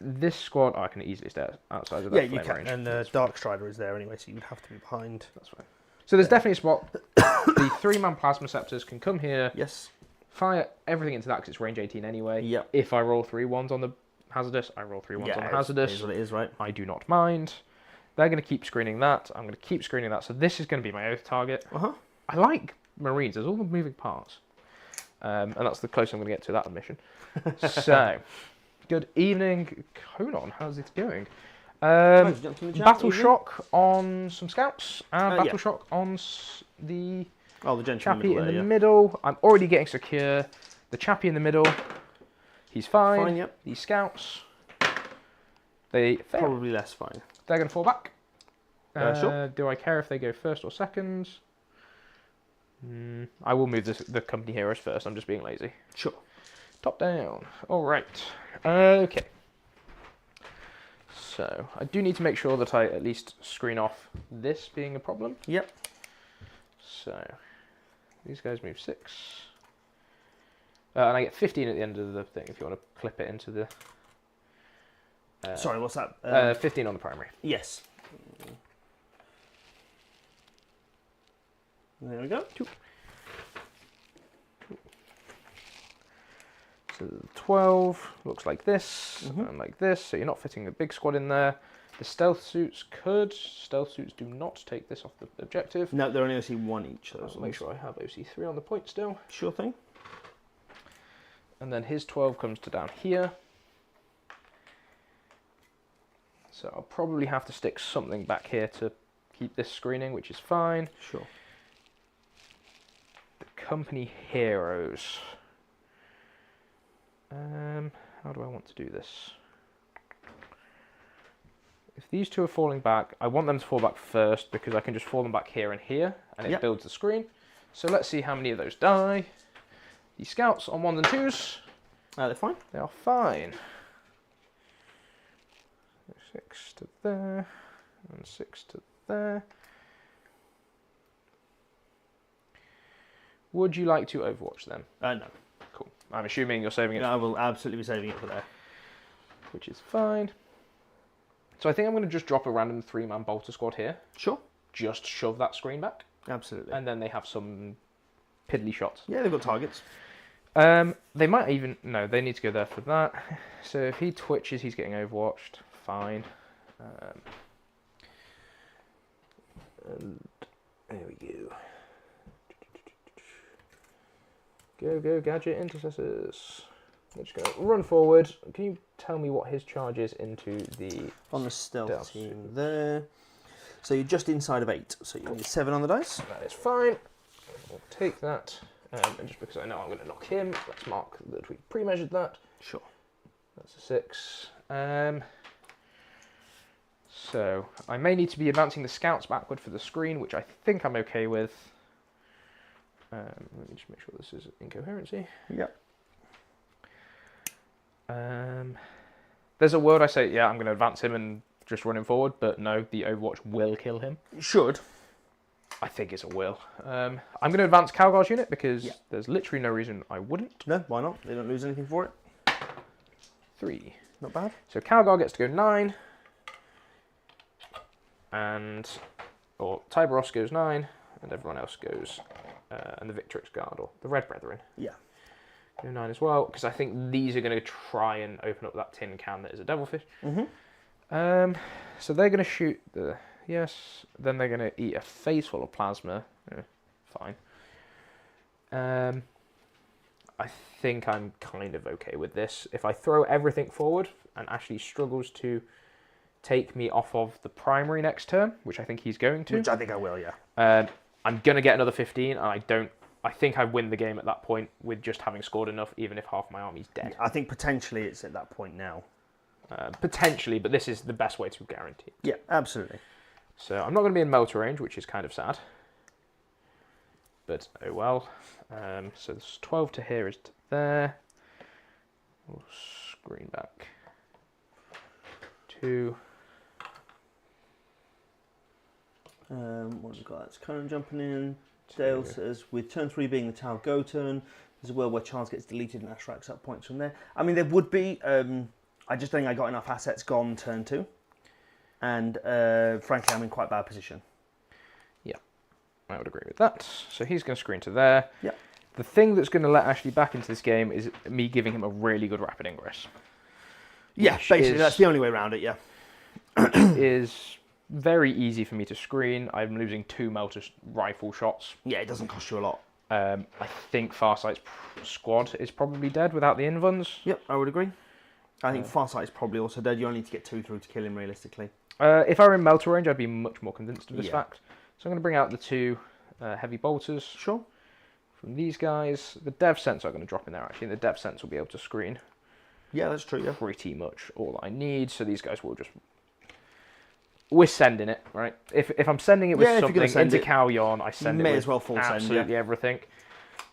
This squad, I can easily stay outside of that Yeah, you flame can. range. And the Dark Strider is there anyway, so you'd have to be behind. That's fine. So there's definitely a spot. The 3-man plasma scepters can come here, Yes. fire everything into that because it's range 18 anyway. Yep. If I roll 3 ones on the hazardous, I roll 3 ones on the hazardous. It is what it is, right? I do not mind. They're going to keep screening that. I'm going to keep screening that. So this is going to be my Oath target. I like Marines. There's all the moving parts. And that's the closest I'm going to get to that mission. So, good evening, Conan. How's it going? Battle shock on some scouts and battle shock on the the chappie in the middle. middle. I'm already getting secure. The chappie in the middle, he's fine. Fine, yep. These scouts, they fail. Probably less fine. They're going to fall back. Sure. Do I care if they go first or second? I will move the company heroes first. I'm just being lazy. Sure. Top down. All right. Okay. So I do need to make sure that I at least screen off this being a problem. Yep. So these guys move 6. And I get 15 at the end of the thing if you want to clip it into the... Sorry, what's that? 15 on the primary. Yes. There we go. So 12 looks like this and like this. So you're not fitting a big squad in there. The stealth suits could. Stealth suits do not take this off the objective. No, they're only OC 1 each. So I'll make sure I have OC3 on the point still. Sure thing. And then his 12 comes to down here. So I'll probably have to stick something back here to keep this screening, which is fine. Sure. The company heroes. How do I want to do this? if these two are falling back, I want them to fall back first because I can just fall them back here and here, and it builds the screen. So let's see how many of those die. The scouts on 1s and 2s. They're fine. They are fine. 6 to there, and 6 to there. Would you like to overwatch them? No. Cool. I'm assuming you're saving it. I will absolutely be saving it for there. Which is fine. So I think I'm going to just drop a random 3-man bolter squad here. Sure. Just shove that screen back. Absolutely. And then they have some piddly shots. Yeah, they've got targets. They might even... No, they need to go there for that. So if he twitches, he's getting overwatched. Fine. And there we go. Go, gadget intercessors. I'm just going to run forward. Can you tell me what his charge is into the... On the stealth team there. So you're just inside of 8. So you need 7 on the dice. That is fine. I'll take that. And just because I know I'm going to knock him, let's mark that we pre-measured that. Sure. That's a 6. So I may need to be advancing the scouts backward for the screen, which I think I'm okay with. Let me just make sure this is incoherency. Yep. There's a word I say, yeah, I'm going to advance him and just run him forward, but no, the Overwatch will kill him. It should. I think it's a will. I'm going to advance Calgar's unit because there's literally no reason I wouldn't. No, why not? They don't lose anything for it. 3. Not bad. So Calgar gets to go 9. Or Tyberos goes 9, and everyone else goes, and the Victrix Guard, or the Red Brethren. Yeah. Go 9 as well, because I think these are going to try and open up that tin can that is a Devilfish. Mm-hmm. So they're going to shoot the... Yes. Then they're going to eat a face full of plasma. Fine. I think I'm kind of okay with this. If I throw everything forward and Ashley struggles to take me off of the primary next turn, which I think he's going to. Which I think I will, yeah. I'm going to get another 15, and I think I win the game at that point with just having scored enough, even if half my army's dead. I think potentially it's at that point now. Potentially, but this is the best way to guarantee it. Yeah, absolutely. So I'm not going to be in melter range, which is kind of sad. But oh well. So this 12 to here is to there. We'll screen back. 2. What have we got? It's Conan jumping in. Dale says, with turn 3 being the Tower Go turn, there's a world where Charles gets deleted and Ash racks up points from there. I mean, there would be. I just think I got enough assets gone turn 2. And frankly, I'm in quite bad position. Yeah, I would agree with that. So he's going to screen to there. Yeah. The thing that's going to let Ashley back into this game is me giving him a really good rapid ingress. Yeah, basically, that's the only way around it, yeah. Is very easy for me to screen. I'm losing 2 melter rifle shots. Yeah, it doesn't cost you a lot. I think Farsight's squad is probably dead without the invuns. Yep, I would agree. I think Farsight is probably also dead. You only need to get 2 through to kill him, realistically. If I were in melter range, I'd be much more convinced of this Yeah. fact. So I'm going to bring out the 2 heavy bolters. Sure. From these guys. The dev sense I'm going to drop in there, actually. The dev sense will be able to screen. Yeah, that's true, yeah. Pretty much all I need. So these guys will just... We're sending it, right? If I'm sending it with something into Kauyon, I send it with as well full absolutely everything.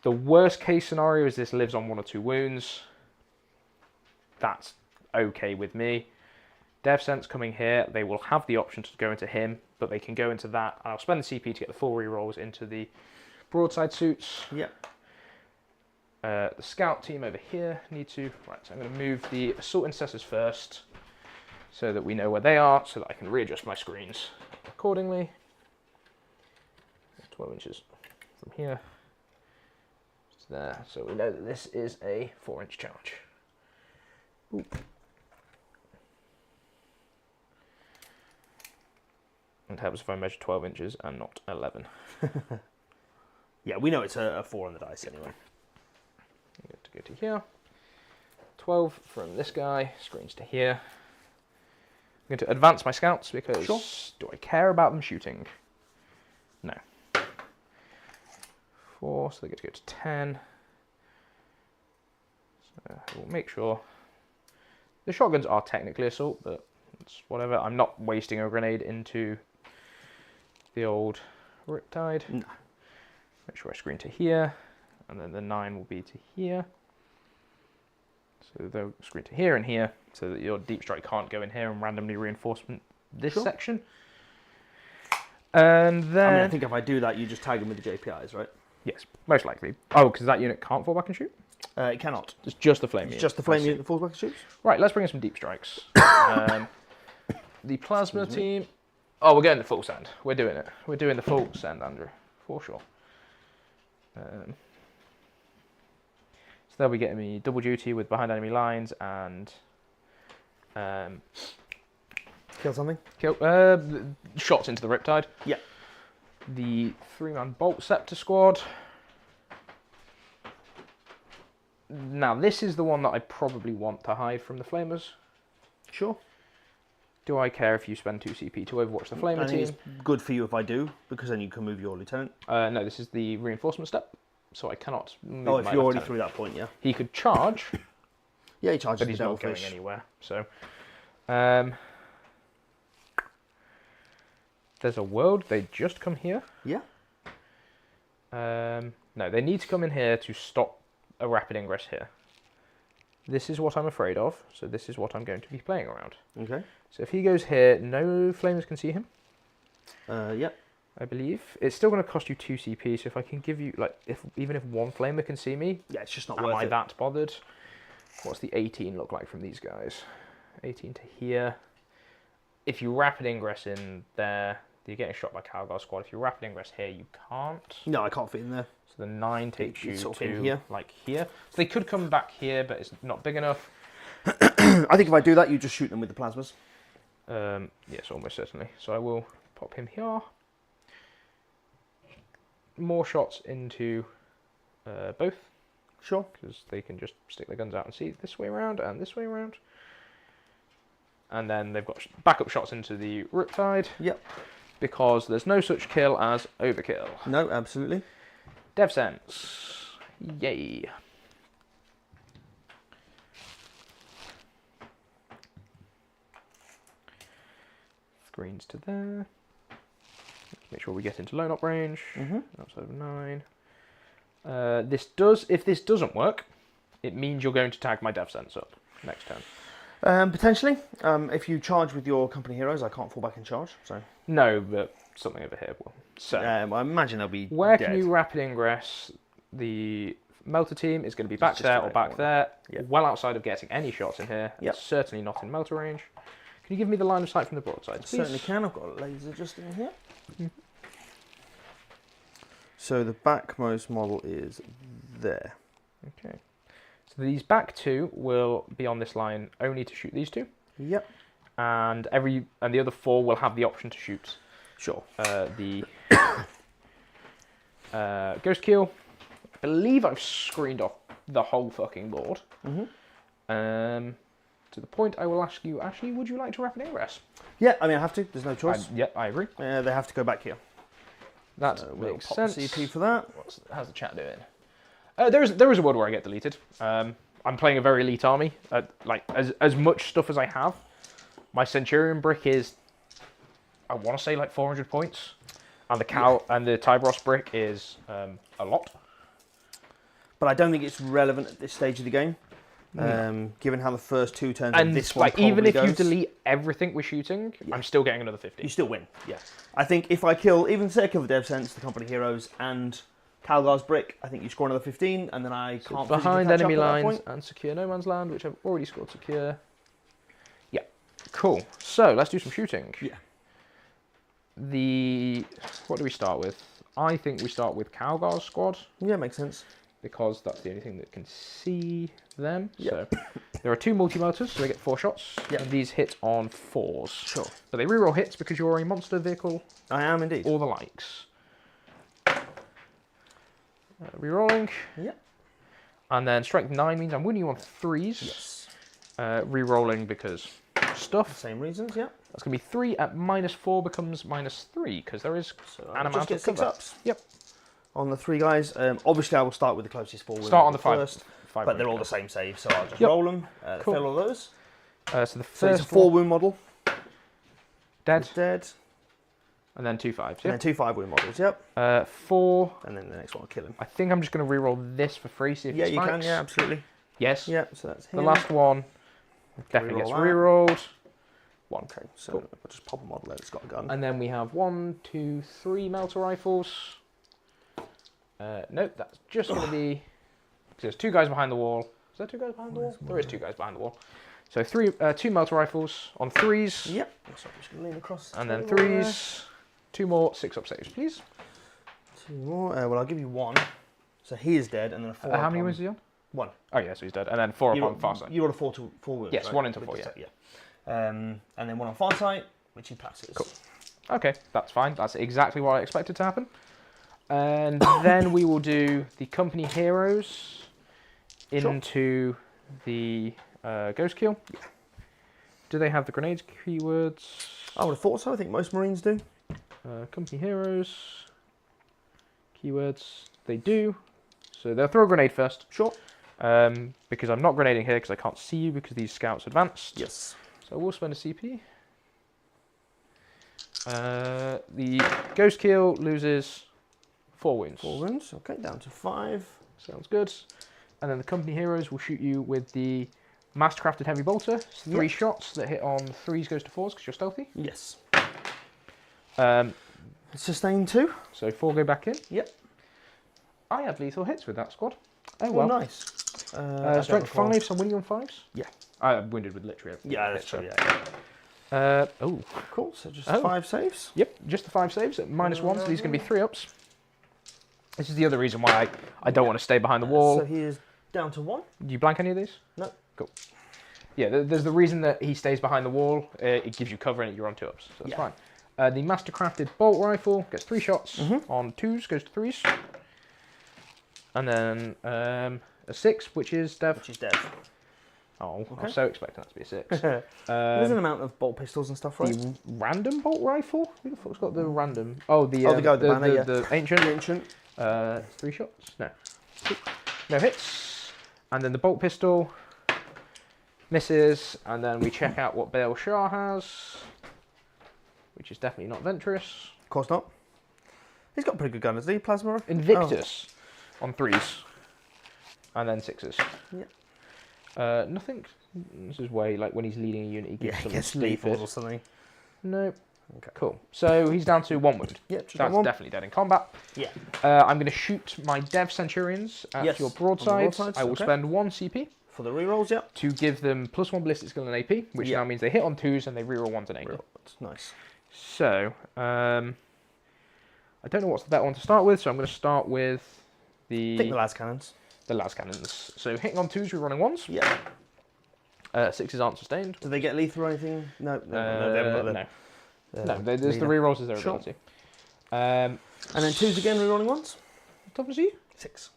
The worst case scenario is this lives on 1 or 2 wounds. That's okay with me. Dev sense coming here, they will have the option to go into him, but they can go into that. I'll spend the CP to get the full rerolls into the broadside suits. Yep. The scout team over here need to... Right, so I'm going to move the assault intercessors first so that we know where they are, so that I can readjust my screens accordingly. 12 inches from here to there, so we know that this is a 4-inch charge. Oop. It helps if I measure 12 inches and not 11. Yeah, we know it's a 4 on the dice anyway. I'm going to go to here. 12 from this guy, screens to here. I'm going to advance my scouts because do I care about them shooting? No. 4, so they get to go to 10. So we'll make sure. The shotguns are technically assault, but It's whatever. I'm not wasting a grenade into the old Riptide. No. Make sure I screen to here, and then the 9 will be to here. So they'll screen to here and here, so that your deep strike can't go in here and randomly reinforcement this section. And then... I mean, I think if I do that, you just tag them with the JPIs, right? Yes, most likely. Oh, because that unit can't fall back and shoot? It cannot. It's just the flame unit. Just the flame unit that falls back and shoots? Right, let's bring in some deep strikes. The plasma team... Oh, we're going the full send. We're doing it. We're doing the full send, Andrew, for sure. So they'll be getting me double duty with behind enemy lines and Kill something? Shots into the Riptide. Yeah. The 3-man Bolt Scepter squad. Now this is the one that I probably want to hide from the Flamers. Sure. Do I care if you spend 2 CP to overwatch the Flamer I think team? it's good for you if I do, because then you can move your lieutenant. No, this is the reinforcement step, so I cannot move Oh, if my you're already lieutenant. through that point, yeah. He could charge, Yeah, he charges but the he's not going devilfish. anywhere. So, there's a world. They just come here. Yeah. No, they need to come in here to stop a rapid ingress here. This is what I'm afraid of. So this is what I'm going to be playing around. Okay. So if he goes here, no flamers can see him. Yeah. I believe it's still going to cost you 2 CP. So if I can give you even if one flamer can see me, Yeah, it's just not am worth I it. that bothered? What's the 18 look like from these guys? 18 to here. If you rapid ingress in there, you're getting shot by Calgar squad. If you rapid ingress here, you can't. No, I can't fit in there. So the 9 takes you sort of to in here. like here. So they could come back here, but it's not big enough. I think if I do that, you just shoot them with the plasmas. Yes, almost certainly. So I will pop him here. More shots into both. Sure. Because they can just stick their guns out and see this way around and this way around. And then they've got backup shots into the Riptide. Yep. Because there's no such kill as overkill. No, absolutely. Dev sense. Yay. Screens to there. Make sure we get into loan up range. Outside of 9. If this doesn't work, it means you're going to tag my dev sense up next turn. Potentially. If you charge with your company heroes, I can't fall back and charge. So. No, but something over here will. So I imagine they'll be where dead. can you rapid ingress? The Melter team is going to be back Just there or direct back one. there, Yep. well outside of getting any shots in here. Yep. And certainly not in Melter range. Can you give me the line of sight from the broadside, please? Certainly can. I've got a laser just in here. So the backmost model is there. Okay. So these back 2 will be on this line only to shoot these 2. Yep. And the other 4 will have the option to shoot Sure. the Ghost Keel. I believe I've screened off the whole fucking board. To the point I will ask you, Ashley, would you like to rapid ingress? Yeah, I mean I have to. There's no choice. I agree. They have to go back here. That We'll makes pop sense. the CP for that. How's the chat doing? There is a world where I get deleted. I'm playing a very elite army. Like as much stuff as I have. My Centurion brick is, I want to say like 400 points, and the Tybros brick is a lot. But I don't think it's relevant at this stage of the game, given how the first 2 turns And of this one like even if probably you goes. delete everything we're shooting, I'm still getting another 50. You still win. Yeah. I think if I kill, even say I kill the Dev Sense, the Company Heroes, and Calgar's brick, I think you score another 15, and then I can't physically Behind catch up enemy at that lines point. and secure no man's land, which I've already scored secure. Yeah, cool. So let's do some shooting. Yeah. What do we start with? I think we start with Calgar's squad Yeah, makes sense. because that's the only thing that can see them. Yep. So there are 2 multi-motors, so they get 4 shots. Yep. And these hit on 4s. Sure. So they reroll hits because you're a monster vehicle I am indeed. or the likes. Rerolling. Yep. And then strength 9 means I'm winning you on 3s. Yes. Rerolling because stuff. Same reasons, yeah. That's going to be 3 at -4 becomes -3 because there is So an I'll amount just get of 6 cover. ups. Yep. On the 3 guys. Obviously, I will start with the closest 4 women Start on the 5. first, 5 but they're all wound the same save, so I'll just Yep. roll them, Cool. fill all those. So the So it's first a 4 wound model. Dead. He's dead. And then 2 5s. And Yeah. then 2 5-wound models, yep. 4. And then the next one will kill him. I think I'm just going to reroll this for free, see if Yeah, it you can, spikes. yeah, absolutely. Yes. Yep, so that's him. The last one definitely gets Reroll that. rerolled. 1. Okay, so Cool. I'll just pop a model there that's got a gun. And then we have 1, 2, 3 melter rifles. Nope, that's just going to be... So there's 2 guys behind the wall. Is there 2 guys behind the wall? There is 2 guys behind the wall. So 2 melter rifles on 3s. Yep. So I'm just going to lean across. And then table there. 3s. 2 more 6-up saves, please. 2 more. Well, I'll give you 1. So he is dead, and then a 4. How many wounds is he on? 1. Oh, yeah, so he's dead. And then 4 up on far side. You rolled a 4 to 4 wounds. Yes, right? 1 into With 4, the yeah. set, yeah. And then 1 on far side, which he passes. Cool. Okay, that's fine. That's exactly what I expected to happen. And then we will do the company heroes into the ghost kill. Yeah. Do they have the grenades keywords? I would have thought so. I think most Marines do. Company heroes. Keywords. They do. So they'll throw a grenade first. Sure. Because I'm not grenading here because I can't see you because these scouts advanced. Yes. So we'll spend a CP. The ghost kill loses 4 wounds. 4 wounds. Okay, down to 5. Sounds good. And then the company heroes will shoot you with the mastercrafted heavy bolter. It's 3 shots that hit on 3s goes to 4s because you're stealthy. Yes. Um, Sustain 2. so 4 go back in. Yep. I had lethal hits with that squad. Oh Oh, well. nice. Strength 5, so I'm winning on 5s? Yeah. I'm wounded with literally everything. Yeah, that's true. Yeah. Oh. Cool. So just Oh. 5 saves. Yep, just the 5 saves at -1, so these are going to be 3-ups. This is the other reason why I don't want to stay behind the wall. So he is down to 1. Do you blank any of these? No. Cool. Yeah, there's the reason that he stays behind the wall. It gives you cover and you're on 2-ups, so that's fine. The mastercrafted bolt rifle gets 3 shots on 2s, goes to 3s. And then a 6, which is Dev. Which is dead. Oh, I was so expecting that to be a 6. There's an amount of bolt pistols and stuff, right? The random bolt rifle? Who the fuck's got the random? Oh, the the guy with the banner, yeah. the ancient. The ancient. 3 shots? No. No hits. And then the bolt pistol misses. And then we check out what Bale Shah has, which is definitely not Ventress. Of course not. He's got a pretty good gun, hasn't he? Plasma. Invictus on 3s. And then 6s. Yeah. Nothing. This is way like when he's leading a unit, he gives Yeah, some gets stupid. lethals or something. Nope. Okay. Cool. So he's down to 1 wound. Yeah, just That's one. definitely dead in combat. Yeah. I'm going to shoot my Dev Centurions at Yes, your on the broadsides. broadsides, I will okay. spend 1 CP For the rerolls, yeah. to give them +1 ballistic skill and AP, which now means they hit on 2s and they reroll 1s and 8. That's nice. So, I don't know what's the better one to start with, so I'm going to start with I think the las cannons. the las cannons. So hitting on 2s, rerolling 1s. Yeah. 6s aren't sustained. Do they get lethal or anything? No, they haven't got No, there's the rerolls as their Sure. ability. And then 2s again, rerolling 1s? Top of you? 6.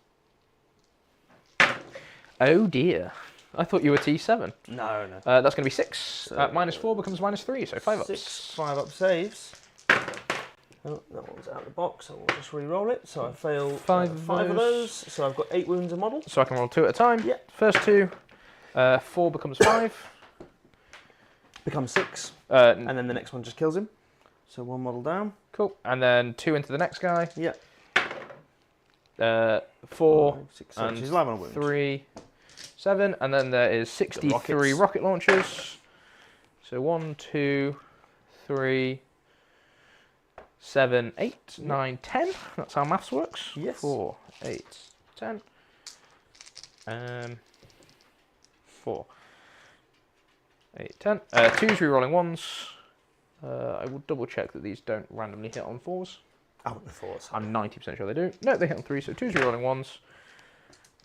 Oh dear. I thought you were T7. No, no. That's going to be 6. So, -4 becomes -3, so 5 ups. 6 5-up saves. Oh, that one's out of the box, so we'll just re-roll it. So I failed 5 of those. So I've got 8 wounds a model. So I can roll 2 at a time. Yeah. First 2. 4 becomes 5. Becomes 6. And And then the next one just kills him. So 1 model down. cool. And then 2 into the next guy. Yeah. 4 5, 6, and she's live on a wound. 3, 7. And then there is 63 rockets. rocket launchers. So 1, 2, 3, 7, 8, 9, 10. That's how maths works. Yes. 4, 8, 10. 4, 8, 10. 2's rerolling 1s. I will double check that these don't randomly hit on 4s. I wouldn't have thought. I'm 90% sure they do. No, they hit on 3, so 2's rerolling 1s.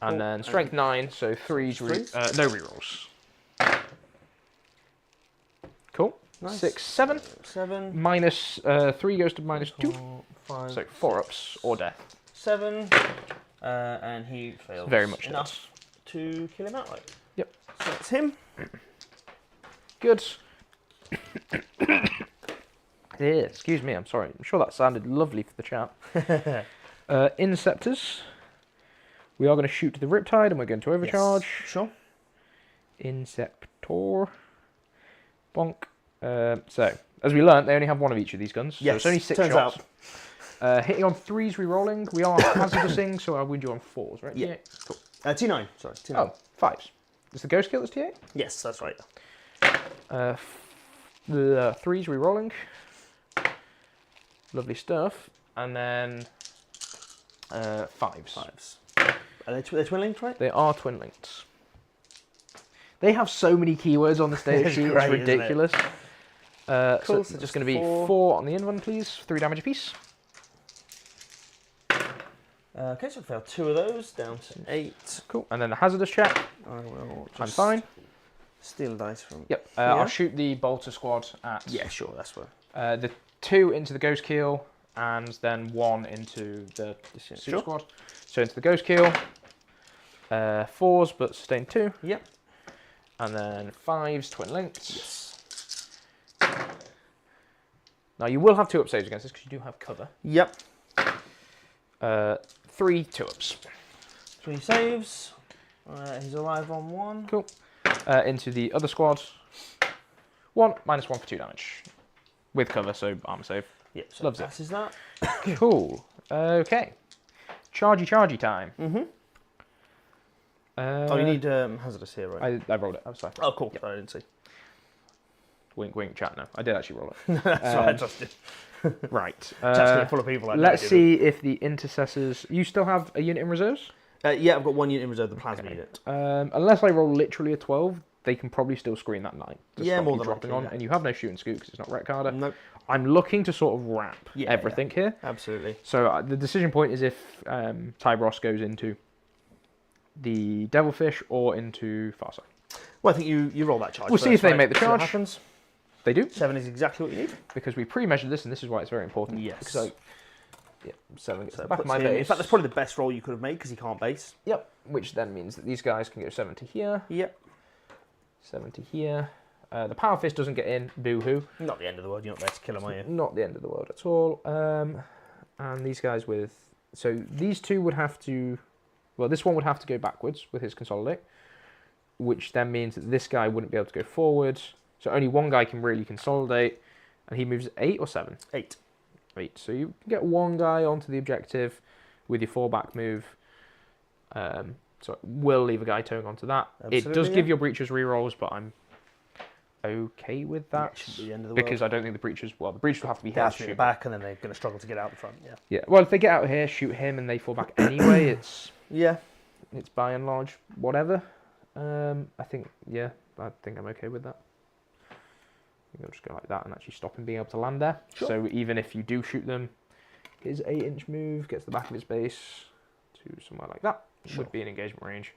And then strength 9, so 3's no rerolls. Cool. Nice. 6, 7. 7. Minus 3 goes to -2. 4, 5, So 4 ups or death. 7. And he fails. Very much enough to kill him outright. Yep. So that's him. Good. Yeah, excuse me, I'm sorry. I'm sure that sounded lovely for the chat. Inceptors. We are going to shoot the Riptide and we're going to overcharge. Yes. Sure. Inceptor. Bonk. So, as we learnt, they only have one of each of these guns. Yes, So it's only 6 turns shots. Hitting on 3s, re-rolling. We are hazardousing, so I'll win you on 4s, right? Yeah. Cool. T9, sorry. T9. Oh, 5s. Is the ghost kill that's T8? Yes, that's right. The 3s, re-rolling. Lovely stuff. And then 5s. 5s. Are they twin linked, right? They are twin linked. They have so many keywords on the data sheet, it's great, ridiculous. Cool, So so just going to be 4. 4 on the in one, please. 3 damage apiece. Okay, so I failed 2 of those, down to 8. Cool. And then the hazardous check. I will I'm just fine. steal dice from... Yep. I'll shoot the bolter squad at Yeah, sure, that's what... the 2 into the ghost keel, and then 1 into the suit squad. So into the ghost keel. 4s, but sustain 2. Yep. And then 5s, twin linked. Yes. Now you will have 2-up saves against this because you do have cover. Yep. 3 2-ups. 3 saves. He's alive on 1. Cool. Into the other squad. 1, -1 for 2 damage. With cover, so armor save. Yep, so Loves it. passes that. Cool. Okay. Chargy time. Mm-hmm. Oh, you need hazardous here, right? I rolled it. I was fine. Oh, cool. Yep. Sorry, I didn't see. Wink, wink, chat. No, I did actually roll it. That's right, I trusted. Right. Chat's full of people. Let's see if the intercessors. You still have a unit in reserves? Yeah, I've got 1 unit in reserve, the plasma unit. Unless I roll literally a 12, they can probably still screen that 9. Yeah, more than dropping likely, on, and you have no shoot and scoot because it's not ret carder. Nope. I'm looking to sort of wrap everything here. Absolutely. So the decision point is if Tybros goes into the Devilfish or into Farsight. Well, I think you roll that charge. We'll first, see if they right? make the See what charge. happens. They do. 7 is exactly what you need. Because we pre-measured this, and this is why it's very important. Yes. Because yeah, 7 gets So the back of my puts him- base. In fact, that's probably the best roll you could have made because he can't base. Yep. Which then means that these guys can go 7 to here, Yep. 7 to here. The Power Fist doesn't get in. Boo-hoo. Not the end of the world. You're not there to kill him, are you? Not the end of the world at all. And these guys with... So these two would have to... Well, this one would have to go backwards with his Consolidate, which then means that this guy wouldn't be able to go forward. So only one guy can really consolidate, and he moves 8 or 7? 8. 8. So you can get one guy onto the objective with your 4-back move. So we'll leave a guy towing onto that. Absolutely, it does yeah. give your breachers rerolls, but I'm okay with that. Shouldn't be the end of the Because world. I don't think the breachers... Well, the breachers will have to be They here have to to shoot shoot back, and then they're going to struggle to get out the front. Yeah. Yeah, well, if they get out here, shoot him, and they fall back anyway, it's Yeah. by and large whatever. I think I'm okay with that. I think I'll just go like that and actually stop him being able to land there. Sure. So even if you do shoot them, his 8-inch move gets the back of his base to somewhere like that. Sure. Would be an engagement range.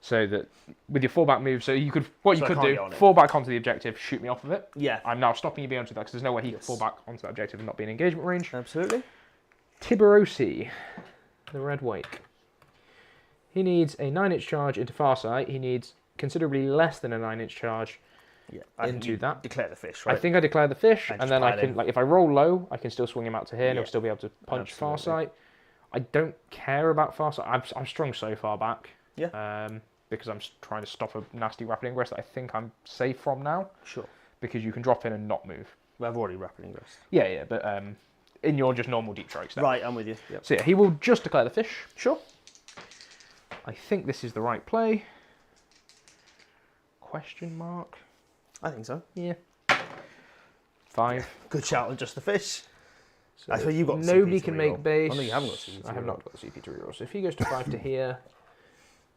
So that with your 4-back move, so you could So I do, can't get on it. 4-back onto the objective, shoot me off of it. Yeah. I'm now stopping you being able to do that because there's no way he can fall back onto that objective and not be in engagement range. Absolutely. Tiberosi, the Red Wake. He needs a 9-inch charge into Farsight. He needs considerably less than a 9-inch charge Yeah. I think into you that. Declare the fish, right? I think I declare the fish, And and just then I pile can, in. like, if I roll low, I can still swing him out to here, and Yeah. he'll still be able to punch Absolutely. Farsight. I don't care about Farsight. I'm strung so far back. Yeah. Because I'm trying to stop a nasty rapid ingress that I think I'm safe from now. Sure. Because you can drop in and not move. Well, I've already rapid ingress. Yeah, but in your just normal deep strike step. Right, I'm with you. Yep. So yeah, he will just declare the fish. Sure. I think this is the right play. Question mark? I think so. Yeah. 5. Good shout on just the fish. So That's where you got the nobody CP to can reroll. make base. Oh, no, you haven't got CP to I have reroll. not got the CP to reroll. So if he goes to 5 to here,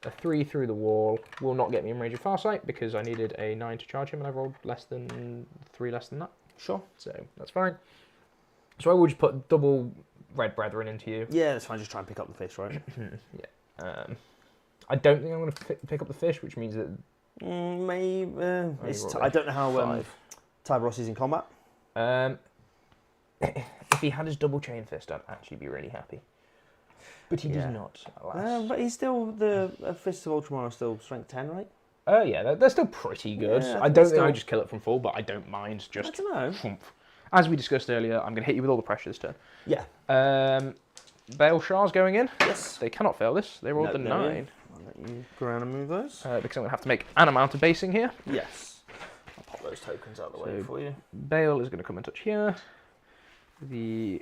a 3 through the wall will not get me in range of Farsight because I needed a 9 to charge him and I rolled less than 3 less than that. Sure. So that's fine. So I will just put double Red Brethren into you. Yeah, that's fine. Just try and pick up the fish, right? Yeah. I don't think I'm going to pick up the fish, which means that Maybe. roll I don't know how 5. Tybros is in combat. If he had his double chain fist, I'd actually be really happy. But he does not, alas. But he's still the Fists of Ultramar are still strength 10, right? Oh yeah, they're still pretty good. Yeah, I don't think still- I would just kill it from full, but I don't mind I just. don't know. Phoomp. As we discussed earlier, I'm going to hit you with all the pressure this turn. Yeah. Bale Shah's going in. Yes. They cannot fail this. They rolled No, the they're 9. I'll let you go around and move those. Because I'm going to have to make an amount of basing here. Yes. I'll pop those tokens out of the way for you. Bale is going to come and touch here. The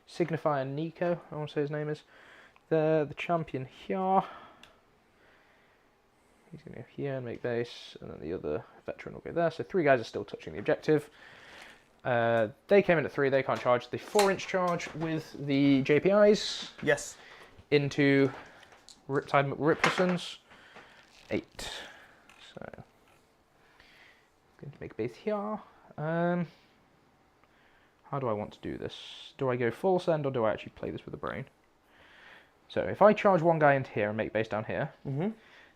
Signifier Nico, I want to say his name is. The champion here. He's going to go here and make base, and then the other veteran will go there. So 3 guys are still touching the objective. They came in at 3, they can't charge. The 4-inch charge with the JPIs. Yes. Into Riptide McRippersons. 8. So, going to make base here. How do I want to do this? Do I go full send or do I actually play this with a brain? So if I charge one guy into here and make base down here,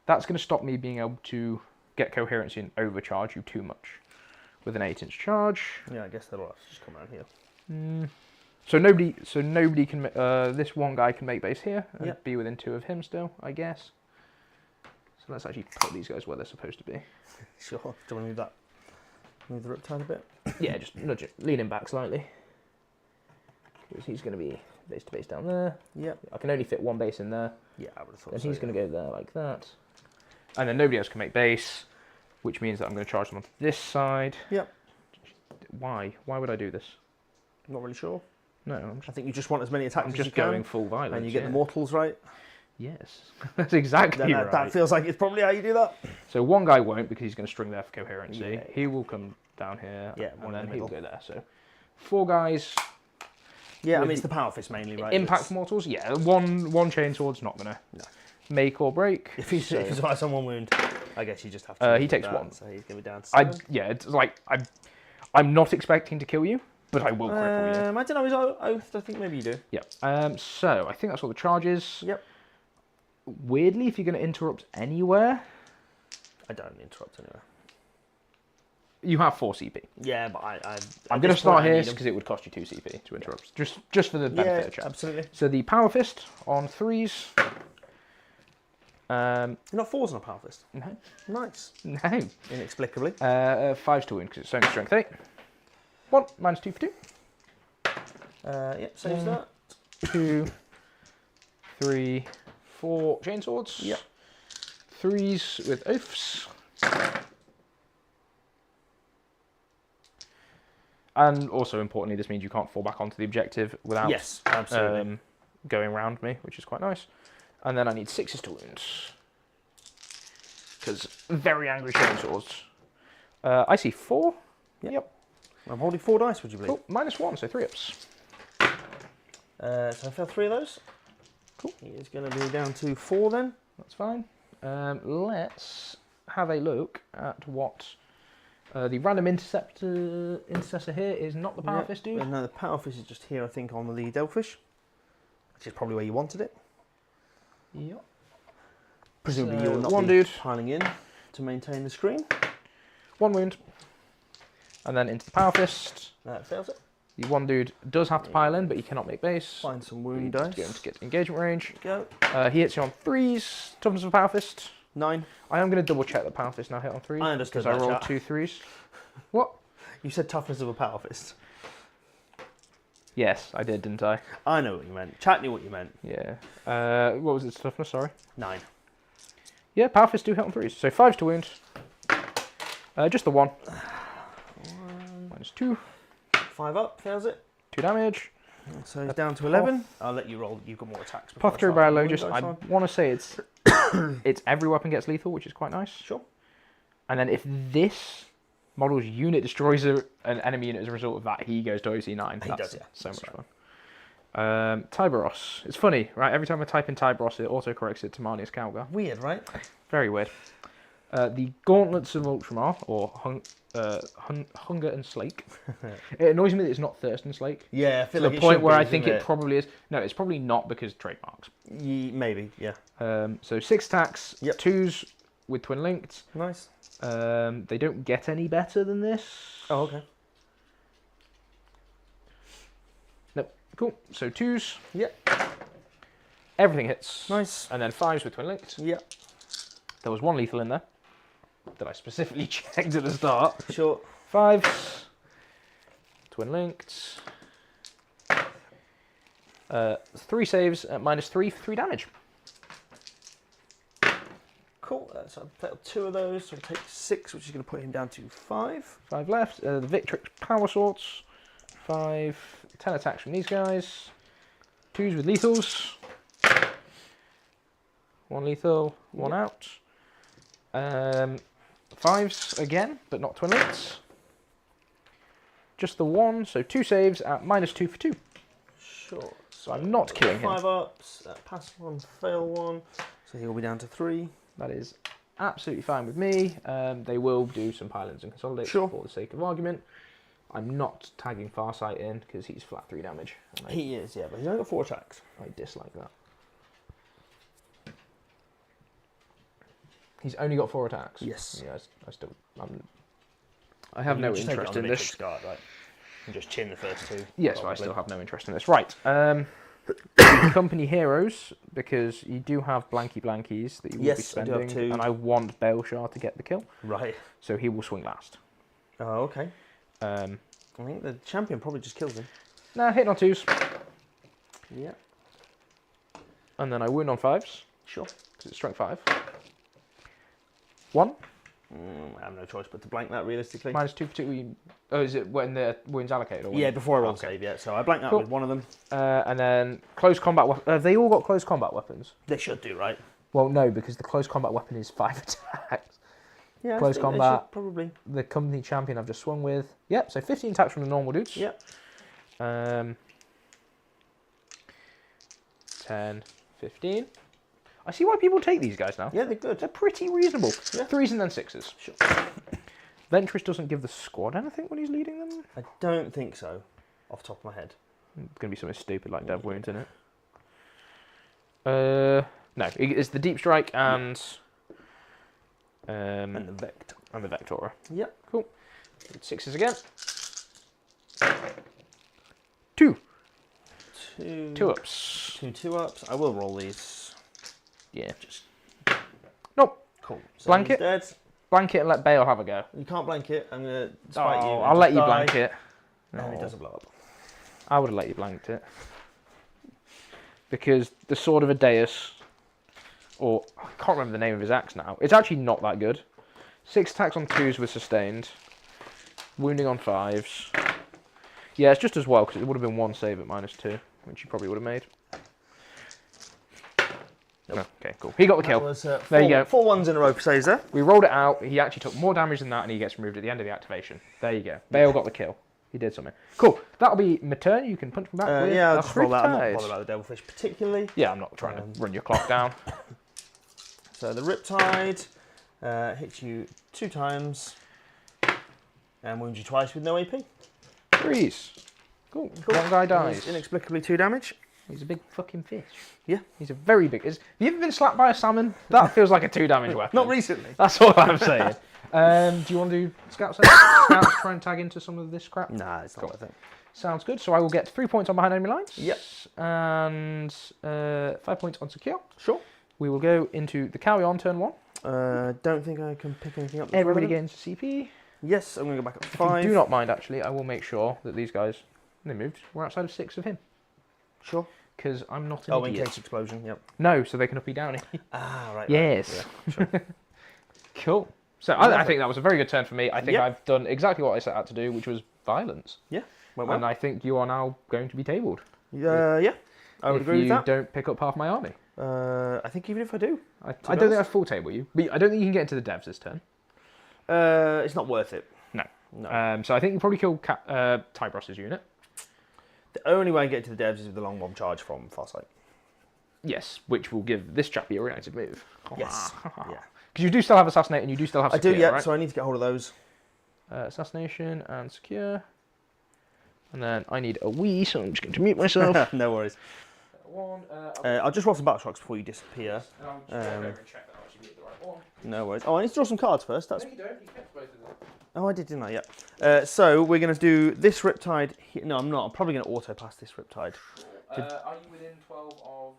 that's going to stop me being able to get coherency and overcharge you too much with an 8-inch charge. Yeah, I guess they'll have to just come around here. So nobody can. This one guy can make base here and be within 2 of him still, I guess. So let's actually put these guys where they're supposed to be. Sure. Do you want to move that? Move the Riptide a bit? Yeah, just nudge it, lean him back slightly. Because he's going to be base to base down there. Yep. I can only fit one base in there. Yeah, I would have thought And so. he's going to go there like that. And then nobody else can make base, which means that I'm going to charge them onto this side. Yep. Why? Why would I do this? Not really sure. No, I think you just want as many attacks I'm as just you can, going full violence. and you get the mortals right. Yes, that's exactly right. That feels like it's probably how you do that. So one guy won't because he's going to string there for coherency. Yeah. He will come down here, one and then in the he'll middle. go there. So 4 guys. Yeah, I with mean it's the power fist mainly, right? Impact It's, mortals. Yeah, one chain sword's not going to make or break. if he's so, survives on 1 wound, I guess you just have to. he takes that, 1. So he's going to be down to 7. It's like I'm not expecting to kill you, but I will cripple you. I don't know. He's oathed. I think maybe you do. Yeah. So I think that's all the charges. Yep. Weirdly, if you're going to interrupt anywhere, I don't interrupt anywhere. you have 4 CP. Yeah, but I'm going to start here because it would cost you 2 CP to interrupt, just for the benefit of chat. Absolutely. So the power fist on 3s. You're not 4s on a power fist. No. Nice. No. Inexplicably. 5s to win because it's only strength 8. 1 minus 2 for 2. Yep. Saves that. 2, 3, 4 chain swords. Yep. 3s with oaths. And also importantly, this means you can't fall back onto the objective without Yes, absolutely. going around me, which is quite nice. And then I need 6s to wound. Because very angry chain swords. I see 4. Yep. I'm holding 4 dice, would you believe? Cool. -1, so 3 ups. So I failed 3 of those. Cool. He is going to be down to 4 then. That's fine. Let's have a look at what the random intercessor here is. Not the power fist dude. No, the power fist is just here, I think, on the Delphish, which is probably where you wanted it. Yep. Presumably So, you'll not one be dude piling in to maintain the screen. 1 wound. And then into the power fist. That fails it. The one dude does have to pile in, but he cannot make base. Find some You wound need dice. to get him to get engagement range. Go. He hits you on 3s. Toughness of a power fist. 9. I am going to double check that power fist now hit on 3s. I understood because I that, rolled chat. 2 3s. What? You said toughness of a power fist. Yes, I did, didn't I? I know what you meant. Chat knew what you meant. Yeah. What was its toughness? Sorry. 9. Yeah, power fists do hit on 3s. So 5s to wound. Just the 1. -2. 5 up, fails it. 2 damage. So he's down to 11. I'll let you roll. You've got more attacks. before I Puff through start by putting Logis. wound I dice on. want to say it's it's every weapon gets lethal, which is quite nice. Sure. And then if this model's unit destroys an enemy unit as a result of that, he goes to OC9. He That's does, yeah. so That's much fun. Tyberos. It's funny, right? Every time I type in Tyberos, it auto-corrects it to Marnius Calgar. Weird, right? Very weird. The Gauntlets of Ultramar, or Hunger and Slake. It annoys me that it's not Thirst and Slake. Yeah, I feel To like the it point should where be, I think isn't it probably is. No, it's probably not because trademarks. Maybe, yeah. So 6 attacks, Yep. 2s with Twin Linked. Nice. They don't get any better than this. Oh, okay. Nope. Cool. So 2s. Yep. Everything hits. Nice. And then 5s with Twin Linked. Yep. There was 1 lethal in there that I specifically checked at the start. Sure. 5s. Twin Linked. 3 saves at -3 for 3 damage. Cool. so I've failed 2 of those, so I'll take 6, which is going to put him down to 5. 5 left. The Victrix Power Swords. 5, 10 attacks from these guys. 2s with lethals. 1 lethal, 1 out. 5s again, but not twin lights. Just the 1, so 2 saves at -2 for 2. Sure. So I'm not killing him. 5 ups, pass 1, fail 1, so he'll be down to 3. That is absolutely fine with me. They will do some pylons and consolidate Sure. for the sake of argument. I'm not tagging Farsight in because he's flat 3 damage. And He is, yeah, but he's only got 4 attacks. I dislike that. He's only got 4 attacks. Yes. Yeah, I have no Just take it interest on in the this. Victrix Guard, right? And just chin the first 2. Yes, but I probably. still have no interest in this. Right. Company heroes, because you do have blankies that you will be Yes, I do spending, have 2. and I want Baleshar to get the kill, Right. so he will swing last. Oh, okay. I Um, think the champion probably just kills him. Nah, hitting on 2s, Yeah. and then I wound on 5s, Sure. because it's strength 5. 1, I have no choice but to blank that realistically. -2 for 2. Oh, is it when the wound's allocated? Or when Yeah, before I roll okay. save, yeah. So I blank that Cool. with one of them. And then close combat weapons. Have they all got close combat weapons? They should do, right? Well, no, because the close combat weapon is 5 attacks. Yeah, Close I think they combat. should probably. The company champion I've just swung with. Yep, so 15 attacks from the normal dudes. Yep. 10, 15. I see why people take these guys now. Yeah, they're good. They're pretty reasonable. Yeah. 3s and then 6s. Sure. Ventress doesn't give the squad anything when he's leading them. I don't think so, off the top of my head. It's going to be something stupid like Dev Wounds, isn't it? No, it's the Deep Strike and And the Vect. and the Vectora. Yep. Cool. 6s again. 2. 2 ups. 2 ups. I will roll these. Yeah. Just Nope. cool. So Blanket? he's dead. Blanket and let Bale have a go. You can't blanket. I'm gonna Oh, spite you. and I'll let just you die. blanket. And it No. doesn't blow up. I would have let you blanked it. Because the Sword of Adeus, or I can't remember the name of his axe now, it's actually not that good. 6 attacks on 2s with sustained. Wounding on 5s. Yeah, it's just as well, because it would have been 1 save at -2, which you probably would have made. Nope. Okay, cool. He got the That kill. was, There you go. 4 ones in a row for saves there. We rolled it out. He actually took more damage than that, and he gets removed at the end of the activation. There you go. Bale got the kill. He did something. Cool. That'll be my turn. You can punch me back with Yeah, I'll a just roll that. I'm not Riptide. bothered about the Devilfish particularly. Yeah, I'm not trying to run your clock down. So the Riptide hits you 2 times and wounds you twice with no AP. 3s. Cool. One guy dies. He's inexplicably 2 damage. He's a big fucking fish. Yeah. He's a very big... Have you ever been slapped by a salmon? That feels like a 2 damage weapon. Not recently. That's all I'm saying. Do you want to do scouts? Scouts try and tag into some of this crap? Nah, it's not worth it. Sounds good. So I will get 3 points on behind enemy lines. Yep. And 5 points on secure. Sure. We will go into the Kauyon turn 1. Don't think I can pick anything up. that's Everybody relevant. gains CP. Yes, I'm going to go back up to If you 5. do not mind, actually, I will make sure that these guys, they moved, we're outside of 6 of him. Sure. Because I'm not an Oh, in idiot. case explosion, yep. No, so they can up you down. Ah, right. Yes. Yeah, sure. Cool. So I think that was a very good turn for me. I think Yep. I've done exactly what I set out to do, which was violence. Went And well. I think you are now going to be tabled. Yeah, I would if agree with you that. don't pick up half my army. I think even if I do, I be don't think honest. I'd full table you, but I don't think you can get into the devs this turn. it's not worth it. No. No. So I think you probably kill Tybros's unit. The only way I get to the devs is with the long bomb charge from Farsight. Yes, which will give this chappy a reactive move. Yes. Yeah. Because you do still have Assassinate and you do still have I Secure, do, yeah, right? so I need to get hold of those. Assassination and Secure. And then I need a wee, so I'm just going to mute myself. No worries. I'll just roll some battle shocks before you disappear. No worries. Oh, I need to draw some cards first. That's... No, you don't. You kept both of them. Oh, I did, didn't I? Yeah. So we're going to do this Riptide here. No, I'm not. I'm probably going to auto pass this Riptide. Are you within 12 of...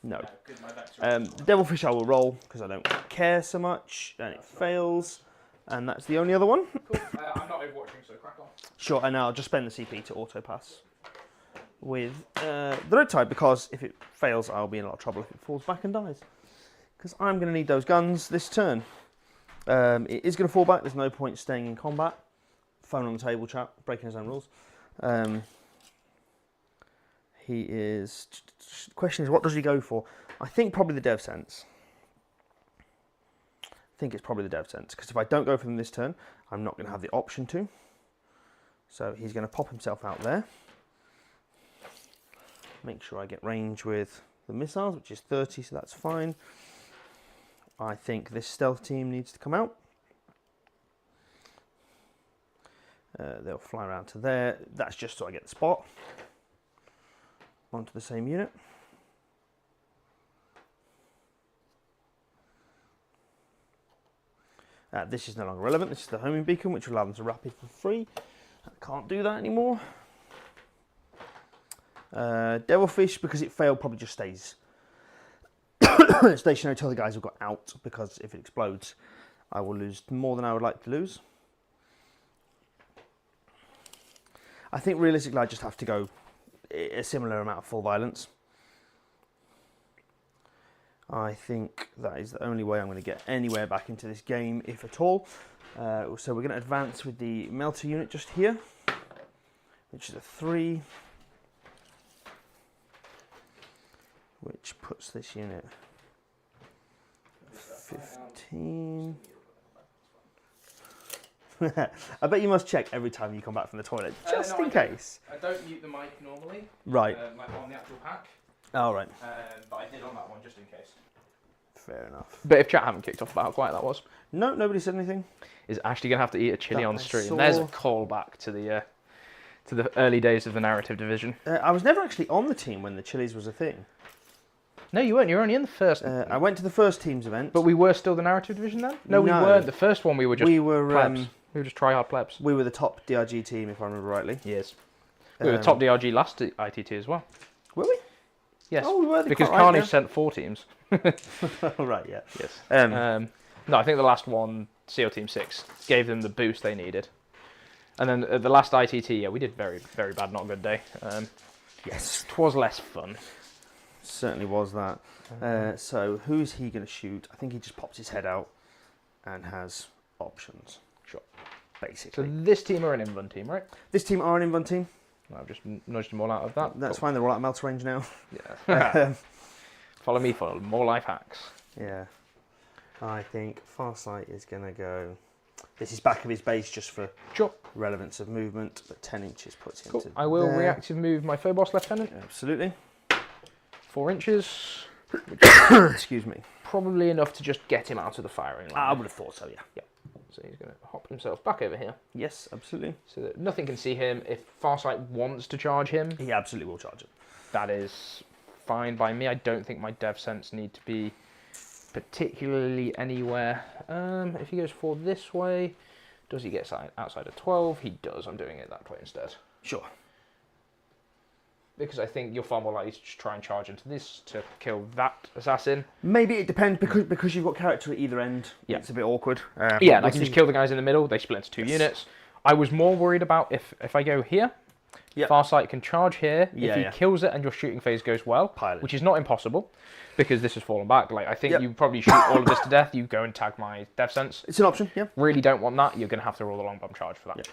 No. Good, my vector. The Devilfish I will roll because I don't care so much. And it fails. And that's the only other one. Cool. I'm not overwatching, so crack on. Sure, and I'll just spend the CP to auto pass with the Riptide because if it fails, I'll be in a lot of trouble if it falls back and dies. Because I'm going to need those guns this turn. It is going to fall back. There's no point staying in combat. Phone on the table, chat, breaking his own rules. He is... The question is, what does he go for? I think probably the Dev Sense. I think it's probably the Dev Sense, because if I don't go for them this turn, I'm not going to have the option to. So he's going to pop himself out there. Make sure I get range with the missiles, which is 30, so that's fine. I think this stealth team needs to come out. They'll fly around to there. That's just so I get the spot. Onto the same unit. This is no longer relevant. This is the homing beacon, which will allow them to rapid for free. I can't do that anymore. Devilfish, because it failed, probably just stays stationary until the guys have got out, because if it explodes, I will lose more than I would like to lose. I think realistically I just have to go a similar amount of full violence. I think that is the only way I'm going to get anywhere back into this game, if at all. So we're going to advance with the melter unit just here, which is a 3, which puts this unit 15. I bet you must check every time you come back from the toilet, just in case. I don't mute the mic normally. Right. Like on the actual pack. Oh, right. But I did on that one just in case. Fair enough. But if chat haven't kicked off about how quiet that was. No, nobody said anything. Is Ashley going to have to eat a chili That on I stream? saw. There's a callback to the early days of the narrative division. I was never actually on the team when the Chili's was a thing. No, you weren't. You were only in the first. I went to the first team's event. But we were still the narrative division then? No, we No. weren't. The first one we were just we were plebs. We were just try-hard plebs. we were the top DRG team, if I remember rightly. Yes. We were the top DRG last ITT as well. Were we? Yes. Oh, we were. Because Right, Carnage yeah. sent 4 teams. Oh, right, yeah. Yes. Um, No, I think the last one, SEAL Team 6, gave them the boost they needed. And then the last ITT, yeah, we did very, very bad, not a good day. yes. It was less fun. Certainly was that. So, who's he going to shoot? I think he just pops his head out and has options. Sure. So Basically. this team are an Invun team, right? This team are an Invun team. I've just nudged them all out of that. That's fine, they're all out of melter range now. Yeah. Follow me for more life hacks. Yeah. I think Farsight is going to go... This is back of his base just for Sure. relevance of movement, but 10 inches puts him Cool. to I will there. reactive move my Phobos Lieutenant. Absolutely. 4 inches. Excuse me. Probably enough to just get him out of the firing line. I would have thought so, yeah. So he's going to hop himself back over here. Yes, absolutely. So that nothing can see him. If Farsight wants to charge him, He absolutely will charge it. that is fine by me. I don't think my dev sense need to be particularly anywhere. If he goes for this way, does he get outside of 12? He does. I'm doing it that way instead. Sure. Because I think you're far more likely to just try and charge into this to kill that assassin. Maybe it depends, because you've got character at either end. Yeah. It's a bit awkward. Yeah, and I can just kill the guys in the middle. They split into 2 units. I was more worried about if I go here, Yep. Farsight can charge here. Yeah, if he yeah. kills it and your shooting phase goes well, Pilot. which is not impossible, because this has fallen back. Like I think Yep. you probably shoot all of this to death. You go and tag my dev sense. It's an option, yeah. Really don't want that. You're going to have to roll the long bomb charge for that. Yeah.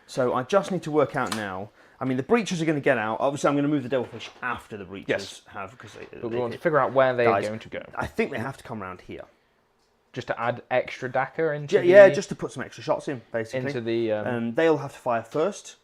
So I just need to work out now. I mean, the breaches are going to get out. Obviously, I'm going to move the devilfish after the breaches Yes. have, because But we want to figure out where they are Guys, going to go, I think they have to come around here. just to add extra DACA into Yeah, just to put some extra shots in, basically. into the. They'll have to fire first,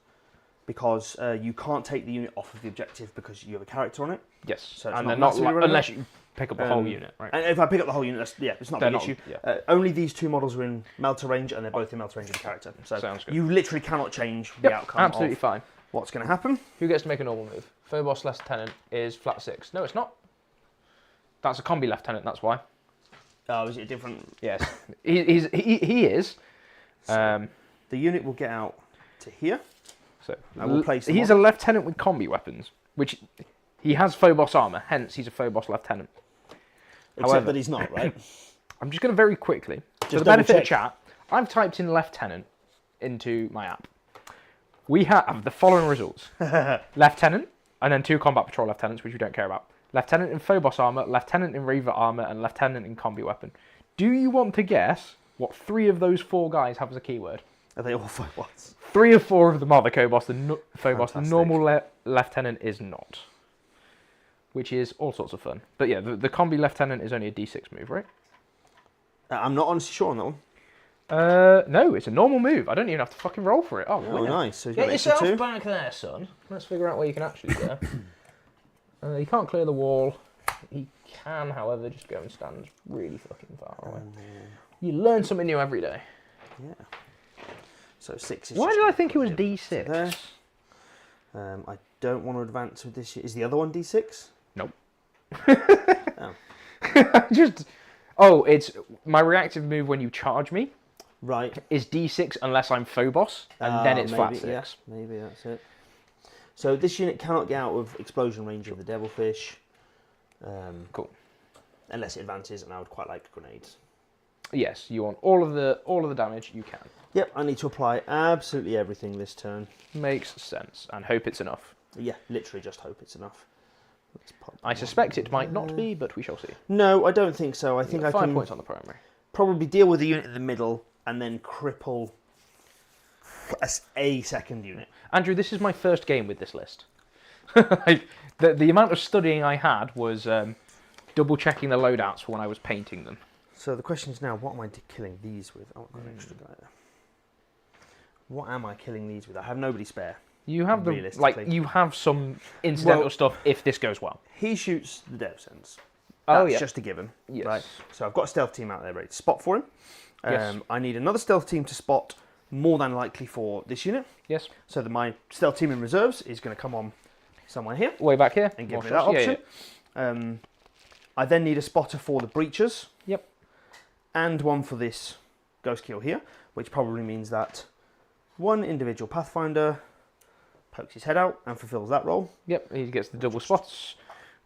because you can't take the unit off of the objective because you have a character on it. Yes, So it's and not they're not massively relevant. unless you pick up the whole unit, right? And if I pick up the whole unit, it's not a They're big not- issue. yeah. Only these 2 models are in melter range, and they're both in melter range of the character. So Sounds good. you literally cannot change the Yep, outcome absolutely of fine. what's going to happen. Who gets to make a normal move? Phobos Lieutenant is flat 6. No, it's not. That's a combi lieutenant. That's why. Oh, is it a different... Yes, he is. The unit will get out to here. So I will place them he's a lieutenant with combi weapons, which he has Phobos armor. Hence, he's a Phobos lieutenant. Except However- that he's not, right? I'm just going to very quickly, for Just the benefit of double check. chat, I've typed in lieutenant into my app. We have the following results: lieutenant, and then 2 combat patrol lieutenants, which we don't care about. Lieutenant in Phobos armor, lieutenant in Reaver armor, and lieutenant in combi weapon. Do you want to guess what 3 of those 4 guys have as a keyword? Are they all Phobots? 3 of 4 of them are the Phobos. Phobos. The Fantastic. normal lieutenant is not, which is all sorts of fun. But yeah, the combi lieutenant is only a D6 move, right? I'm not honestly sure on that one. No, it's a normal move. I don't even have to fucking roll for it. Oh, Oh, winner. nice. So he's Get got extra yourself 2. back there, son. Let's figure out where you can actually go. You can't clear the wall. He can, however, just go and stand really fucking far away. You learn something new every day. Yeah. So 6 is Why just did I gonna think it put was him D6? there. I don't want to advance with this. Is the other one D6? Nope. Oh. It's my reactive move when you charge me Right. is D6 unless I'm Phobos, and then it's maybe, flat 6. Yeah, maybe that's it. So this unit cannot get out of explosion range of the Devilfish. Cool. Unless it advances, and I would quite like grenades. Yes, you want all of the damage you can. Yep, I need to apply absolutely everything this turn. Makes sense, and hope it's enough. Yeah, literally just hope it's enough. Let's pop I suspect it might not be, but we shall see. No, I don't think so. I think I 5 can points on the primary. probably deal with the unit in the middle and then cripple a second unit. Andrew, this is my first game with this list. Like, the amount of studying I had was double checking the loadouts when I was painting them. So the question is now, what am I killing these with? Oh, I've got an extra guy there. What am I killing these with? I have nobody spare. You have Realistically. you have some incidental Well, stuff if this goes well. He shoots the dev sense. Oh, That's yeah. just a given. Yes. Right. So I've got a stealth team out there ready to spot for him. Yes. I need another stealth team to spot more than likely for this unit. Yes. So that my stealth team in reserves is going to come on somewhere here Way back here. and give More me that shots. option. Yeah. I then need a spotter for the breachers. Yep. And one for this ghost kill here, which probably means that one individual Pathfinder pokes his head out and fulfills that role. Yep. He gets the double spots.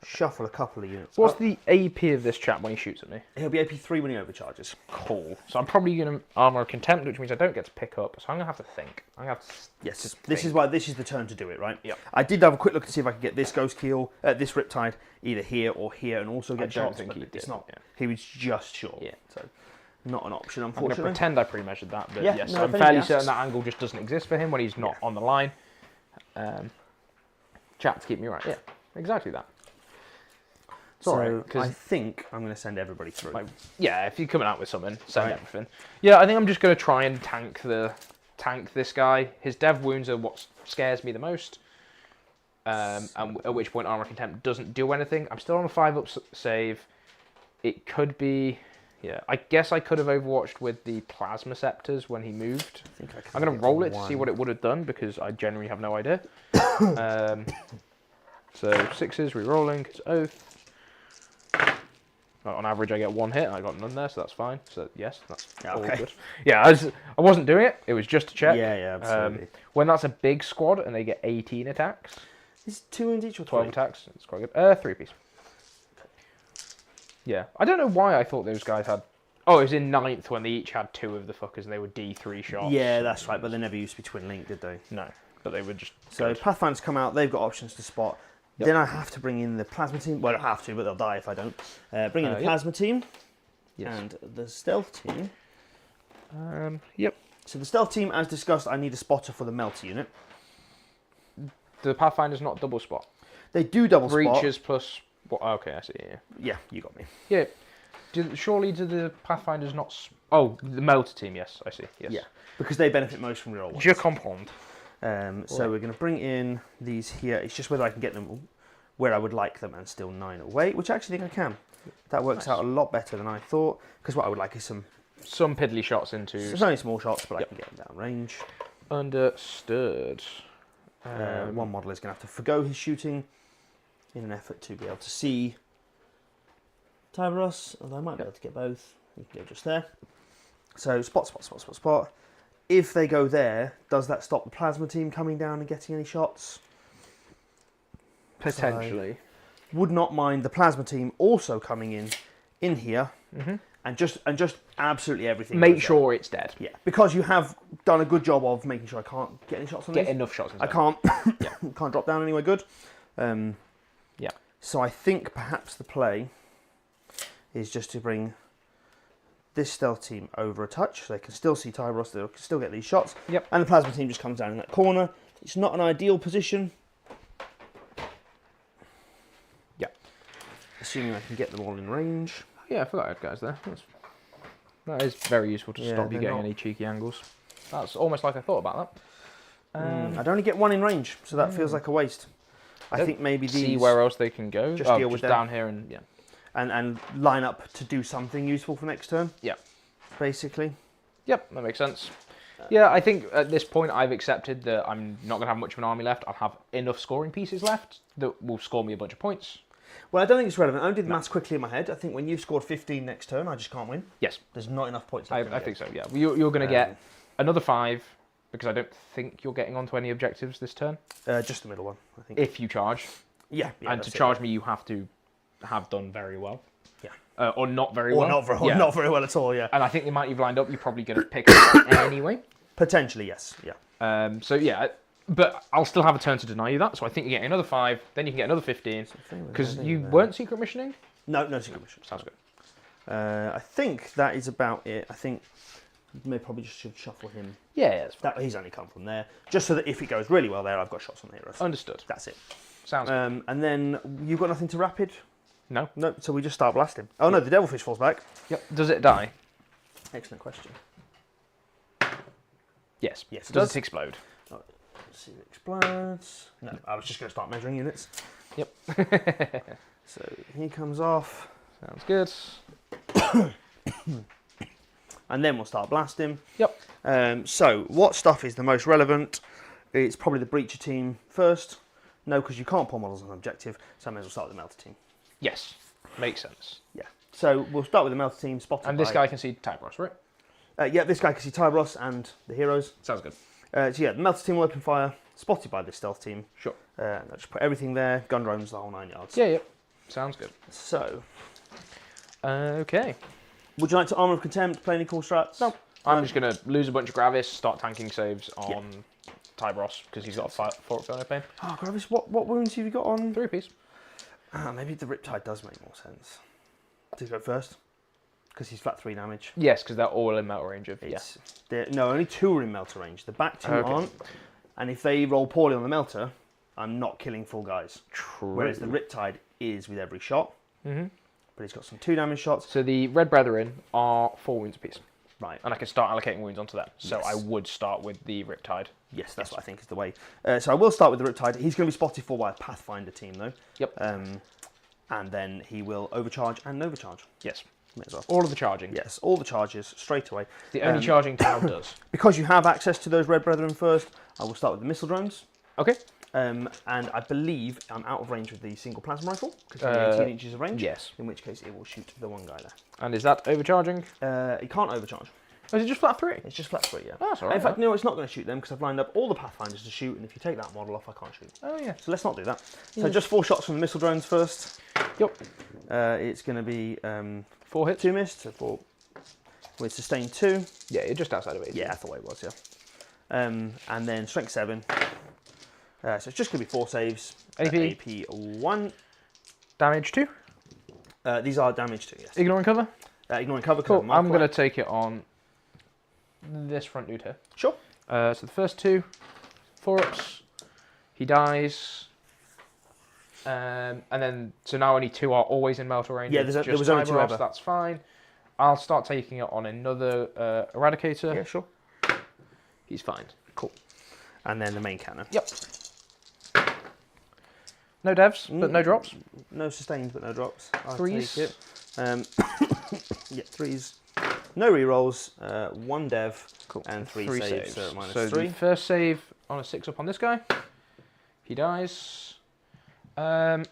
Shuffle a couple of units. What's up. the AP of this chap when he shoots at me? He'll be AP3 when he overcharges. Cool. So I'm probably going to armor of contempt, which means I don't get to pick up. So I'm going to have to think. I'm going to have to. Yes, Just this think. is why this is the turn to do it, right? Yep. I did have a quick look to see if I could get this ghost kill, this Riptide, either here or here, and also I get don't shots. think but he it's did, not. yeah. He was just short. Yeah. So not an option, I'm going to unfortunately. pretend I pre-measured that, but Yeah, yes, no, I'm if anybody fairly asks. certain that angle just doesn't exist for him when he's not on the line. Chat to keep me right. Yeah, exactly that. It's So alright, 'cause I think I'm going to send everybody through. like, yeah, if you're coming out with something, send Right. everything. Yeah, I think I'm just going to try and tank this guy. His dev wounds are what scares me the most. And at which point armor contempt doesn't do anything. I'm still on a 5-up save. It could be, yeah. I guess I could have overwatched with the plasma scepters when he moved. I think I can I'm going to get roll it to see one. what it would have done because I genuinely have no idea. So 6s, re-rolling, it's oath. On average, I get 1 hit. I got none there, so that's fine. So yes, that's all Okay. good. Yeah, I wasn't doing it. It was just to check. Yeah, absolutely. When that's a big squad and they get 18 attacks, Is 2 wounds each or 12 3? attacks, it's quite good. 3 piece. Yeah, I don't know why I thought those guys had. Oh, it was in 9th when they each had 2 of the fuckers and they were D3 shots. Yeah, that's right, but they never used to be twin linked, did they? No, but they were just. So good. Pathfinders come out, they've got options to spot. Yep. Then I have to bring in the plasma team. Well, I don't have to, but they'll die if I don't. Bring in the Yep. plasma team Yes. and the stealth team. Yep. So the stealth team, as discussed, I need a spotter for the melter unit. The Pathfinder's not double spot. They do double spot. Breaches plus. What? Okay, I see. Yeah. Yeah, you got me. Yeah. Surely do the Pathfinders not... Oh, the Melter team, yes, I see. Yes. Yeah, because they benefit most from reroll ones. Je comprends. So we're going to bring in these here. It's just whether I can get them where I would like them and still 9 away, which I actually think I can. That works Nice. out a lot better than I thought, because what I would like is some... Some piddly shots into... It's only small shots, but I Yep. can get them down range. Understood. One model is going to have to forgo his shooting in an effort to be able to see Tyberus, although I might be able to get both. You can go just there. So spot. If they go there, does that stop the plasma team coming down and getting any shots? Potentially. Would not mind the plasma team also coming in here and just absolutely everything. Make goes sure it's dead. there. Yeah, because you have done a good job of making sure I can't get any shots on Get these. enough shots into I can't can't drop down anywhere good. Yeah. So I think perhaps the play is just to bring this stealth team over a touch. So they can still see Tyros, they can still get these shots. Yep. And the plasma team just comes down in that corner. It's not an ideal position. Yeah. Assuming I can get them all in range. Yeah, I forgot I had guys there. That is very useful to Yeah, stop you they're getting not- any cheeky angles. That's almost like I thought about that. I'd only get one in range, so that feels like a waste. I Yep. think maybe these... See where else they can go. Just deal with them. down here and yeah. And line up to do something useful for next turn. Yeah. Basically. Yep, that makes sense. Yeah, I think at this point I've accepted that I'm not going to have much of an army left. I'll have enough scoring pieces left that will score me a bunch of points. Well, I don't think it's relevant. I only did the maths quickly in my head. I think when you've scored 15 next turn, I just can't win. Yes. There's not enough points. I think so, yeah. You're going to get another 5, because I don't think you're getting onto any objectives this turn. Just the middle one, I think. If you charge. Yeah. And to charge me, you have to have done very well. Yeah. Or not very Or well. not very well at all, yeah. And I think the amount you've lined up, you're probably going to pick up anyway. Potentially, yes. Yeah. So yeah, but I'll still have a turn to deny you that. So I think you get another 5, then you can get another 15. Because you weren't secret missioning? No secret mission. Sounds good. I think that is about it. I think you may probably just should shuffle him. Yeah, that's fine. He's only come from there. Just so that if it goes really well there, I've got shots on the heroes. Understood. That's it. Sounds good. And then you've got nothing to rapid? No. No, so we just start blasting. Oh no, the devilfish falls back. Yep. Does it die? Excellent question. Yes. Yes, it Does does. it explode? Let's see if it explodes. No, I was just going to start measuring units. Yep. So he comes off. Sounds good. And then we'll start blasting. Yep. So what stuff is the most relevant? It's probably the breacher team first. No, because you can't pull models on an objective, so I may as well start with the melter team. Yes. Makes sense. Yeah. So we'll start with the melter team, spotted And this by- guy can see Tyros, right? yeah, this guy can see Tyros and the heroes. Sounds good. So yeah, the melter team will open fire, spotted by the stealth team. Sure. And I'll just put everything there, gun drones, the whole 9 yards. Yeah, yep. Sounds good. So, Okay. would you like to Armour of Contempt, play any cool strats? No. I'm just going to lose a bunch of Gravis, start tanking saves on Tyros, because he's got a 4 Inferno Pain. Oh, Gravis, what wounds have you got on? 3-piece. Maybe the Riptide does make more sense. Does he go first? Because he's flat 3 damage. Yes, because they're all in metal range of, No, only 2 are in melter range. The back 2 Okay. aren't. And if they roll poorly on the melter, I'm not killing full guys. True. Whereas the Riptide is with every shot. Mm-hmm. But he's got some 2 damage shots. So the Red Brethren are 4 wounds apiece. Right. And I can start allocating wounds onto them. So Yes. I would start with the Riptide. Yes, that's what I think is the way. So I will start with the Riptide. He's going to be spotted for by a Pathfinder team, though. Yep. And then he will overcharge and overcharge. Yes. May as well. All of the charging. Yes, all the charges straight away. The only charging Tau does. Because you have access to those Red Brethren first, I will start with the missile drones. Okay. And I believe I'm out of range with the single plasma rifle, because it's 18 inches of range. Yes. In which case it will shoot the one guy there. And is that overcharging? It can't overcharge. Or is it just flat 3? It's just flat 3, yeah. Oh, that's all right. In fact, no, it's not going to shoot them because I've lined up all the Pathfinders to shoot, and if you take that model off, I can't shoot. Oh, yeah. So let's not do that. So just 4 shots from the missile drones first. Yep. It's going to be 4 hits? 2 missed, so 4 with sustained 2. Yeah, you're just outside of 8. Yeah, that's the way it was, yeah. And then strength 7. So it's just going to be 4 saves. AP? AP 1. Damage 2? These are damage 2, yes. Ignoring cover? Ignoring cover. Cool. I'm going to take it on this front dude here. Sure. So the first 2, 4-ups. He dies. And then, so now only 2 are always in melter range. Yeah, there was only 2 Tyros, ever. That's fine. I'll start taking it on another Eradicator. Yeah, sure. He's fine. Cool. And then the main cannon. Yep. No devs, but no drops. No sustained, but no drops. I'll 3s. take it. Yeah, 3s. No rerolls. 1 dev. Cool. And 3 3 saves. So minus so 3. the first save on a 6-up on this guy. He dies. It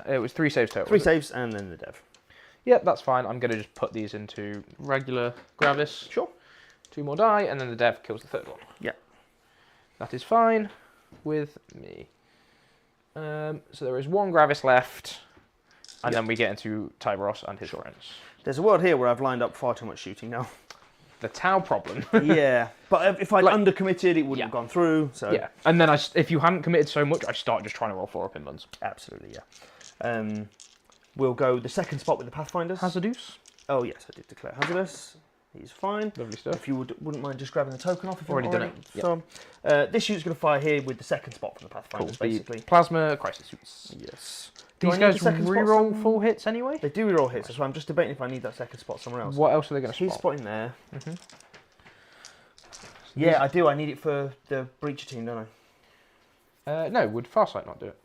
was 3 saves total. 3 saves and then the dev. Yeah, that's fine. I'm going to just put these into regular Gravis. Sure. 2 more die, and then the dev kills the 3rd one. Yeah. That is fine with me. So there is 1 Gravis left, and then we get into Tyros and his friends. There's a world here where I've lined up far too much shooting now. The Tau problem. Yeah, but if I'd Like- undercommitted, it wouldn't have gone through. So Yeah, and then if you hadn't committed so much, I start just trying to roll 4-up inlands. absolutely, yeah. We'll go the second spot with the Pathfinders. Has a deuce. Oh yes, I did declare hazardous. He's fine. Lovely stuff. If you wouldn't mind just grabbing the token off if you've Already done already. it. So, this unit's going to fire here with the second spot from the Pathfinders, basically. Plasma crisis suits. Yes. These guys reroll full hits anyway? They do reroll hits, so I'm just debating if I need that second spot somewhere else. What else are they going to spot? He's spotting there. Mm-hmm. Yeah, I do. I need it for the Breacher team, don't I? No, would Farsight not do it?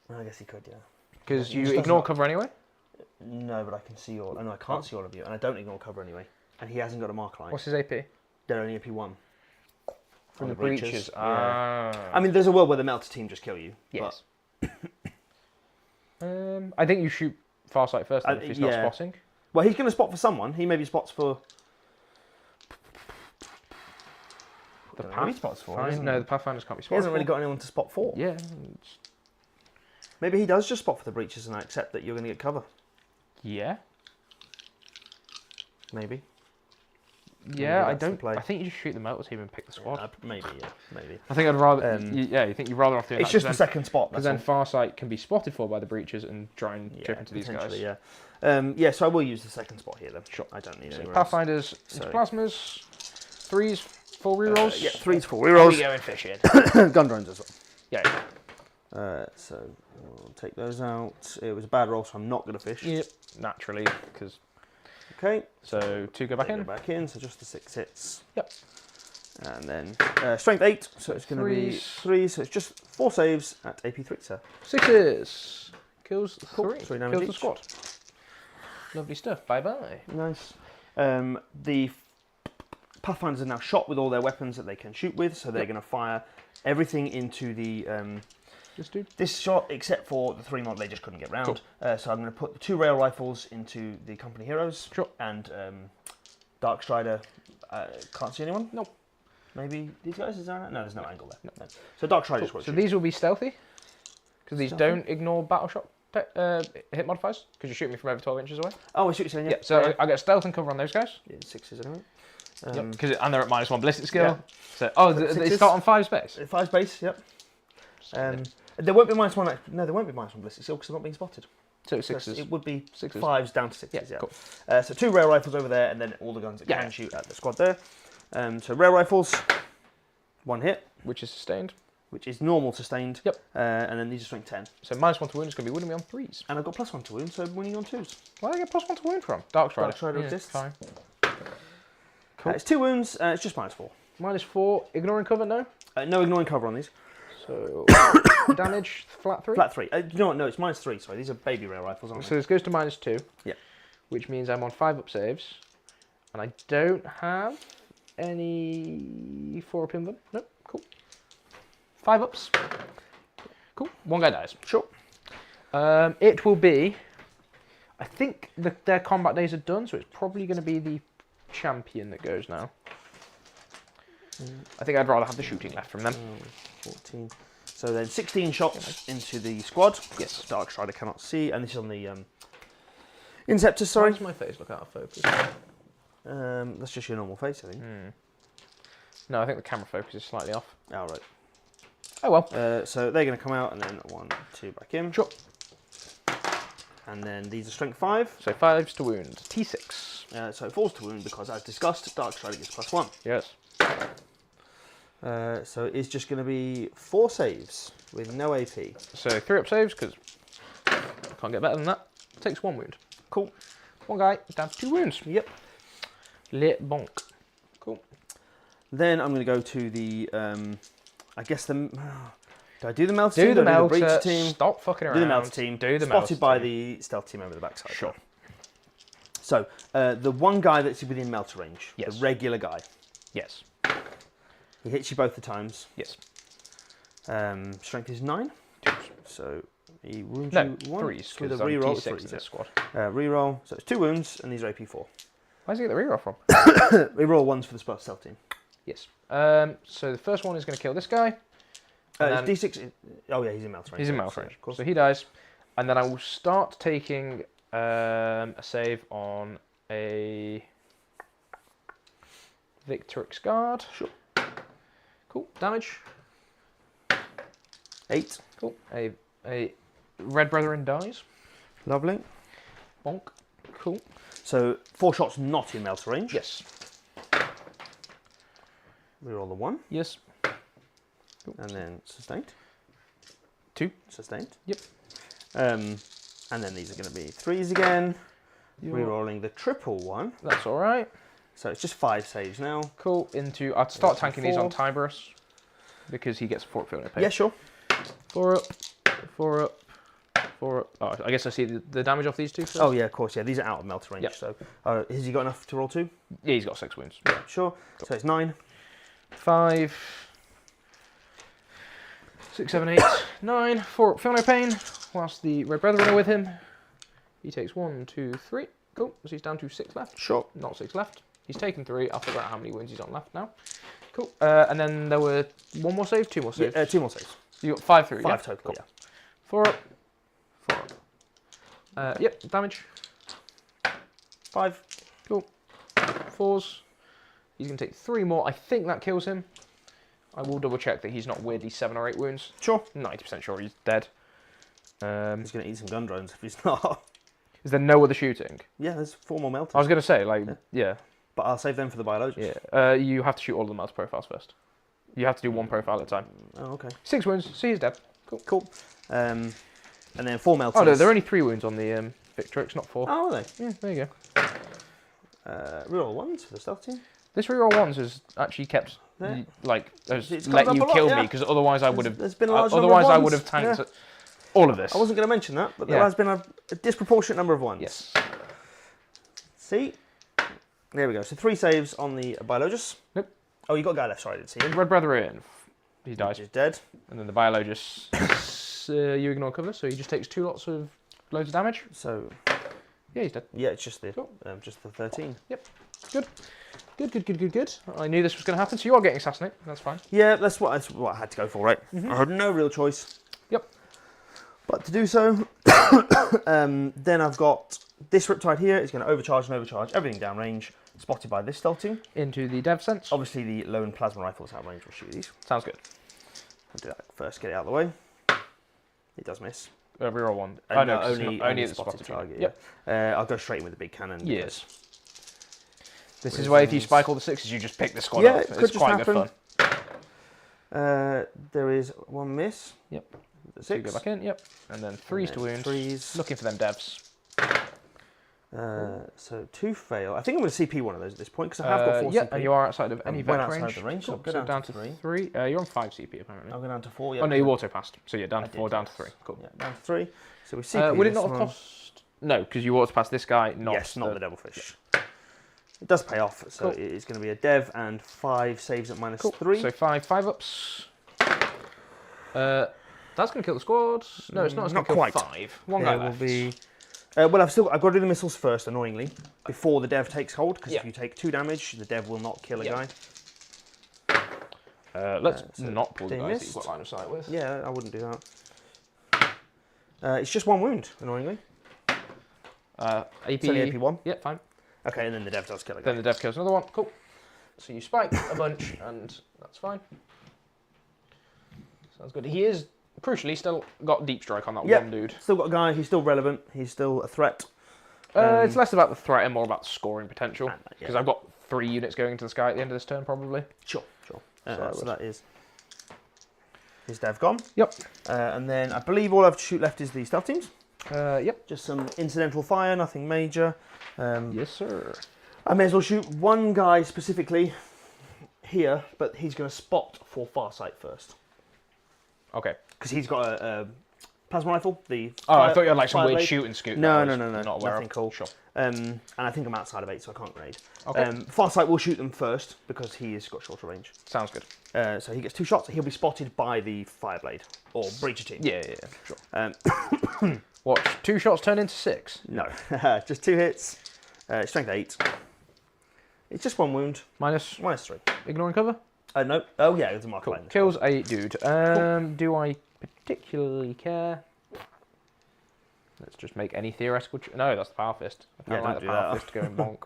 I guess he could, yeah. Because Yeah, you ignore cover anyway? No, but I can see all. No, I can't see all of you, and I don't ignore cover anyway. And he hasn't got a mark line. What's his AP? They're only AP1. From the breaches. Yeah. Ah. I mean, there's a world where the Melter team just kill you. Yes. I think you shoot Farsight first then, if he's not spotting. Well, he's going to spot for someone. He maybe spots for... The Maybe spots for. No, the Pathfinders can't be spotted. He hasn't really got anyone to spot for. Yeah. Maybe he does just spot for the breaches and I accept that you're going to get cover. Yeah. Maybe. Yeah, I that's the don't. play. I think you just shoot the Melter team and pick the squad. Maybe, yeah, maybe. I think I'd rather. You think you'd rather off doing It's that. just the second spot. Because then Farsight can be spotted for by the breaches and try and chip into these guys. Yeah. Yeah, so I will use the second spot here then. Sure. I don't need So anywhere Pathfinders into Plasmas. 3s, 4 rerolls. Yeah, 3s, 4 rerolls. We going fishing. Gun drones as well. Yeah. So we'll take those out. It was a bad roll, so I'm not going to fish. Yep. Naturally, because. Okay. So 2 go back in. Go back in, so just the 6 hits. Yep. And then strength 8, so it's going to be 3, so it's just 4 saves at AP 3, sir. 6s. Kills 3. 3 damage Kills the each. squad. Lovely stuff. Bye bye. Nice. The Pathfinders are now shot with all their weapons that they can shoot with, so they're going to fire everything into the this shot, except for the 3 mod they just couldn't get round. Cool. So I'm going to put the 2 rail rifles into the company heroes. Sure. And Dark Strider. Can't see anyone. Nope. Maybe these guys. Is there? No, there's no angle there. No. So Dark Strider. Cool. So these will be stealthy because these don't ignore battle shot hit modifiers because you're shooting me from over 12 inches away. Oh, I see what you're saying. Yeah. So I get stealth and cover on those guys. Yeah, 6s anyway. Because and they're at -1 ballistic skill. Yeah. So they start on 5 space. 5 space. Yep. There won't be -1. No, there won't be -1 ballistic skill because they're not being spotted. So 6s. It would be 6s. 5s down to 6s. Yeah. Cool. So 2 rail rifles over there, and then all the guns that can shoot at the squad there. So rail rifles, 1 hit, which is sustained. Which is normal sustained. Yep. And then these are strength 10. So -1 to wound is going to be winning me on 3s. And I've got +1 to wound, so I'm winning on 2s. Where do I get +1 to wound from? Dark Strider. Dark Strider exists. Fine. Cool. It's 2 wounds. It's just -4. -4. Ignoring cover, no. No ignoring cover on these. So damage flat 3. Flat 3. You know what? No, it's -3. Sorry, these are baby rail rifles, aren't So this goes to -2. Yeah. Which means I'm on 5 up saves, and I don't have any 4 up in them. Nope. Cool. 5 ups. Cool. 1 guy dies. Sure. It will be. I think their combat days are done, so it's probably going to be the champion that goes now. I think I'd rather have the shooting left from them. 14. So then 16 shots into the squad. Yes. Dark Strider cannot see, and this is on the Inceptor. Sorry. Why does my face look out of focus? That's just your normal face, I think. No, I think the camera focus is slightly off. Oh, right. Oh well. So they're going to come out, and then 1, 2 back in. Sure. And then these are strength 5. So 5s to wound. T6. So it falls to wound because, as discussed, Dark Strider gets +1. Yes. So it's just going to be 4 saves with no AP. So 3 up saves because can't get better than that. Takes 1 wound. Cool. 1 guy down to 2 wounds. Yep. Le bonk. Cool. Then I'm going to go to the. I guess the. Do I do the Melter do team? The Melter. Do the Breacher team? Stop fucking around. Do the Melter team. Do the Melter Spotted by team. the stealth team over the backside. Sure. So the one guy that's within Melter range, Yes. the regular guy. Yes. He hits you both the times. Yes. Strength is 9. So he wounds No, you 3s. with a Because I'm reroll. T6 It's in this squad. reroll. So it's 2 wounds, and these are AP4. Where's he get the reroll from? Reroll 1s for the stealth team. Yes. So the first one is going to kill this guy. It's D6. Oh yeah, he's in Melter range. He's in yeah, Melter range. of course. So he dies. And then I will start taking a save on a Victorix Guard. Sure. Cool. Damage. 8. Cool. A Red Brethren dies. Lovely. Bonk. Cool. So 4 shots not in melter range. Yes. Reroll the 1. Yes. And then sustained. 2. Sustained. Yep. And then these are going to be 3s again. You're... Rerolling the triple 1. That's all right. So it's just 5 saves now. Cool. I'd start tanking these on 4. Tiberius because he gets 4 feeling pain. Yeah, sure. 4 up, 4 up, 4 up. Oh, I guess I see the damage off these two first. Oh yeah, of course. Yeah, these are out of melter range. Yep. So has he got enough to roll 2? Yeah, he's got 6 wounds. Yeah, sure. Cool. So it's 9. 5, 6, 7, 8, 9. 4 up, feel no pain. Whilst the Red Brethren are with him, he takes 1, 2, 3. Cool. So he's down to 6 left. Sure. Not 6 left. He's taken 3. I'll figure out how many wounds he's on left now. Cool. And then there were 1 more save, 2 more saves. Yeah, 2 more saves. You got 5 through. 5 yeah? total. Cool. Yeah. 4 up. 4 up. Yep. Damage. 5. Cool. 4s. He's going to take 3 more. I think that kills him. I will double check that he's not weirdly 7 or 8 wounds. Sure. 90% sure he's dead. He's going to eat some gun drones if he's not. Is there no other shooting? Yeah, there's 4 more melters. I was going to say, like, yeah. But I'll save them for the biologists. Yeah. You have to shoot all of the mouse profiles first. You have to do 1 profile at a time. Oh, okay. 6 wounds. So he's dead. Cool. Cool. And then 4 melters. Oh, no, there are only 3 wounds on the Victrix, not 4. Oh, are they? Yeah, there you go. Reroll 1s for the stealth team. This reroll 1s has actually kept, Yeah. like, has It's let gone you up a lot, kill yeah. me, because otherwise I would have. There's been a large otherwise number I of would ones. have tanked Yeah. all of this. I wasn't going to mention that, but there Yeah. has been a disproportionate number of 1s. Yes. See? There we go. So 3 saves on the biologist. Nope. Oh, you got a guy left. Sorry, I didn't see him. Red Brethren, he dies. He's dead. And then the biologist, you ignore cover, so he just takes 2 lots of loads of damage. So Yeah, he's dead. yeah, it's just the Cool. 13. Good. Good. I knew this was going to happen, so you are getting assassinated. That's fine. Yeah, that's what I had to go for, right? I had no real choice. Yep. But to do so, then I've got this Riptide here. It's going to overcharge and overcharge everything downrange, spotted by this stealth team. Into the dev sense. Obviously, the lone plasma rifles outrange will shoot these. Sounds good. I'll do that first, get it out of the way. It does miss. Reroll 1. No, no, 'cause it's only only at the spotted spotted target. Yep. Yeah. I'll go straight in with the big cannon. Yes. This is why if you spike all the 6s, you just pick the squad Yeah, up. it could It's just quite good happen. fun. There is 1 miss. Yep. The So you 6. go back in, yep. And then 3s to wound. 3s. Looking for them devs. So 2 fail. I think I'm going to CP one of those at this point because I have got 4 yeah, CP. and you are outside of any Went vec outside range. the range, so Cool. go So down to to 3. You're on 5 CP apparently. I'll go down to 4. Yeah, Oh no, you auto passed. So yeah, down to 4, down to 3. Cool. Yeah, down to 3. So we CP Would it this not have one. cost? No, because you auto passed this guy, not Yes, not the devilfish. It does pay off, so Cool. it's going to be a dev and 5 saves at Cool. -3. So 5 ups. That's going to kill the squad. No, it's not. It's Not going to kill quite. 5. One guy There will left. be. Well, I've got to do the missiles first, annoyingly, before the dev takes hold, because Yeah. if you take 2 damage, the dev will not kill a Yeah. guy. Let's so not pull the they guys that missed. you've got line of sight with. Yeah, I wouldn't do that. It's just 1 wound, annoyingly. AP. It's only AP1. Yeah, fine. Okay, and then the dev does kill a guy. Then the dev kills another one. Cool. So you spike a bunch, and that's fine. Sounds good. He is, crucially, still got deep strike on that Yep. one dude. Still got a guy, he's still relevant, he's still a threat. It's less about the threat and more about scoring potential. Yeah. Because I've got 3 units going into the sky at the end of this turn, probably. Sure. So So that is his dev gone. Yep. And then I believe all I have to shoot left is the stealth teams. Yep. Just some incidental fire, nothing major. Yes, sir. I may as well shoot one guy specifically here, but he's going to spot for Farsight first. Okay. Because he's got a plasma rifle. I thought you had like some weird blade. shooting scoot. No, that I no, was no. Not aware Nothing of. cool. Sure. And I think I'm outside of 8, so I can't grenade. Okay. Farsight will shoot them first because he has got shorter range. Sounds good. So he gets 2 shots. He'll be spotted by the Fireblade or Breacher team. Yeah, sure. Watch, 2 shots turn into 6. No, just 2 hits. Strength 8. It's just 1 wound. -3. -3. Ignoring cover. No. Oh yeah, it's a mark Cool. line. Kills a dude. Do I particularly care? Let's just make any theoretical. No, that's the power fist. I kind Yeah, of like don't the do power that. fist going bonk.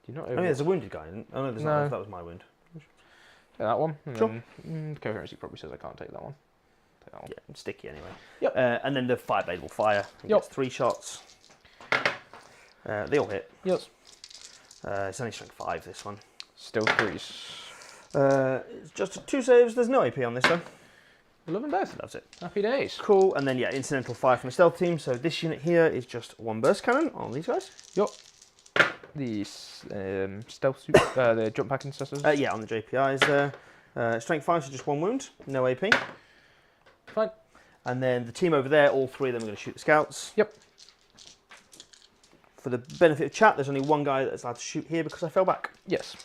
Do you not? Oh yeah, there's a wounded guy. Oh no, there's No. not. That was my wound. Take that one. And Sure. then, coherency probably says I can't take that one. Take Yeah, it's sticky anyway. Yep. And then the Fireblade will fire. It Yep. gets 3 shots. They all hit. Yes. It's only strength 5, this one. Still 3s. It's just 2 saves. There's no AP on this one. We love them both. That's it. Happy days. Cool. And then, yeah, incidental fire from the stealth team. So this unit here is just 1 burst cannon on these guys. Yup. The stealth suit, the jump pack intercessors. Yeah, on the JPIs there. Strength 5, so just 1 wound. No AP. Fine. And then the team over there, all 3 of them are going to shoot the scouts. Yep. For the benefit of chat, there's only 1 guy that's allowed to shoot here because I fell back. Yes.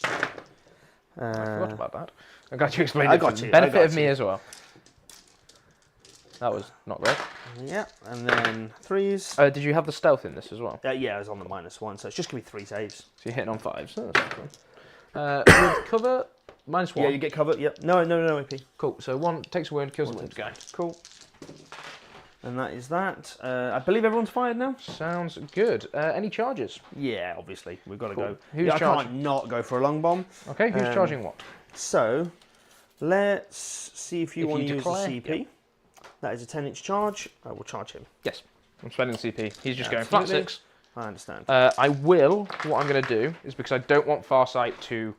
I Uh, forgot about that. I'm glad you explained I it for got the you, benefit I of got me you. as well. That was not great. yeah, and then 3s. Did you have the stealth in this as well? Yeah, I was on the -1, so it's just going to be 3 saves. So you're hitting on 5s. So that's cool. With cover, -1. Yeah, you get covered. Yep. No AP. Cool. So 1 takes a wound, kills the wound guy. Cool. And that is that. I believe everyone's fired now. Sounds good. Any charges? Yeah, obviously we've got to Cool. go. Who's Yeah, I charging? can't not go for a long bomb. Okay, who's charging what? So let's see if you If want you to use the declare, CP. yeah. That is a 10-inch charge. I will charge him. Yes. I'm spending the CP. He's just Yeah, going flat absolutely. 6. I understand. I will, what I'm going to do, is because I don't want Farsight to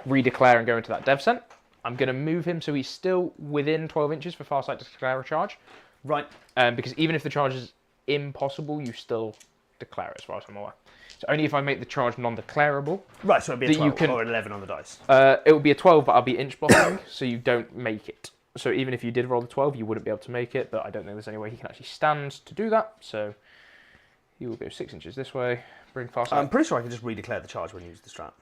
redeclare and go into that dev scent, I'm going to move him so he's still within 12 inches for Farsight to declare a charge. Right. Because even if the charge is impossible, you still declare it, as far as I'm aware. So only if I make the charge non-declarable. Right, so it'd be a That you 12 can- or an 11 on the dice. It will be a 12, but I'll be inch blocking, so you don't make it. So even if you did roll the 12, you wouldn't be able to make it, but I don't think there's any way he can actually stand to do that. So he will go 6 inches this way, bring Farsight. I'm pretty sure I can just redeclare the charge when you use the strat.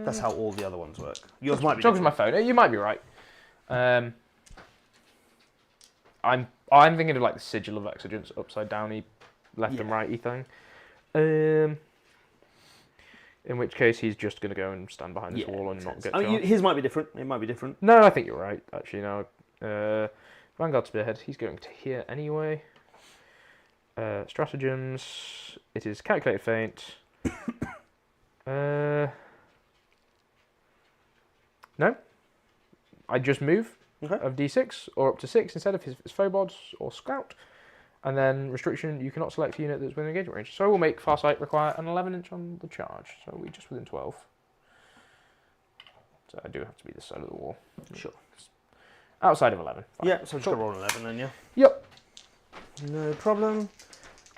That's how all the other ones work. Yours might be Talking to my different. phone. You might be right. I'm thinking of like the sigil of exigence, upside downy, left and Yeah. righty thing. In which case he's just going to go and stand behind this Yeah, wall and makes not sense. get I mean, charged. his might be different. It might be different. No, I think you're right. Actually, no. Vanguard Spearhead. He's going to here anyway. Stratagems. It is calculated feint. No. I just move Okay. of D6 or up to 6 instead of his Phobods or Scout. And then restriction, you cannot select a unit that's within engagement range. So I will make Farsight require an 11-inch on the charge. So we're just within 12. So I do have to be this side of the wall. Sure. Outside of 11. Fine. Yeah, so just Cool. got to roll an 11 then, yeah. Yep. No problem.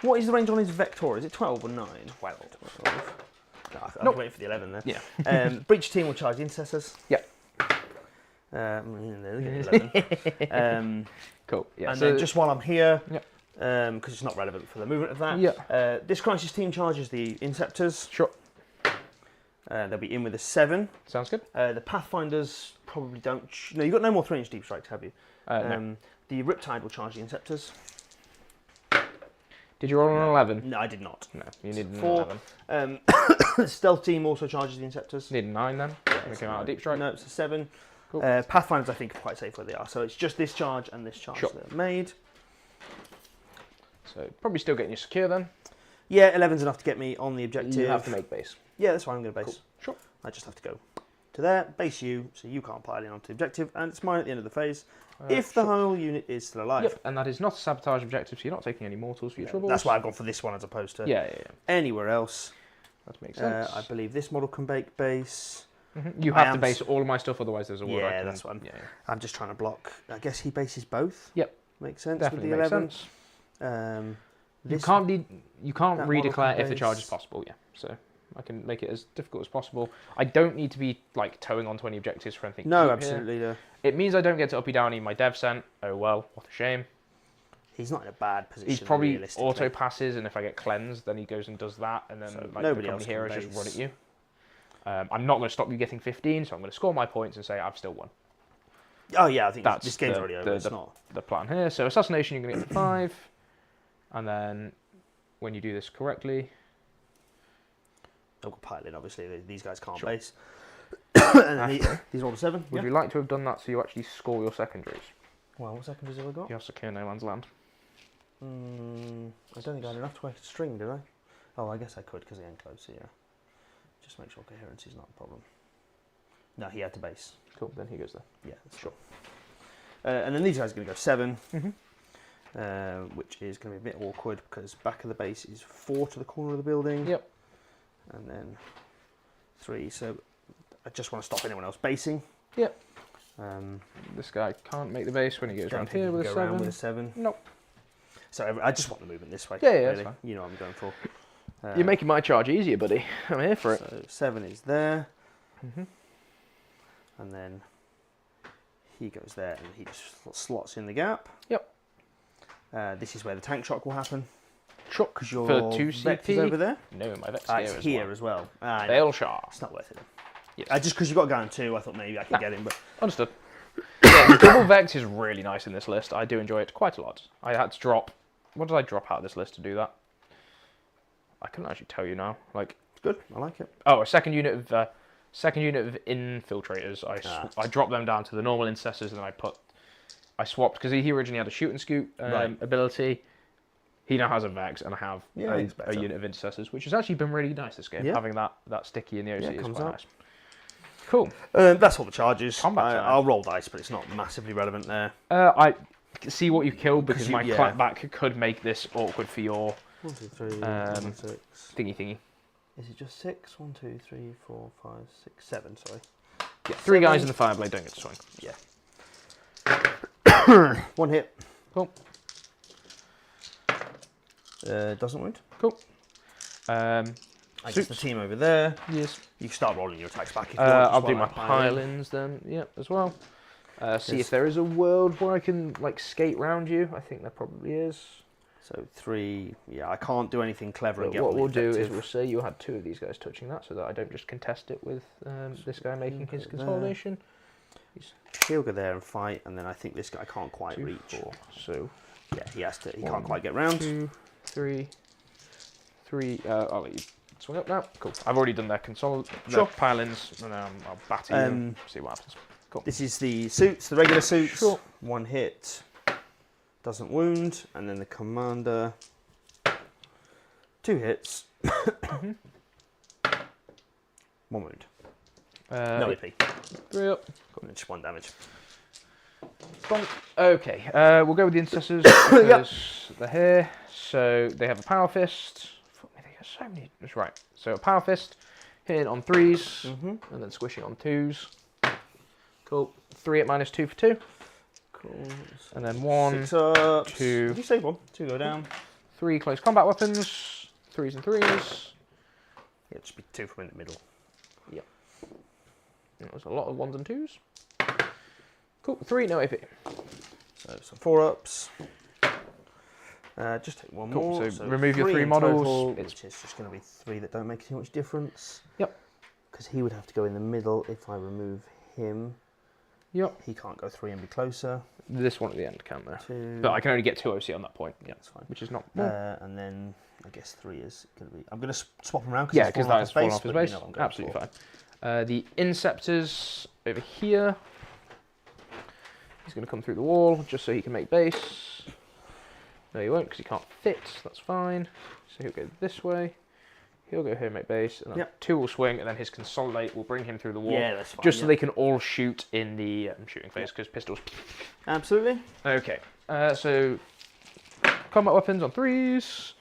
What is the range on his Vector? Is it 12 or 9? 12. No, I'm Nope. waiting for the 11 there. Yeah. Breach team will charge the intercessors. Yep. They're getting 11. Cool. Yeah. And so then just while I'm here, Yep. because it's not relevant for the movement of that, Yeah. this crisis team charges the Inceptors. Sure. They'll be in with a 7. Sounds good. The Pathfinders probably don't... No, you've got no more 3-inch deep strikes, have you? No. The Riptide will charge the Inceptors. Did you roll an 11? No, I did not. No. You need an 4. 11. Stealth team also charges the Inceptors. Need a 9 then. We came out of deep strike. No, it's a 7. Cool. Pathfinders, I think, are quite safe where they are. So it's just this charge and this charge Sure. that are made. So probably still getting you secure then. Yeah, 11's enough to get me on the objective. You have to make base. Yeah, that's fine. I'm going to base. Cool. Sure. I just have to go to there, base you, so you can't pile in onto the objective, and it's mine at the end of the phase. If the Sure. whole unit is still alive. Yep. And that is not a sabotage objective, so you're not taking any mortals for your troubles. That's why I've gone for this one as opposed to Yeah. anywhere else. That makes sense. I believe this model can bake base. You I have am to base all of my stuff, otherwise there's a word I Yeah, can... that's what I'm... Yeah, I'm just trying to block. I guess he bases both. Yep. Makes sense definitely with makes the 11. sense. You This- can't that model redeclare can if the charge base- is possible, yeah. So I can make it as difficult as possible. I don't need to be like towing onto any objectives for anything. No, deep absolutely. Here. It means I don't get to uppy downy my dev scent. Oh well, what a shame. He's not in a bad position. He's probably realistically. auto passes, and if I get cleansed, then he goes and does that, and then So like, nobody the else company can heroes just base. run at you. I'm not going to stop you getting 15, so I'm going to score my points and say I've still won. Oh yeah, I think That's this game's the- already over. It's not. The plan here. So assassination, you're going to get 5, and then when you do this correctly, I've got pile in. Obviously, these guys can't Sure. base. And then these rolled a 7. would Yeah. you like to have done that so you actually score your secondaries? Well, what secondaries have I got? You have secure no man's land. I don't think I had enough to make a string, did I? Oh, I guess I could because he ain't close. So yeah. Just make sure coherence is not a problem. No, he had to base. Cool, then he goes there. Yeah, that's Sure. And then these guys are going to go 7, Mm-hmm. which is going to be a bit awkward because back of the base is 4 to the corner of the building. Yep. And then 3. So I just want to stop anyone else basing. Yep. Um, This guy can't make the base when he goes don't around think here you with a can go around 7. with a 7. Nope. So I just want the movement this way. Yeah, really. that's fine. You know what I'm going for. You're making my charge easier, buddy. I'm here for it. So 7 is there. Mm-hmm. And then he goes there and he just slots in the gap. Yep. This is where the tank shock will happen. Shock Because your for 2 Vex is CP. over there. No, my Vex It's here as well. Fail shot. It's not worth it. Yes. Just because you've got going 2, I thought maybe I could get him. But Understood. Yeah, the double Vex is really nice in this list. I do enjoy it quite a lot. I had to drop... What did I drop out of this list to do that? I couldn't actually tell you now. Like, it's good. I like it. oh, a second unit of infiltrators. I dropped them down to the normal incessors, and then I swapped because he originally had a shoot and scoot ability. He now has a Vex, and I have a unit of intercessors, which has actually been really nice this game. Yeah. Having that sticky in the OC is comes quite out. nice. Cool. That's all the charges. Combat time. I'll roll dice, but it's not massively relevant there. I see what you killed because my yeah. clapback could make this awkward for your 1, 2, 3, 4, 5, 6. thingy. Is it just 6? 1, 2, 3, 4, 5, 6, 7. Sorry. Yeah, 3 guys in the Fireblade don't get to swing. Yeah. 1 hit. Cool. Doesn't wound. Cool. I guess the team over there. Yes. You can start rolling your attacks back if you want. I'll do my pile-ins then. Yep, as well. See if there is a world where I can like skate round you. I think there probably is. So 3. Yeah, I can't do anything clever and But get what all the we'll do is effective. we'll say you had 2 of these guys touching that, so that I don't just contest it with this guy making his consolidation. He'll go there and fight, and then I think this guy can't quite 2, reach. 4. So Yeah, he has to. He 1, can't quite get round. 2, 3. I'll let you swing up now. Cool. I've already done their Sure. pile-ins, and I'll batter you and see what happens. Cool. This is the suits, the regular suits. Sure. 1 hit, doesn't wound, and then the commander. 2 hits. 1 wound. No AP. 3 up. And just 1 damage. Bonk. Okay, we'll go with the intercessors because they're here. So they have a power fist. Fuck me, they got so many. That's right. So a power fist, hitting on 3s, and then squishing on 2s. Cool. 3 at -2 for 2. Cool. And then 1, 6 up. 2. Did you save 1? 2 go down. 3 close combat weapons. 3s and 3s. Yeah, just be 2 from in the middle. Yep. That was a lot of 1s and 2s. Cool. 3, no AP. So some 4 ups. Just take 1 Cool, more. so remove your 3 in models. total, which is just going to be 3 that don't make too much difference. Yep. Because he would have to go in the middle if I remove him. Yep. He can't go 3 and be closer. This one at the end, can't there? 2. But I can only get 2 OC on that point. Yeah, that's fine. Which is not. And then I guess 3 is going to be. I'm going to swap him around. Yeah, because that is falling off his but base. you know what I'm going Absolutely for. fine. The Inceptors over here. He's going to come through the wall just so he can make base. No, he won't because he can't fit. That's fine. So he'll go this way. He'll go here and make base. And then 2 will swing, and then his Consolidate will bring him through the wall. Yeah, that's fine. Just so they can all shoot in the shooting phase because pistols. Absolutely. Okay. So combat weapons on 3s.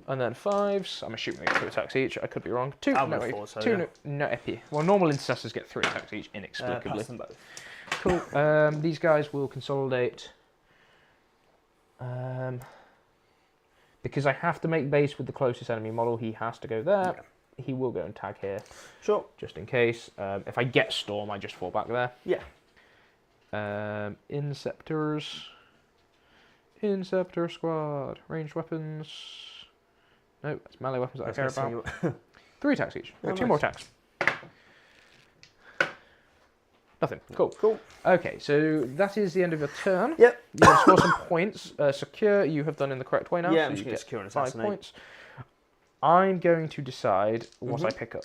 And then 5s. I'm assuming they get 2 attacks each. I could be wrong. 2. I'll No, go wait, 4, so 2. yeah. No epi. Well, normal intercessors get 3 attacks each inexplicably. Pass them both. Cool. These guys will consolidate. Because I have to make base with the closest enemy model, he has to go there. Yeah. He will go and tag here. Sure. Just in case. If I get Storm, I just fall back there. Yeah. Inceptors. Inceptor squad. Ranged weapons. No, that's melee weapons that I care about. 3 attacks each. Oh, 2 more attacks. Nothing. Cool. Cool. Okay, so that is the end of your turn. Yep. You can score some points. Secure, you have done in the correct way now. Yeah, so I'm you just going get to secure and 5 assassinate. points. I'm going to decide what I pick up.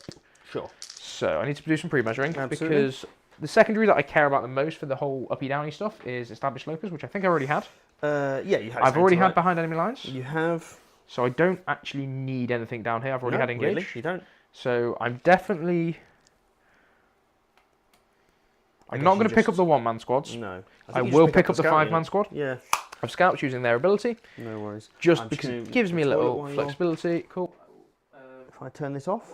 Sure. So I need to do some pre-measuring Absolutely. because the secondary that I care about the most for the whole uppy-downy stuff is established locus, which I think I already had. Yeah, you have. I've already had behind enemy lines. You have. So I don't actually need anything down here. I've already had engage. Really? You don't. So I'm definitely I'm not going to pick up the one-man squads. No. I think you will just pick up the scout 5-man unit. squad Yeah. of scouts using their ability. No worries. Just because it gives me a little flexibility. Cool. If I turn this off.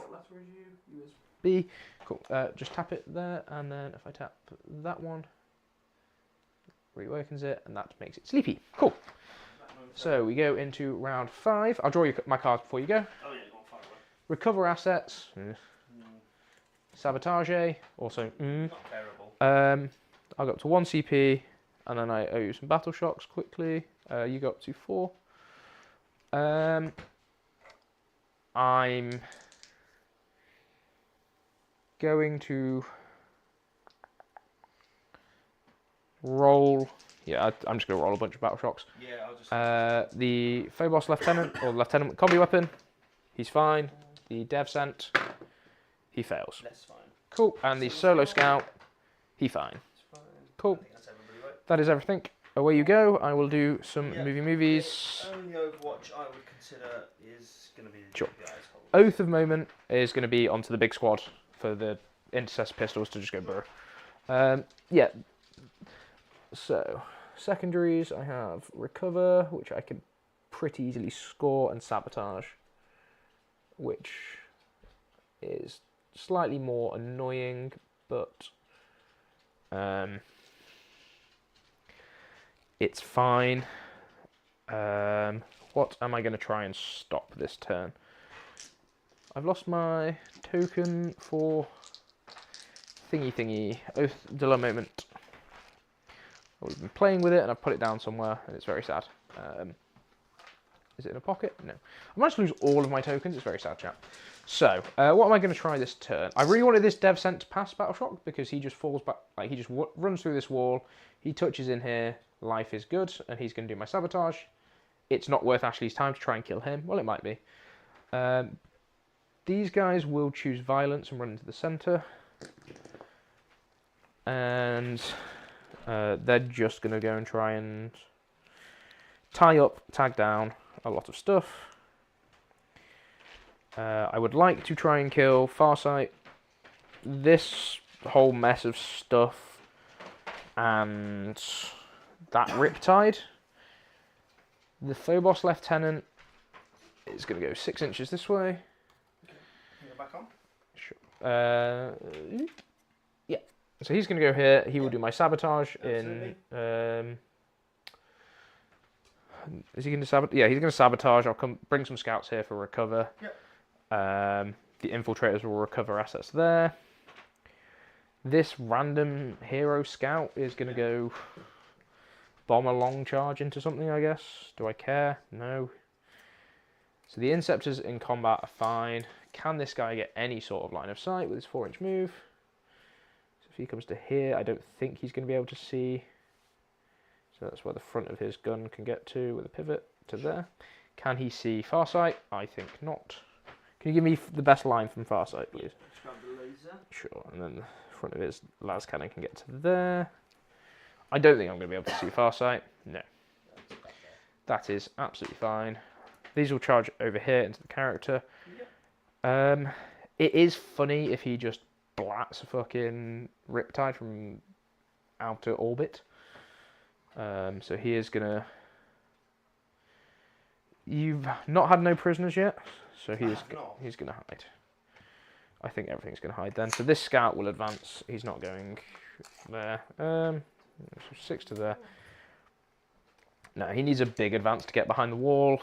USB. Cool. Just tap it there, and then if I tap that one, reawakens it, and that makes it sleepy. Cool. So we go into round 5. I'll draw my cards before you go. Oh yeah, go on, fire away. Recover assets. Sabotage. Also. Not terrible. I'll go up to 1 CP, and then I owe you some battle shocks quickly. You go up to 4. I'm going to roll. Yeah, I'm just going to roll a bunch of battle shocks. Yeah, I'll just. The Phobos Lieutenant, or Lieutenant with combi weapon, he's fine. The Dev Sent, he fails. That's fine. Cool. And the Solo Scout, he fine. Cool. I think that's everybody, right? That is everything. Away you go. I will do some movies. The only Overwatch I would consider is going to be the Sure. GPIs. Oath of Moment is going to be onto the big squad for the Intercessor pistols to just go burr. Yeah. So, secondaries, I have Recover, which I can pretty easily score, and Sabotage, which is slightly more annoying, but it's fine. What am I going to try and stop this turn? I've lost my token for thingy, Oath de la Moment. We've been playing with it, and I've put it down somewhere, and it's very sad. Is it in a pocket? No. I managed to lose all of my tokens. It's very sad, chap. So, what am I going to try this turn? I really wanted this Dev Sent to pass Battle Shock, because he just falls back, like, he just runs through this wall, he touches in here, life is good, and he's going to do my Sabotage. It's not worth Ashley's time to try and kill him. Well, it might be. These guys will choose Violence and run into the centre. And they're just going to go and try and tie up, tag down a lot of stuff. I would like to try and kill Farsight. This whole mess of stuff and that Riptide. The Phobos Lieutenant is going to go 6 inches this way. Can you go back on? Sure. Yeah. So he's going to go here. He will do my Sabotage in. Is he going to sabotage? Yeah, he's going to Sabotage. I'll bring some scouts here for Recover. Yep. The Infiltrators will recover assets there. This random hero scout is going to go bomb a long charge into something, I guess. Do I care? No. So the Inceptors in combat are fine. Can this guy get any sort of line of sight with his 4-inch move? So if he comes to here, I don't think he's going to be able to see. So that's where the front of his gun can get to with a pivot to there. Can he see Farsight? I think not. Can you give me the best line from Farsight, please? Just grab the laser. Sure, and then the front of his las cannon can get to there. I don't think I'm going to be able to see Farsight. No. That is absolutely fine. These will charge over here into the character. Yep. It is funny if he just blats a fucking Riptide from outer orbit. So he is going to... You've not had no prisoners yet, so he's going to hide. I think everything's going to hide then. So this scout will advance. He's not going there. So 6 to there. No, he needs a big advance to get behind the wall.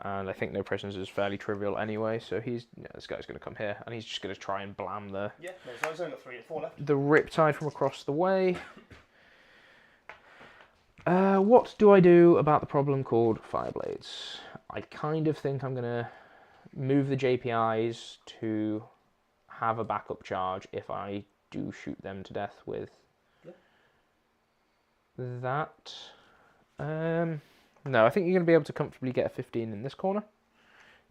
And I think no prisoners is fairly trivial anyway. So this guy's going to come here, and he's just going to try and blam the. Yeah, no, he's only got 3 or 4 left. The Riptide from across the way. What do I do about the problem called Fireblades? I kind of think I'm going to move the JPIs to have a backup charge if I do shoot them to death with that. No, I think you're going to be able to comfortably get a 15 in this corner.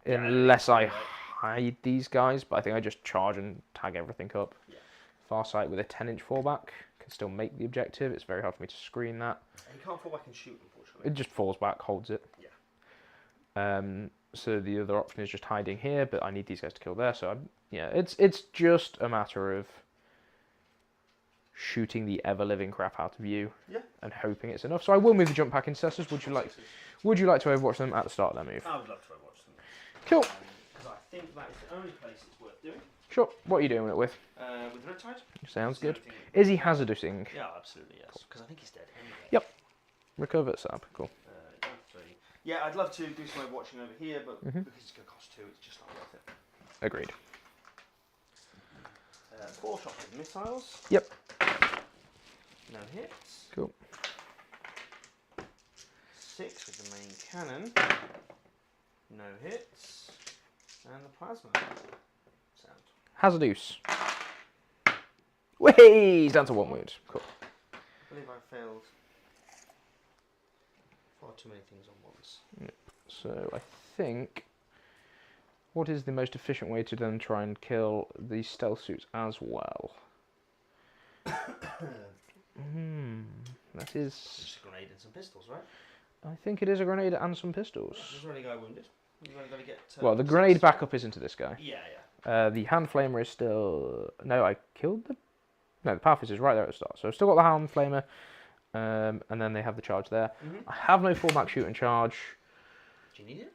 Unless I hide these guys, but I think I just charge and tag everything up. Yeah. Farsight with a 10-inch fallback can still make the objective. It's very hard for me to screen that. He can't fall back and shoot, unfortunately. It just falls back, holds it. Yeah. So the other option is just hiding here, but I need these guys to kill there. So it's just a matter of shooting the ever-living crap out of you Yeah. and hoping it's enough. So I will move the jump pack intercessors. Would you like to overwatch them at the start of their move? I would love to watch them. Cool. Because I think that is the only place it's worth doing. Sure. What are you doing it with? With Riptide. Sounds good. Is he hazardusing? Yeah, absolutely, yes. Because I think he's dead anyway. Yep. Recover sap. Cool. Yeah, I'd love to do some watching over here, but because it's going to cost 2, it's just not worth it. Agreed. 4 shots with missiles. Yep. No hits. Cool. 6 with the main cannon. No hits. And the plasma. Sound. Hazardous. Whey! He's down to 1 wound. Cool. I believe I failed far too many things on once. Yep. So I think... What is the most efficient way to then try and kill the stealth suits as well? That is... Just a grenade and some pistols, right? I think it is a grenade and some pistols. There's already a guy wounded. You've only got to get... Well, the grenade backup is into this guy. Yeah. The hand flamer is still... No, I killed the... No, the path is right there at the start. So I've still got the hand flamer. And then they have the charge there. I have no fallback shoot and charge. Do you need it?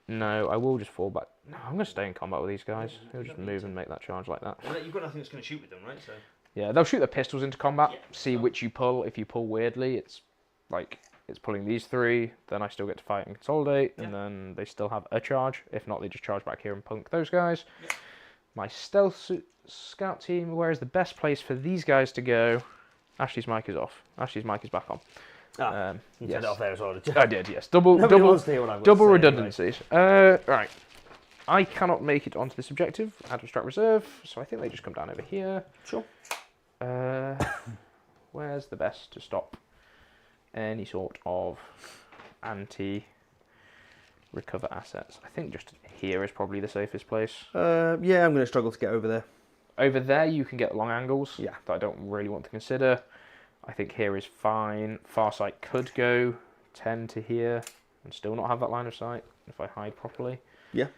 No, I will just fall back. No, I'm going to stay in combat with these guys. He'll just move and make that charge like that. Well, you've got nothing that's going to shoot with them, right? So. Yeah, they'll shoot their pistols into combat. Yeah, see which you pull. If you pull weirdly, it's like it's pulling these 3. Then I still get to fight and consolidate, and then they still have a charge. If not, they just charge back here and punk those guys. Yeah. My stealth scout team. Where is the best place for these guys to go? Ashley's mic is off. Ashley's mic is back on. You yes. turned it off there as well, did you? I did, yes. Double redundancies. Anyway. Right. I cannot make it onto this objective out of strat reserve, so I think they just come down over here. Sure. Where's the best to stop any sort of anti-recover assets? I think just here is probably the safest place. Yeah, I'm going to struggle to get over there. Over there you can get long angles that I don't really want to consider. I think here is fine. Farsight could go 10 to here and still not have that line of sight if I hide properly. Yeah.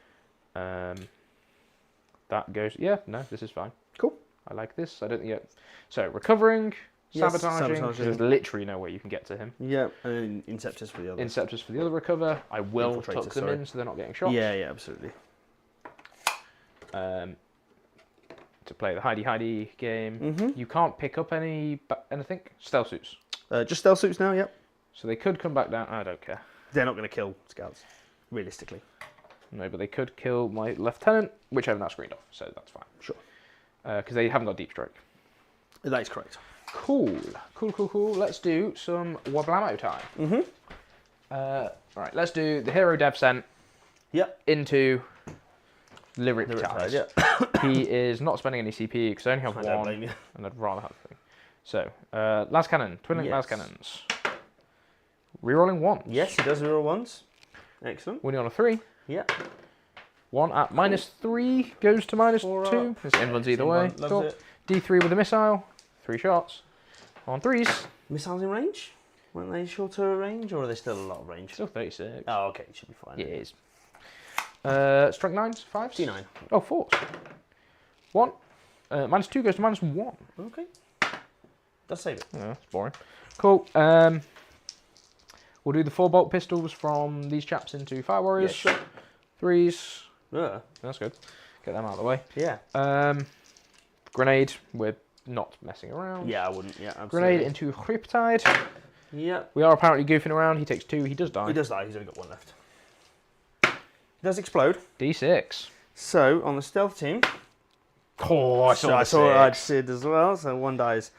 That goes... Yeah, no, this is fine. Cool. I like this. I don't think yet. So, recovering, sabotaging. There's literally no way you can get to him. Yeah, and Inceptors for the other. Inceptors for the other recover. I will tuck them in so they're not getting shot. Yeah, absolutely. To play the hidey game. You can't pick up anything. Stealth suits. Just stealth suits now, yep. So they could come back down. I don't care. They're not going to kill scouts, realistically. No, but they could kill my lieutenant, which I have now screened off, so that's fine. Sure. Because they haven't got deep strike. That is correct. Cool. Let's do some Wablamo time. Right, let's do the hero dev sent into Lyric Tide. Yeah. He is not spending any CP because I only have one, and I'd rather have the thing. So, las cannon, twin link las cannons. Rerolling 1. Yes, he does reroll 1s. Excellent. Winning on a 3. Yeah. 1 at -3 goes to -2. It's invuns either way. Cool. D3 with a missile. 3 shots. On 3s. Missiles in range? Weren't they shorter range, or are they still a lot of range? Still 36. Oh, okay. Should be fine. Yeah, it is. Strength 9s, 5s? D9. Oh, 4s. 1. -2 goes to -1. Okay. Does save it. Yeah, that's boring. Cool. We'll do the 4 bolt pistols from these chaps into Fire Warriors. Yeah, sure. 3s. Yeah. That's good. Get them out of the way. Yeah. Grenade. We're not messing around. Yeah, I wouldn't. Yeah, absolutely. Grenade into Riptide. Yeah. We are apparently goofing around. He takes 2. He does die. He does die. He's only got 1 left. He does explode. D6. So, on the stealth team... Oh, I saw I did as well. So, 1 dies.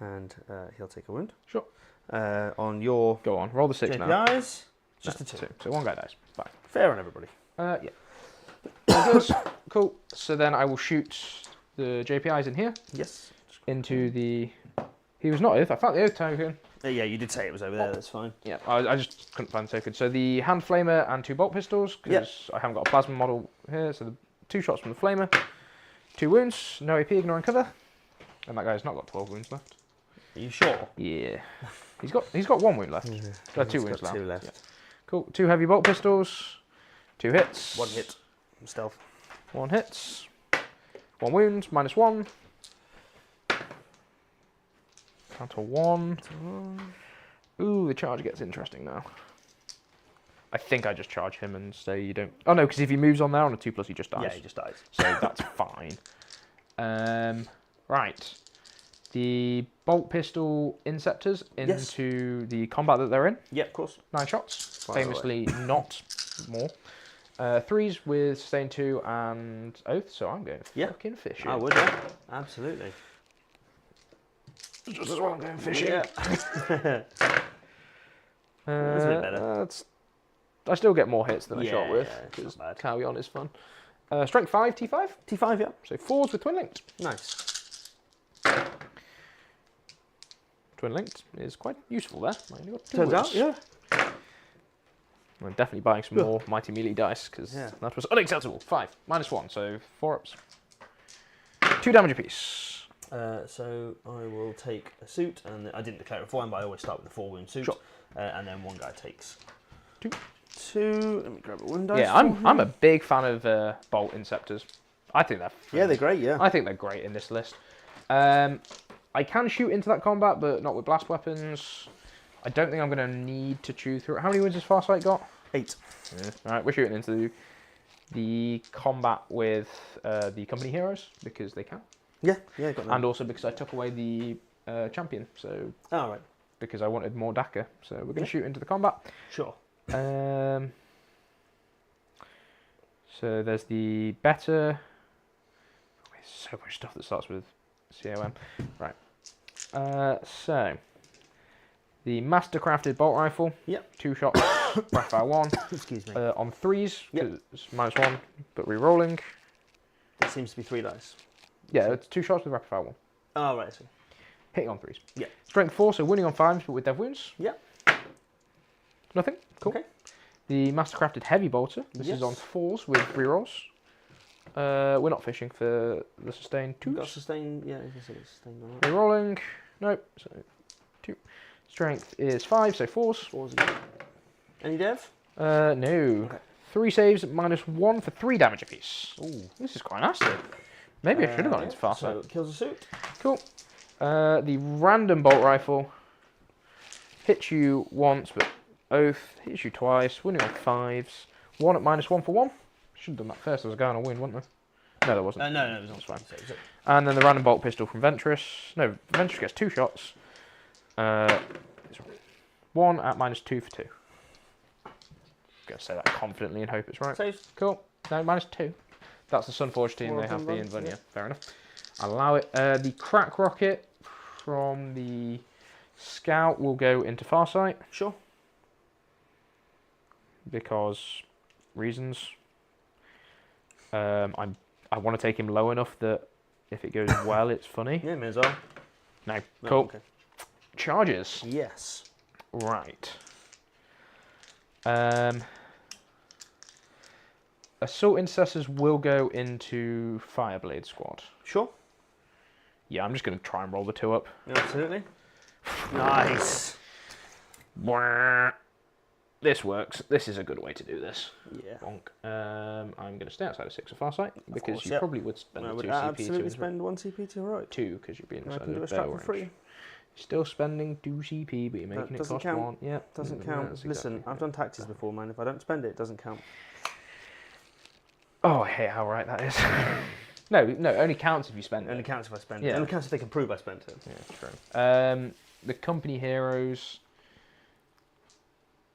And he'll take a wound. Sure. On your... Go on. Roll the 6 now. JPIs. Just a 2. So 1 guy dies. Fine. Fair on everybody. Yeah. Good. Cool. So then I will shoot the JPIs in here. Yes. Into the... He was not Oath. I found the Oath token. Yeah, you did say it was over there. That's fine. Yeah, I just couldn't find the token. So the hand flamer and 2 bolt pistols, because I haven't got a plasma model here. So the 2 shots from the flamer. 2 wounds. No AP, ignoring cover. And that guy's not got 12 wounds left. Are you sure? Yeah. He's got 1 wound left. Yeah. 2 wounds left. 2 left. Yeah. Cool. 2 heavy bolt pistols. 2 hits. 1 hit. Stealth. 1 hits. 1 wound. -1. Down to 1. Ooh, the charge gets interesting now. I think I just charge him and say you don't... Oh no, because if he moves on there on a 2+, he just dies. Yeah, he just dies. So that's fine. Right. The bolt pistol inceptors into the combat that they're in. Yeah, of course. 9 shots. Fire Famously not more. 3s with sustain 2 and oath, so I'm going fucking fishing. I would, yeah. Absolutely. Just as well I'm going fishing. Yeah. That's a bit better. I still get more hits than I shot with, yeah, because not bad. Kauyon is fun. Strength 5, T5. T5, yeah. So 4s with twin linked. Nice. Twin linked is quite useful there. I only got 2 Turns wounds. out, yeah. I'm definitely buying some more mighty melee dice, because that was unacceptable. 5, -1, so 4 ups. 2 damage apiece. So I will take a suit, and I didn't declare it for one, but I always start with a 4-wound suit. Sure. And then one guy takes 2. 2. Let me grab a wound dice. Yeah, I'm a big fan of bolt inceptors. I think they're Yeah, they're great, yeah. I think they're great in this list. I can shoot into that combat, but not with blast weapons. I don't think I'm going to need to chew through it. How many wounds has Farsight got? 8. Yeah. Alright, we're shooting into the combat with the company heroes, because they can. Yeah, got that. And also because I took away the champion, so... Oh, right. Because I wanted more Daka. So we're going to shoot into the combat. Sure. So there's the better... There's so much stuff that starts with COM. Right. So... The master-crafted bolt rifle. Yep. 2 shots. Rapid fire 1. Excuse me. On 3s. Yep. It's -1, but re-rolling. It seems to be 3 dice. Yeah, it's 2 shots with rapid fire 1. Oh, right, I see. Hitting on 3s. Yeah. Strength 4, so winning on 5s, but with dev wounds. Yeah. Nothing. Cool. Okay. The master-crafted heavy bolter. This is on 4s with rerolls. We're not fishing for the sustain 2s. Got sustain, yeah, you can say it's sustain on that. Rerolling. Nope. So 2. Strength is 5, so 4s. 4s again. Any dev? No. Okay. 3 saves, -1 for 3 damage apiece. Ooh, this is quite nasty. Maybe I should have gone into fast. So it kills a suit. Cool. The random bolt rifle hits you once, but oath hits you twice. Winning on 5s. 1 at -1 for 1. Should have done that first. There was a guy on a win, wasn't there? No, there wasn't. No, it was That's on fine. so- And then the random bolt pistol from Ventress. No, Ventress gets 2 shots. 1 at -2 for 2. I'm going to say that confidently and hope it's right. Saves. Cool. No, -2. That's the Sunforge team. They have the Invan. Yeah, fair enough. I'll allow it. The crack rocket from the scout will go into Farsight. Sure. Because reasons. I want to take him low enough that if it goes well, it's funny. Yeah, may as well. No. No, Cool. okay. Charges. Yes. Right. Assault intercessors will go into Fireblade squad. Sure. Yeah, I'm just going to try and roll the 2 up. Absolutely. Nice. This works. This is a good way to do this. Yeah. Bonk. I'm going to stay outside of 6 of Farsight because course, you yep. probably would spend I the would 2 CP absolutely to spend 1 CP to heroic. 2 because you'd be And I inside can do a of strap bow for range. free. Still spending 2 CP, but you're making it doesn't cost count. 1. Yeah, Doesn't count. that's Listen, exactly I've done taxes before, man. If I don't spend it, it doesn't count. Oh, I hate how right that is. No, it only counts if you spend It only it. counts if I spend Yeah. it. It only counts if they can prove I spent it. Yeah, true. The company heroes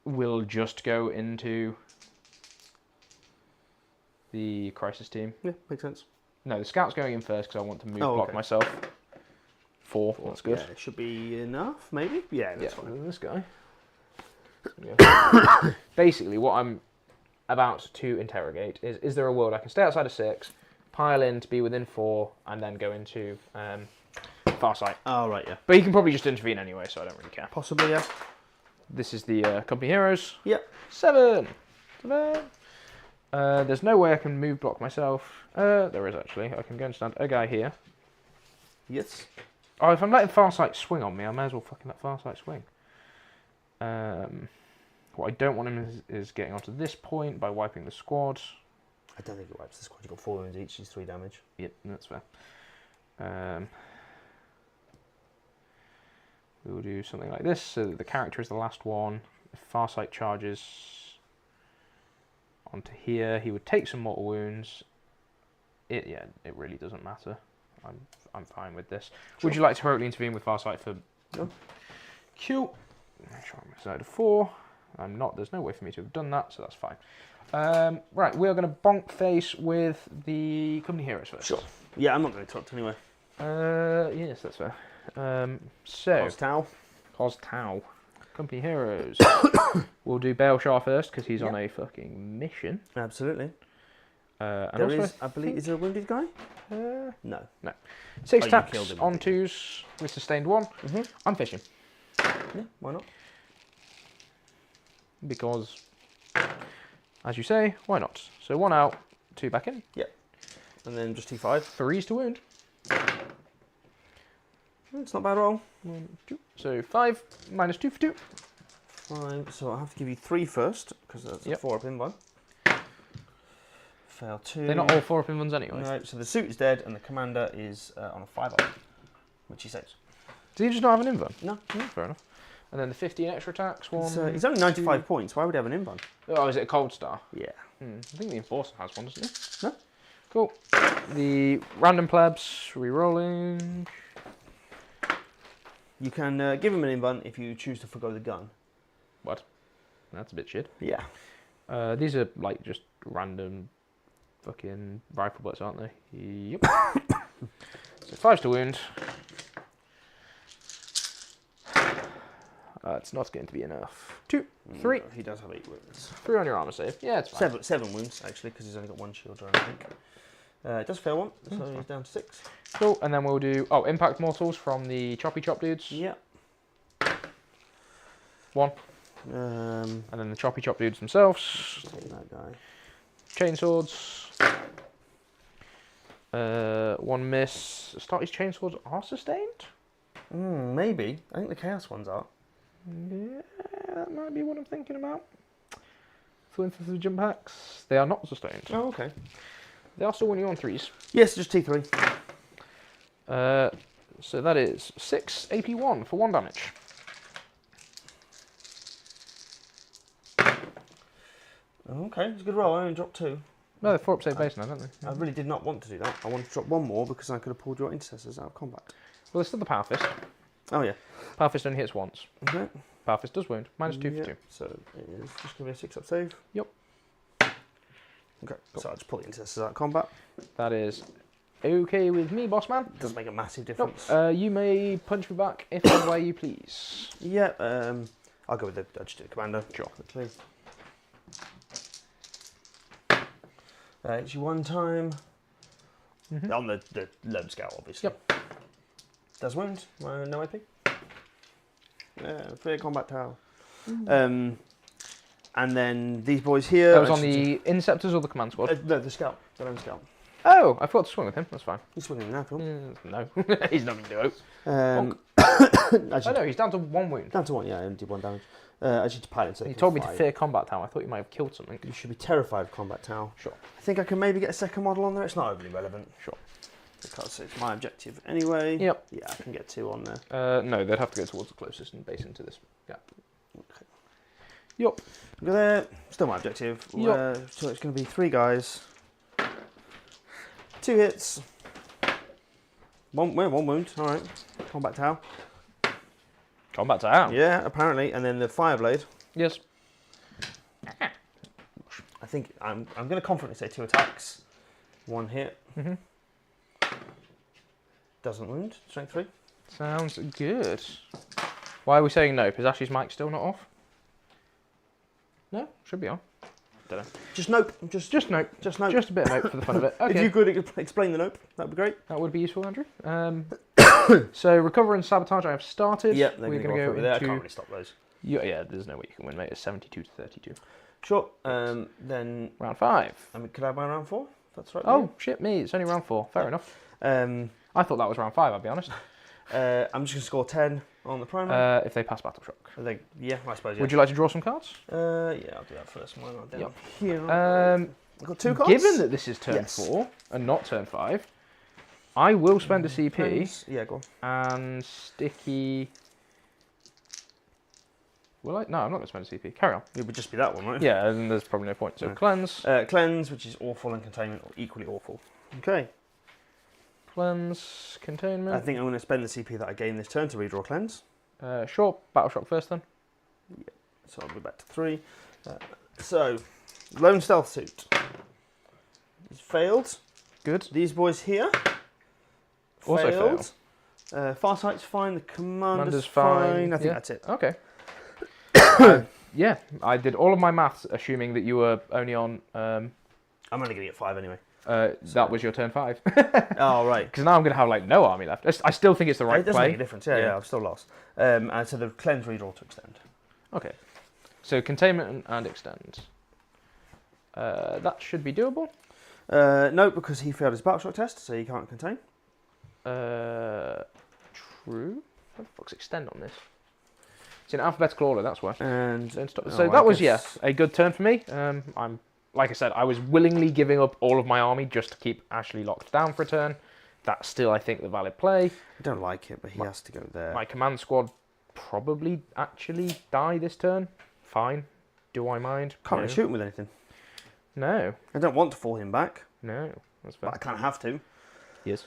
will just go into the crisis team. Yeah, makes sense. No, the scout's going in first because I want to move Oh, block okay. myself. 4, that's good. Yeah, it should be enough, maybe? Yeah, that's fine. And then this guy. Yeah. Basically, what I'm about to interrogate is there a world I can stay outside of 6, pile in to be within 4, and then go into Farsight? Oh, right, yeah. But he can probably just intervene anyway, so I don't really care. Possibly, yeah. This is the company heroes. Yep. 7. There's no way I can move block myself. There is actually. I can go and stand a guy here. Yes. Oh, if I'm letting Farsight swing on me, I may as well fucking let Farsight swing. What I don't want him is getting onto this point by wiping the squad. I don't think it wipes the squad. You've got 4 wounds each, is 3 damage. Yep, that's fair. we will do something like this, so that the character is the last one. If Farsight charges onto here, he would take some mortal wounds. It really doesn't matter. I'm fine with this. Sure. Would you like to heroically intervene with Farsight for Q? Make sure I'm inside of 4. I'm not. There's no way for me to have done that, so that's fine. Right, we are going to bonk face with the company heroes first. Sure. Yeah, I'm not going to interrupt anyway. Yes, that's fair. So Cos Tau. Company heroes. We'll do Baleshar first because he's on a fucking mission. Absolutely. And there also, is, I believe, is there a wounded guy? No. 6 you attacks killed him, on 2s with sustained 1. I'm fishing. Yeah, why not? Because, as you say, why not? So 1 out, 2 back in. Yeah. And then just T5. 3s to wound. It's not bad at all. 1, 2. So 5 minus 2 for 2. 5. So I'll have to give you 3 first because that's a 4 up in one. Fail 2. They're not all 4 up in ones anyway. No, so the suit is dead and the commander is on a 5 up, which he saves. Does he just not have an invuln? No. Fair enough. And then the 15 extra attacks. 1. He's only 95 points. Why would he have an invuln? Oh, is it a cold star? Yeah. I think the Enforcer has one, doesn't he? No. Cool. The random plebs, re-rolling. You can give him an invuln if you choose to forgo the gun. What? That's a bit shit. Yeah. These are like just random fucking rifle bullets, aren't they? Yep. So 5 to wound. It's not going to be enough. 2, 3. No, he does have 8 wounds. 3 on your armor save. Yeah, it's fine. 7 wounds, actually, because he's only got 1 shield around, I think. It does fail 1, so he's down to 6. Cool, and then we'll do... Oh, impact mortals from the choppy chop dudes. Yeah. 1. And And then the choppy chop dudes themselves. take that guy. Chainswords. 1 miss. Starty's chainswords are sustained? Maybe. I think the chaos ones are. Yeah, that might be what I'm thinking about. For instance, the jump hacks, they are not sustained. Oh, okay. They are still winning on 3s. Yes, just T3. So that is 6 AP1 for 1 damage. Okay, it's a good roll. I only dropped 2. No, they're 4 up save base now, don't they? I really did not want to do that. I wanted to drop 1 more because I could have pulled your intercessors out of combat. Well, there's still the Power Fist. Oh, yeah. Power Fist only hits once. Okay. Power Fist does wound. Minus 2 for 2. So it is just going to be a 6 up save. Yep. Okay, so I'll just pull the intercessors out of combat. That is okay with me, boss man. Does make a massive difference. You may punch me back if and where you please. Yeah, I'll go with the commander. Sure. Quickly. It's you 1 time. On the load scale, obviously. Yep. Does wound. No AP. Yeah, 3 combat tower. And then these boys here. That was on the Inceptors or the Command Squad? No, the scout. Their own scout. Oh, I forgot to swing with him. That's fine. He's swinging now, Phil. No, he's not going to do it. Actually, No, he's down to 1 wound. down to 1, yeah, and did 1 damage. Actually, to pilot. So He told me to fear combat tower. I thought you might have killed something. You should be terrified of combat tower. Sure. I think I can maybe get a second model on there. It's not overly relevant. Sure. Because it's my objective anyway. Yep. Yeah, I can get 2 on there. No, they'd have to go towards the closest and base into this gap. Okay. Yup. Go there. Still my objective. Yep. So it's going to be 3 guys. 2 hits. 1 wound. All right. Combat tower. Combat tower. Yeah, apparently. And then the Fireblade. Yes. I think I'm going to confidently say 2 attacks. 1 hit. Doesn't wound. Strength 3. Sounds good. Why are we saying no? Because Ashley's mic's still not off? No? Should be on. Don't know. Just nope. Just nope. Just nope. Just a bit of nope for the fun of it. Okay. If you could explain the nope, that'd be great. That would be useful, Andrew. So recover and sabotage I have started. Yeah, we're going to go into... there. I can't really stop those. Yeah, there's no way you can win, mate. It's 72 to 32. Sure. Then Round 5. I mean, could I have my round 4? That's right. Oh, shit me. It's only round 4. Fair enough. I thought that was round 5, I'll be honest. I'm just going to score 10 on the primary. If they pass Battle Shock. Yeah, I suppose. Yeah. Would you like to draw some cards? Yeah, I'll do that first. Mine are down here. I've got 2 cards. Given that this is turn 4 and not turn 5, I will spend a CP Yeah, go on. and sticky Will I? No, I'm not going to spend a CP. Carry on. It would just be that one, right? Yeah, and there's probably no point. So No. cleanse. Cleanse, which is awful, and containment, equally awful. Okay. Cleanse, containment. I think I'm going to spend the CP that I gained this turn to redraw cleanse. Sure, battle shock first then. Yeah. So I'll go back to 3. So, lone stealth suit. He's failed. Good. These boys here. Also failed. Farsight's fine. The commander's fine. I think Yeah. that's it. Okay. Yeah, I did all of my maths assuming that you were only on. I'm only going to get 5 anyway. That was your turn 5. Oh, right. Because now I'm going to have like no army left. I still think it's the right It doesn't play. make a difference. Yeah, I've still lost. And so the cleanse redraw to extend. Okay. So containment and extend. That should be doable. No, because he failed his battle shock test, so he can't contain. True. What the fuck's extend on this? It's in alphabetical order, that's why. And So that was a good turn for me. I'm like I said, I was willingly giving up all of my army just to keep Ashley locked down for a turn. That's still, I think, the valid play. I don't like it, but he has to go there. My command squad probably actually die this turn. Fine. Do I mind? Can't really shoot him with anything. No. I don't want to fall him back, No. That's fair. but I kind of have to. Yes.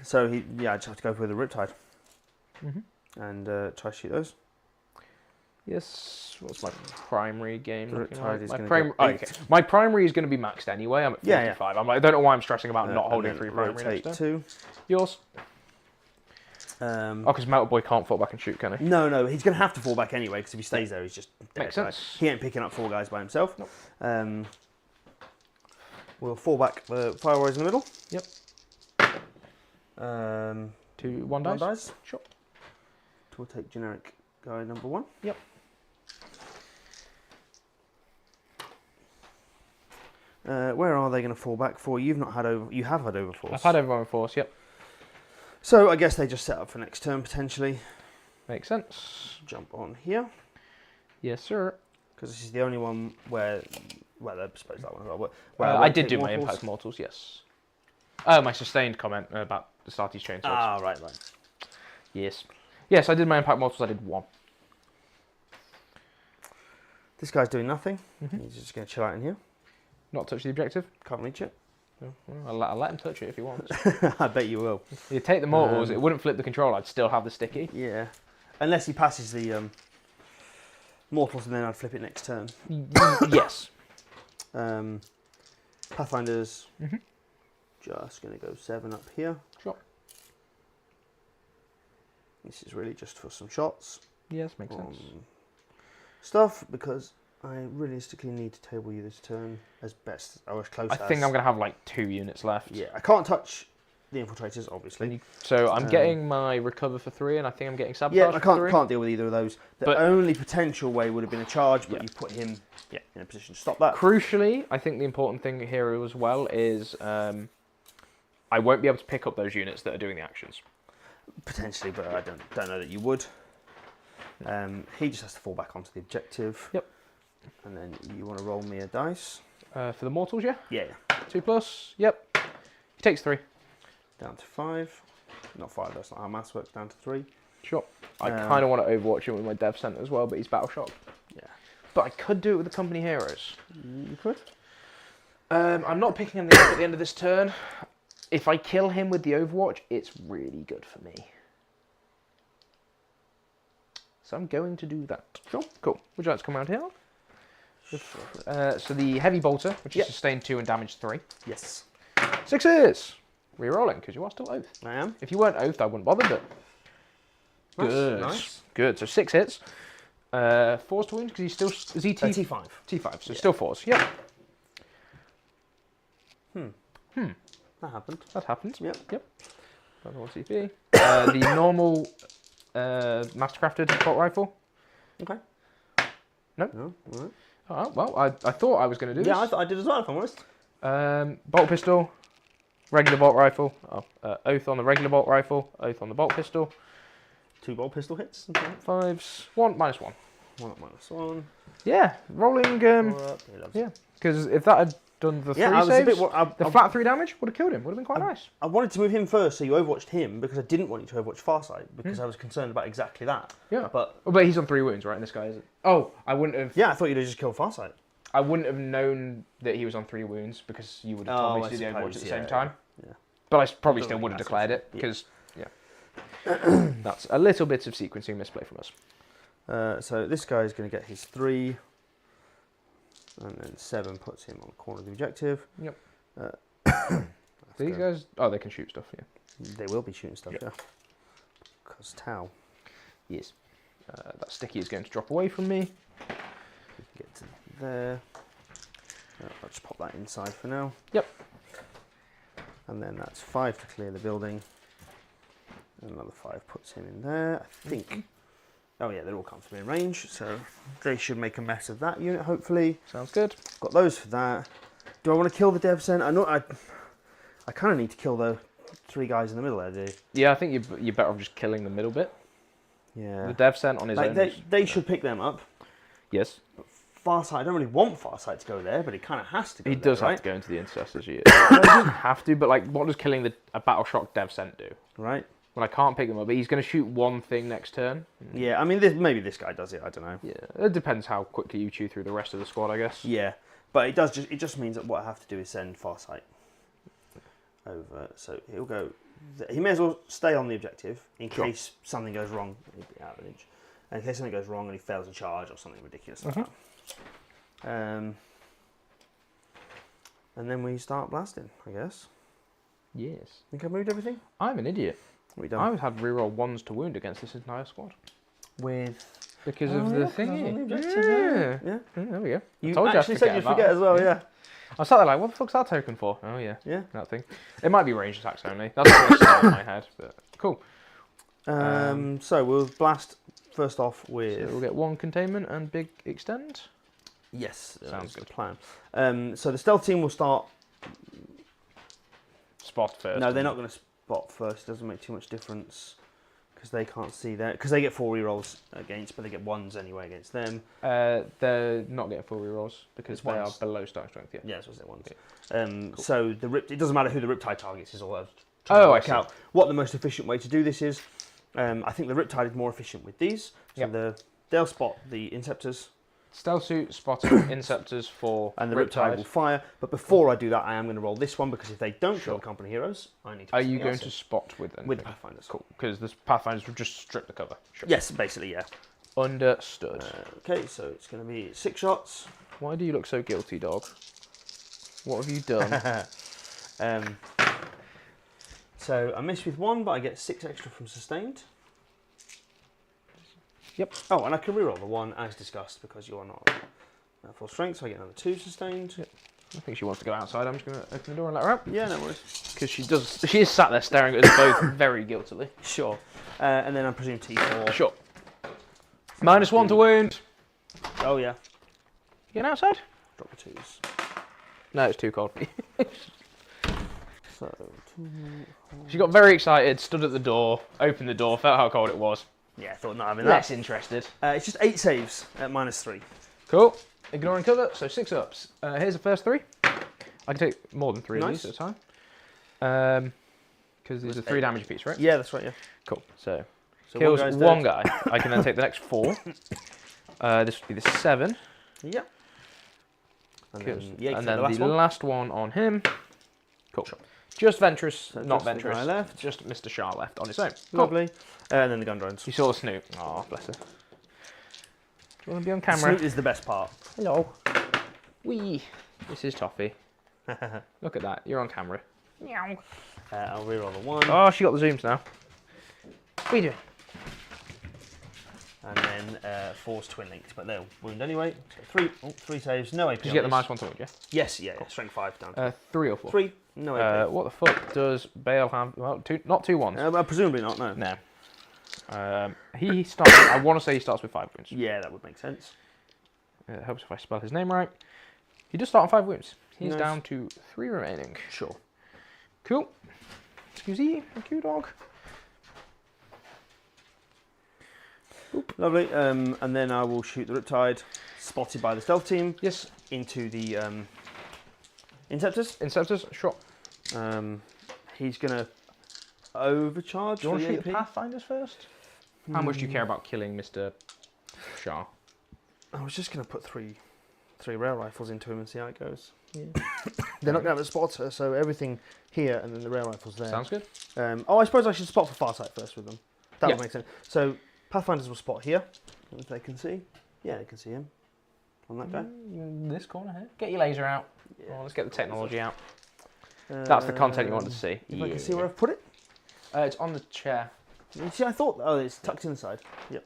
So I just have to go for the Riptide Mm-hmm. and try to shoot those. Yes. What's my primary game looking Riptide like? is My gonna primary. go Oh, okay. My primary is going to be maxed anyway. I'm at 55. Yeah. I don't know why I'm stressing about not And holding then 3 primary rotate next turn. 2. Yours? Oh, because Metal Boy can't fall back and shoot, can he? No, he's going to have to fall back anyway, because if he stays there, he's just dead. Makes sense. He ain't picking up 4 guys by himself. Nope. We'll fall back the Fire Warriors in the middle. Yep. 2 1 One dice. dice. Sure. We'll take generic guy number 1. Yep. Where are they going to fall back for? You have had overforce. I've had everyone force, yep. So I guess they just set up for next turn potentially. Makes sense. Jump on here Yes, sir. because this is the only one where. Well, I suppose that one as well. I did do my impact mortals, yes. Oh, my sustained comment about the Starties chain swords. Ah, right. Yes. Yes, I did my impact mortals. I did 1. This guy's doing nothing. Mm-hmm. He's just going to chill out in here. Not touch the objective. Can't reach it. Oh, well, I'll let him touch it if he wants. I bet you will. You take the mortals, it wouldn't flip the control. I'd still have the sticky. Yeah. Unless he passes the mortals and then I'd flip it next turn. Yes. Pathfinders. Mm-hmm. Just going to go 7 up here. Sure. This is really just for some shots. Yes, makes sense. Stuff because I realistically need to table you this turn as best or as close I as. think I'm going to have like 2 units left. Yeah, I can't touch the infiltrators, obviously. So I'm getting my recover for 3, and I think I'm getting sabotage. Yeah, I for 3. can't deal with either of those. The only potential way would have been a charge, but you put him in a position to stop that. Crucially, I think the important thing here as well is I won't be able to pick up those units that are doing the actions. Potentially, but I don't know that you would. He just has to fall back onto the objective. Yep. And then you want to roll me a dice. For the mortals, yeah? Yeah. 2+. Yep. He takes 3. Down to 5. Not 5, that's not how maths works, down to 3. Sure. I kind of want to overwatch him with my dev center as well, but he's battle shocked. Yeah. But I could do it with the company heroes. You could. I'm not picking anything up at the end of this turn. If I kill him with the overwatch, it's really good for me. So I'm going to do that. Sure. Cool. Would you like to come around here? So the heavy bolter, which is sustained 2 and damage 3. Yes. 6s. Rerolling, because you are still oath. I am. If you weren't oath, I wouldn't bother, but... Good. Nice. Good. So 6 hits. 4s to wound, because he's still... Is he T5. T5, so still 4s. Yep. That happened. That happens. Yep. Another 1 CP. The normal mastercrafted bolt rifle. Okay. No. No. All right. Oh, well, I thought I was going to do this. Yeah, I did as well, if I'm honest. Bolt pistol, regular bolt rifle. Oath on the regular bolt rifle. Oath on the bolt pistol. 2 bolt pistol hits. 5s. 1 minus 1. 1 up, -1. Yeah, rolling. Four up. He loves it. Yeah, because if that had done the Yeah, three I was a saves, bit. the flat 3 damage would have killed him. Would have been quite nice. I wanted to move him first, so you overwatched him because I didn't want you to overwatch Farsight because I was concerned about exactly that. Yeah. But He's on 3 wounds, right? And this guy isn't. Oh, I wouldn't have. yeah, I thought you'd have just killed Farsight. I wouldn't have known that he was on 3 wounds because you would have told me I to do the Overwatch suppose, at the yeah, same time. Yeah. But I probably Doesn't still make would have massive declared it sense. because, that's a little bit of sequencing misplay from us. So this guy is going to get his 3, and then 7 puts him on the corner of the objective. Yep. These guys, they can shoot stuff, yeah. They will be shooting stuff, yeah. Because Tau. Yes. That sticky is going to drop away from me. We can get to there. I'll just pop that inside for now. Yep. And then that's 5 to clear the building. And another 5 puts him in there, I think. Oh yeah, they're all comfortably in range, so they should make a mess of that unit, hopefully. Sounds good. Got those for that. Do I want to kill the dev cent? I kind of need to kill the 3 guys in the middle there, do you? Yeah, I think you're better off just killing the middle bit. Yeah. The dev cent on his own. They should pick them up. Yes. Farsight, I don't really want Farsight to go there, but he kind of has to go He there, does right? have to go into the intercessors. He doesn't have to, but like, what does killing a battle shock dev cent do? Right. Well, I can't pick them up, but he's going to shoot one thing next turn. Yeah, I mean, maybe this guy does it, I don't know. Yeah, it depends how quickly you chew through the rest of the squad, I guess. Yeah, but it just means that what I have to do is send Farsight over. So he'll go. He may as well stay on the objective in case something goes wrong. He'd be out of range. And in case something goes wrong and he fails a charge or something ridiculous like that. And then we start blasting, I guess. Yes. Think I've moved everything? I'm an idiot. What have we I done? would have reroll 1s to wound against this entire squad. Because Oh, of yeah, the 'cause I was on the thingy. objective, Yeah. yeah. There we go. You told you I'd actually said you'd about forget it. as well, yeah. I sat there like, what the fuck's that token for? Oh yeah, Yeah. that thing. It might be ranged attacks only. That's what was in my head, but cool. So we'll blast first off So with... we'll get 1 containment and big extend. Yes, Sounds that's the good. plan. So the stealth team will start... Spot first. No, they're not going to spot first. It doesn't make too much difference because they can't see that. Because they get 4 rerolls against, but they get 1s anyway against them. They're not getting full rerolls because It's they are ones. below starting strength. Yeah. Yeah, that's what they want. Cool. So it doesn't matter who the Riptide targets. Is all I've tried to work out. What the most efficient way to do this is. I think the Riptide is more efficient with these. So they'll spot the Inceptors. Stealth suit, spotting, Inceptors for And the Riptide will fire. But before I do that, I am going to roll this one because if they don't kill the company heroes, I need to. Are you going to spot with them? with the Pathfinders? Cool, because the Pathfinders will just strip the cover. Sure. Yes, basically, yeah. Understood. Okay, so it's going to be 6 shots. Why do you look so guilty, dog? What have you done? So I miss with 1, but I get 6 extra from sustained. Yep. Oh, and I can reroll the 1 as discussed because you're not at full strength, so I get another 2 sustained. Yep. I think she wants to go outside. I'm just going to open the door and let her out. Yeah, no worries. Because she is sat there staring at us both very guiltily. Sure. And then I presume T4. Sure. -1 to wound. Oh, yeah. You getting outside? Drop the 2s. No, it's too cold. So, 2, 4. She got very excited, stood at the door, opened the door, felt how cold it was. Yeah, I thought not having Less that. interested. It's just 8 saves at -3. Cool. Ignoring cover, so 6 ups. Here's the first 3. I can take more than 3 of these at a time. Because these are 3 damage apiece, right? Yeah, that's right, yeah. Cool. So So kills guy's one dead. guy. I can then take the next 4. This would be the 7. Yep. And Kills. then, yeah, you And can then take the the last one. last one on him. Cool. Just Ventress, So not just the Ventress. guy left. Just Mr. Shah left on his own. Cool. Lovely. And then the gun drones. You saw the Snoop. Oh, bless her. Do you want to be on camera? Snoot is the best part. Hello. Wee. This is Toffee. Look at that. You're on camera. Meow. I'll reroll the 1. Oh, she got the zooms now. What are you doing? And then 4's twin linked, but they'll wound anyway. So 3 saves, no AP. Did you get the on this. -1 to wound, yeah? Yes, yeah, strength 5 down. 3 or 4? 3, no AP. What the fuck does Bale have? Well, not 2 ones. Presumably not, no. No. He starts. I want to say he starts with 5 wounds. Yeah, that would make sense. It helps if I spell his name right. He does start on 5 wounds. He's Nice. down to 3 remaining. Sure. Cool. Excuse me, thank you, dog. Lovely. And then I will shoot the Riptide, spotted by the stealth team, Yes. into the Inceptors. Inceptors, sure. He's going to overcharge. Do you want for to the shoot the AP. Pathfinders first? How much do you care about killing Mr. Shah? I was just going to put three rail rifles into him and see how it goes. Yeah. They're not going to have a spotter, so everything here and then the rail rifles there. Sounds good. I suppose I should spot for Farsight first with them. That Yeah. would make sense. So Pathfinders will spot here, if they can see. Yeah, they can see him. On that guy. This corner here. Get your laser out. Yeah. Oh, let's get the technology out. That's the content you wanted to see. If I can see where I've put it. It's on the chair. You see, I thought, it's tucked inside. Yep.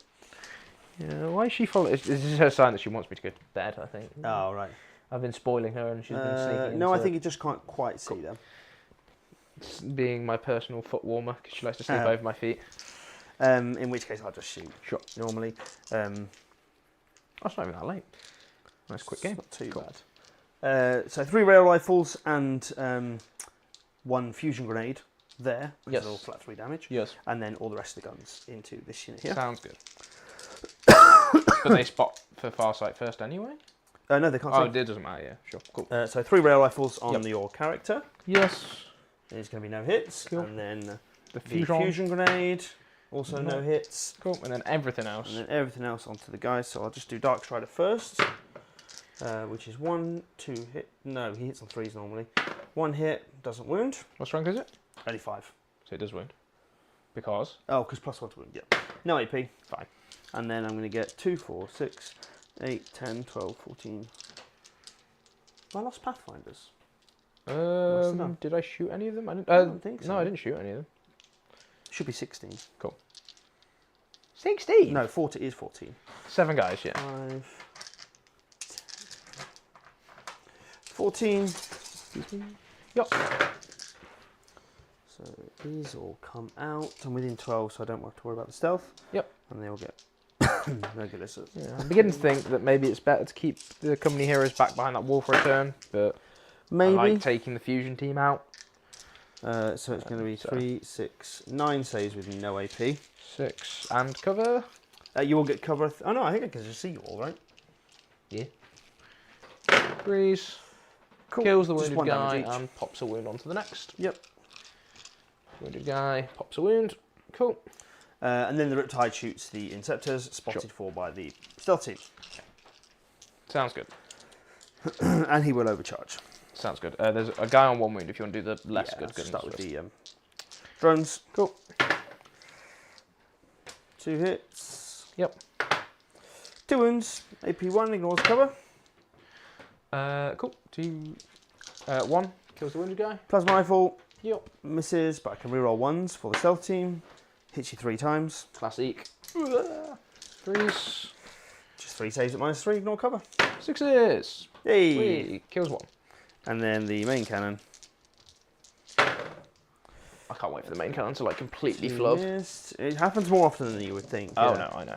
Yeah, why is she following? This is her sign that she wants me to go to bed, I think. Oh, right. I've been spoiling her and she's been sneaking No, I into think you just can't quite see them. being my personal foot warmer because she likes to sleep over my feet. In which case I'll just shoot. Sure. Normally. That's not even that late. Nice quick game. Not too Cool. bad. So 3 rail rifles and 1 fusion grenade there. Yes. All flat 3 damage. Yes. And then all the rest of the guns into this unit here. Sounds good. But they spot for Farsight first anyway? No, they can't Oh, see. it doesn't matter, yeah. Sure. Cool. So 3 rail rifles on Yep. your character. Yes. There's going to be no hits. Cool. And then The the fusion. fusion grenade. Also no hits. Cool. And then everything else. And then everything else onto the guy. So I'll just do Dark Strider first. Which is 1, 2 hit. No, he hits on 3s normally. 1 hit, doesn't wound. What strength is it? Only 5. So it does wound. Because? Oh, because +1 to wound, yeah. No AP, fine. And then I'm going to get 2, 4, 6, 8, 10, 12, 14. Have I lost Pathfinders? done? Did I shoot any of them? I don't think so. No, I didn't shoot any of them. Should be 16. 16? No, 40 is 14. 7 guys, yeah. 5, 14. Yep. So these all come out. I'm within 12, so I don't have to worry about the stealth. Yep. And they all get regular. So Yeah, I'm beginning to think that maybe it's better to keep the company heroes back behind that wall for a turn, but maybe. I like taking the fusion team out. So it's going to be 3, 6, 9 saves with no AP. 6 and cover. You will get cover. Oh no, I think I can just see you all, right? Yeah. 3s. Cool. Kills the Just wounded 1 guy damage each. and pops a wound onto the next. Yep. Wounded guy pops a wound. Cool. And then the Riptide shoots the Inceptors, spotted for by the stealth team. Sounds good. And he will overcharge. Sounds good. There's a guy on 1 wound if you want to do the less Yeah, good let's guns. start with first. the drones. Cool. 2 hits. Yep. 2 wounds. AP1 ignores cover. Cool. 2. 1 kills the wounded guy. Plasma rifle Yep. misses, but I can reroll 1s for the stealth team. Hits you 3 times. Classic. 3s. Just 3 saves at -3, ignore cover. 6s. Hey! Sweet. Kills 1. And then the main cannon. I can't wait for the main cannon to like completely 2 flood. missed. It happens more often than you would think. Oh yeah. no, I know.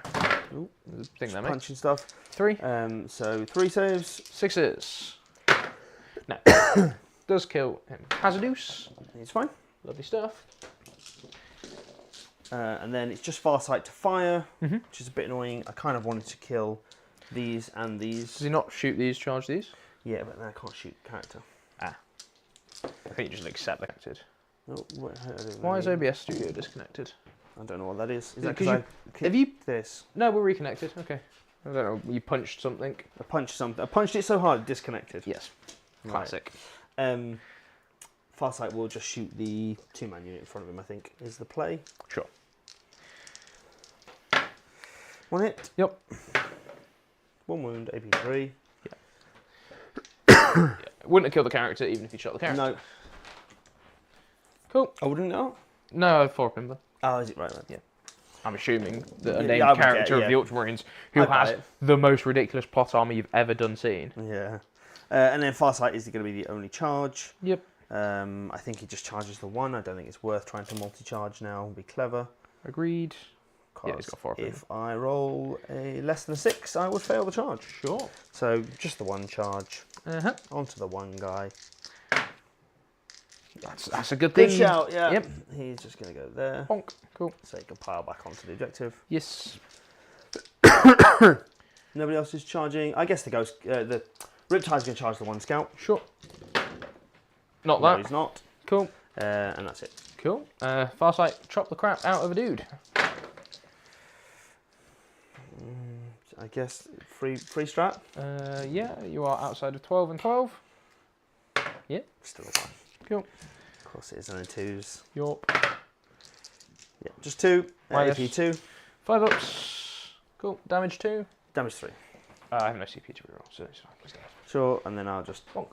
Ooh, There's a thing there, mate. punching stuff. 3. So 3 saves. 6s. No. Does kill him. Has a deuce. It's fine. Lovely stuff. And then it's just Farsight to fire, Mm-hmm. which is a bit annoying. I kind of wanted to kill these and these. Does he not shoot these, charge these? Yeah, but then I can't shoot character. I think you just accept connected. Oh, wait, I don't know. Why is OBS Studio disconnected? I don't know what that is. Is Yeah, that 'cause because I Have you? clicked this? No, we're reconnected. Okay. I don't know. You punched something. I punched something. I punched it so hard it disconnected. Yes. Right. Classic. Farsight will just shoot the 2-man unit in front of him, I think, is the play. Sure. 1 hit. Yep. 1 wound, AP3. Yeah. Wouldn't have killed the character even if you shot the character. No. Cool. I wouldn't know. No, 4 Pimber. Oh, is it right? Yeah. I'm assuming that a Yeah, named I would get, character yeah. of the Ultramarines who I'd buy has it. the most ridiculous plot armor you've ever done seen. Yeah. And then Farsight is going to be the only charge. Yep. I think he just charges the 1. I don't think it's worth trying to multi-charge now. It'll be clever. Agreed. Yeah, he's 'Cause got 4 of them. if I roll a less than 6, I would fail the charge. Sure. So just the 1 charge Uh-huh. onto the 1 guy. That's a good thing. Good shout, yeah. Yep. He's just going to go there. Bonk. Cool. So he can pile back onto the objective. Yes. Nobody else is charging. I guess the Riptide's going to charge the 1 scout. Sure. Not No, that. he's not. Cool. And that's it. Cool. Farsight, chop the crap out of a dude. I guess free strat. Yeah, you are outside of 12 and 12. Yeah. Still a 1. Cool. Of course it is only 2s. Yorp. Yeah, just 2. Minus. AP 2. 5 ups. Cool. Damage 2. Damage 3. I have no CP to reroll, so it's fine. Let's go. Sure, and then I'll just Bonk.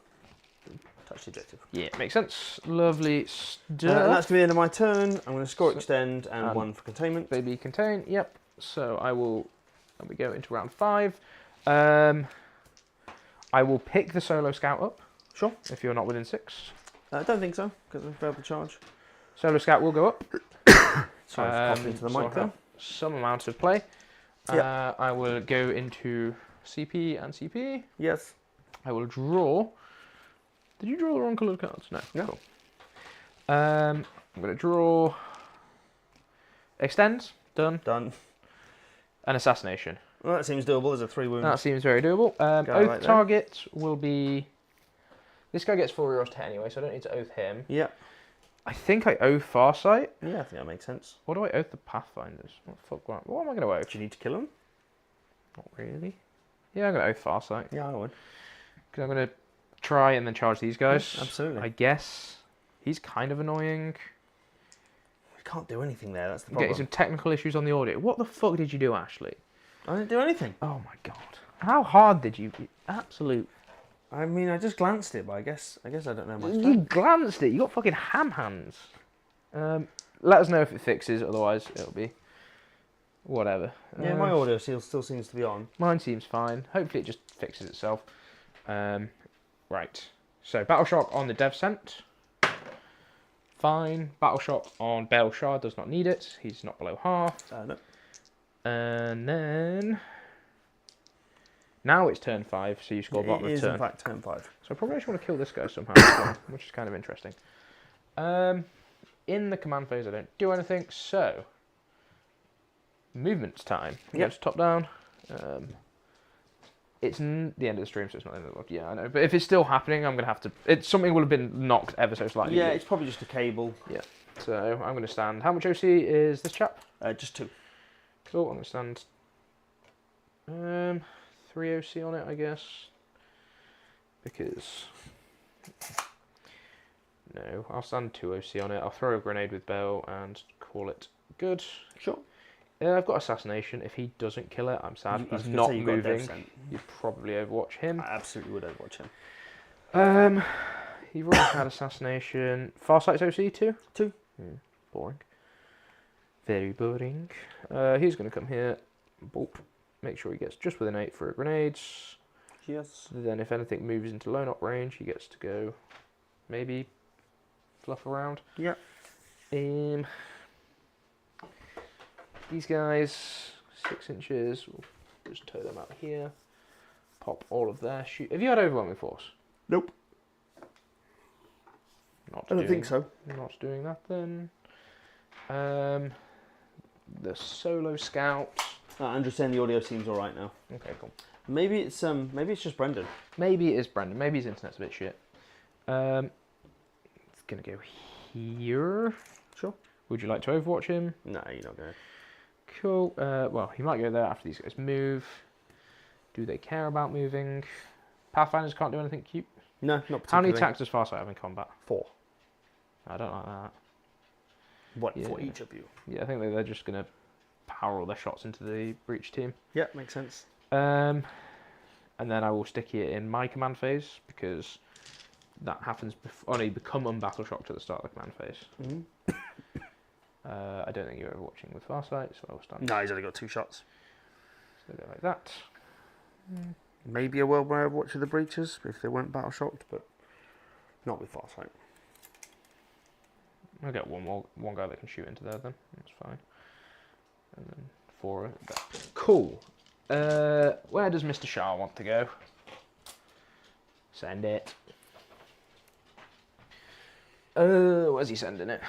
touch the objective. Yeah, makes sense. Lovely And stuff. that's the end of my turn. I'm going to score So- extend and 1 for containment. Baby contain. Yep. So I will. And we go into round 5. I will pick the solo scout up. Sure. If you're not within 6. I don't think so, because I failed the charge. Solo scout will go up. Sorry for coughing into the so mic I'll there. have some amount of play. Yep. I will go into CP and CP. Yes. I will draw. Did you draw the wrong coloured cards? No. No. Cool. I'm going to draw. Extend. Done. Done. An assassination. Well, that seems doable. There's a 3 wounds. That seems very doable. Guy Oath right there. target will be. This guy gets 4 rerolls to hit anyway, so I don't need to oath him. Yeah. I think I oath Farsight. Yeah, I think that makes sense. What do I oath the Pathfinders? What the fuck? What am I going to oath? Do you need to kill him? Not really. Yeah, I'm going to oath Farsight. Yeah, I would. Because I'm going to try and then charge these guys. Yes, absolutely. I guess. He's kind of annoying. We can't do anything there. That's the Getting problem. some technical issues on the audio. What the fuck did you do, Ashley? I didn't do anything. Oh my god. How hard did you? Absolute. I mean, I just glanced it, but I guess I don't know much. You glanced it. You got fucking ham hands. Let us know if it fixes. Otherwise, it'll be whatever. Yeah, my audio still seems to be on. Mine seems fine. Hopefully, it just fixes itself. Right. So battle shock on the dev scent. Fine. Battle shock on Belshar does not need it. He's not below half. No. And then now it's turn 5, so you score bottom It of is turn. in fact turn 5. So I probably actually want to kill this guy somehow, as well, which is kind of interesting. In the command phase, I don't do anything. So movements time. Yep. Goes top down. It's the end of the stream, so it's not the end of the world. Yeah, I know. But if it's still happening, I'm gonna have to. Something will have been knocked ever so slightly. Yeah, it's probably just a cable. Yeah. So I'm gonna stand. How much OC is this chap? Just 2. Cool, I'm going to stand 3 OC on it, I guess. Because... No, I'll stand 2 OC on it. I'll throw a grenade with Bell and call it good. Sure. I've got Assassination. If he doesn't kill it, I'm sad. I was He's gonna not say you've got moving. Devcent. You'd probably overwatch him. I absolutely would overwatch him. You've already had Assassination. Farsight's OC too? 2. Boring. Very boring. He's going to come here. Boop. Make sure he gets just within 8 for grenades. Yes. Then if anything moves into low knock range, he gets to go maybe fluff around. Yeah. These guys, 6 inches. We'll just tow them out here. Pop all of their shoot. Have you had overwhelming force? Nope. Not I don't think so. Not doing that then. The solo scout. Andrew saying the audio seems alright now. Okay, cool. Maybe it's just Brendan. Maybe it is Brandon. Maybe his internet's a bit shit. It's gonna go here. Sure. Would you like to overwatch him? No, you're not going. Cool. Well, he might go there after these guys move. Do they care about moving? Pathfinders can't do anything cute. No, not particularly. How many attacks does Farsight have in combat? 4. I don't like that. What for Yeah. each of you? Yeah, I think they're just gonna power all their shots into the breach team. Yeah, makes sense. And then I will stick it in my command phase because that happens before you become unbattle shocked at the start of the command phase. Mm-hmm. I don't think you're overwatching with Farsight, so I'll stand. No, he's only got 2 shots. So go like that. Maybe a world where Overwatch of the Breaches if they weren't battle shocked, but not with Farsight. I'll get one guy that can shoot into there then. That's fine. And then 4 there. Cool. Where does Mr. Shah want to go? Send it. Where's he sending it?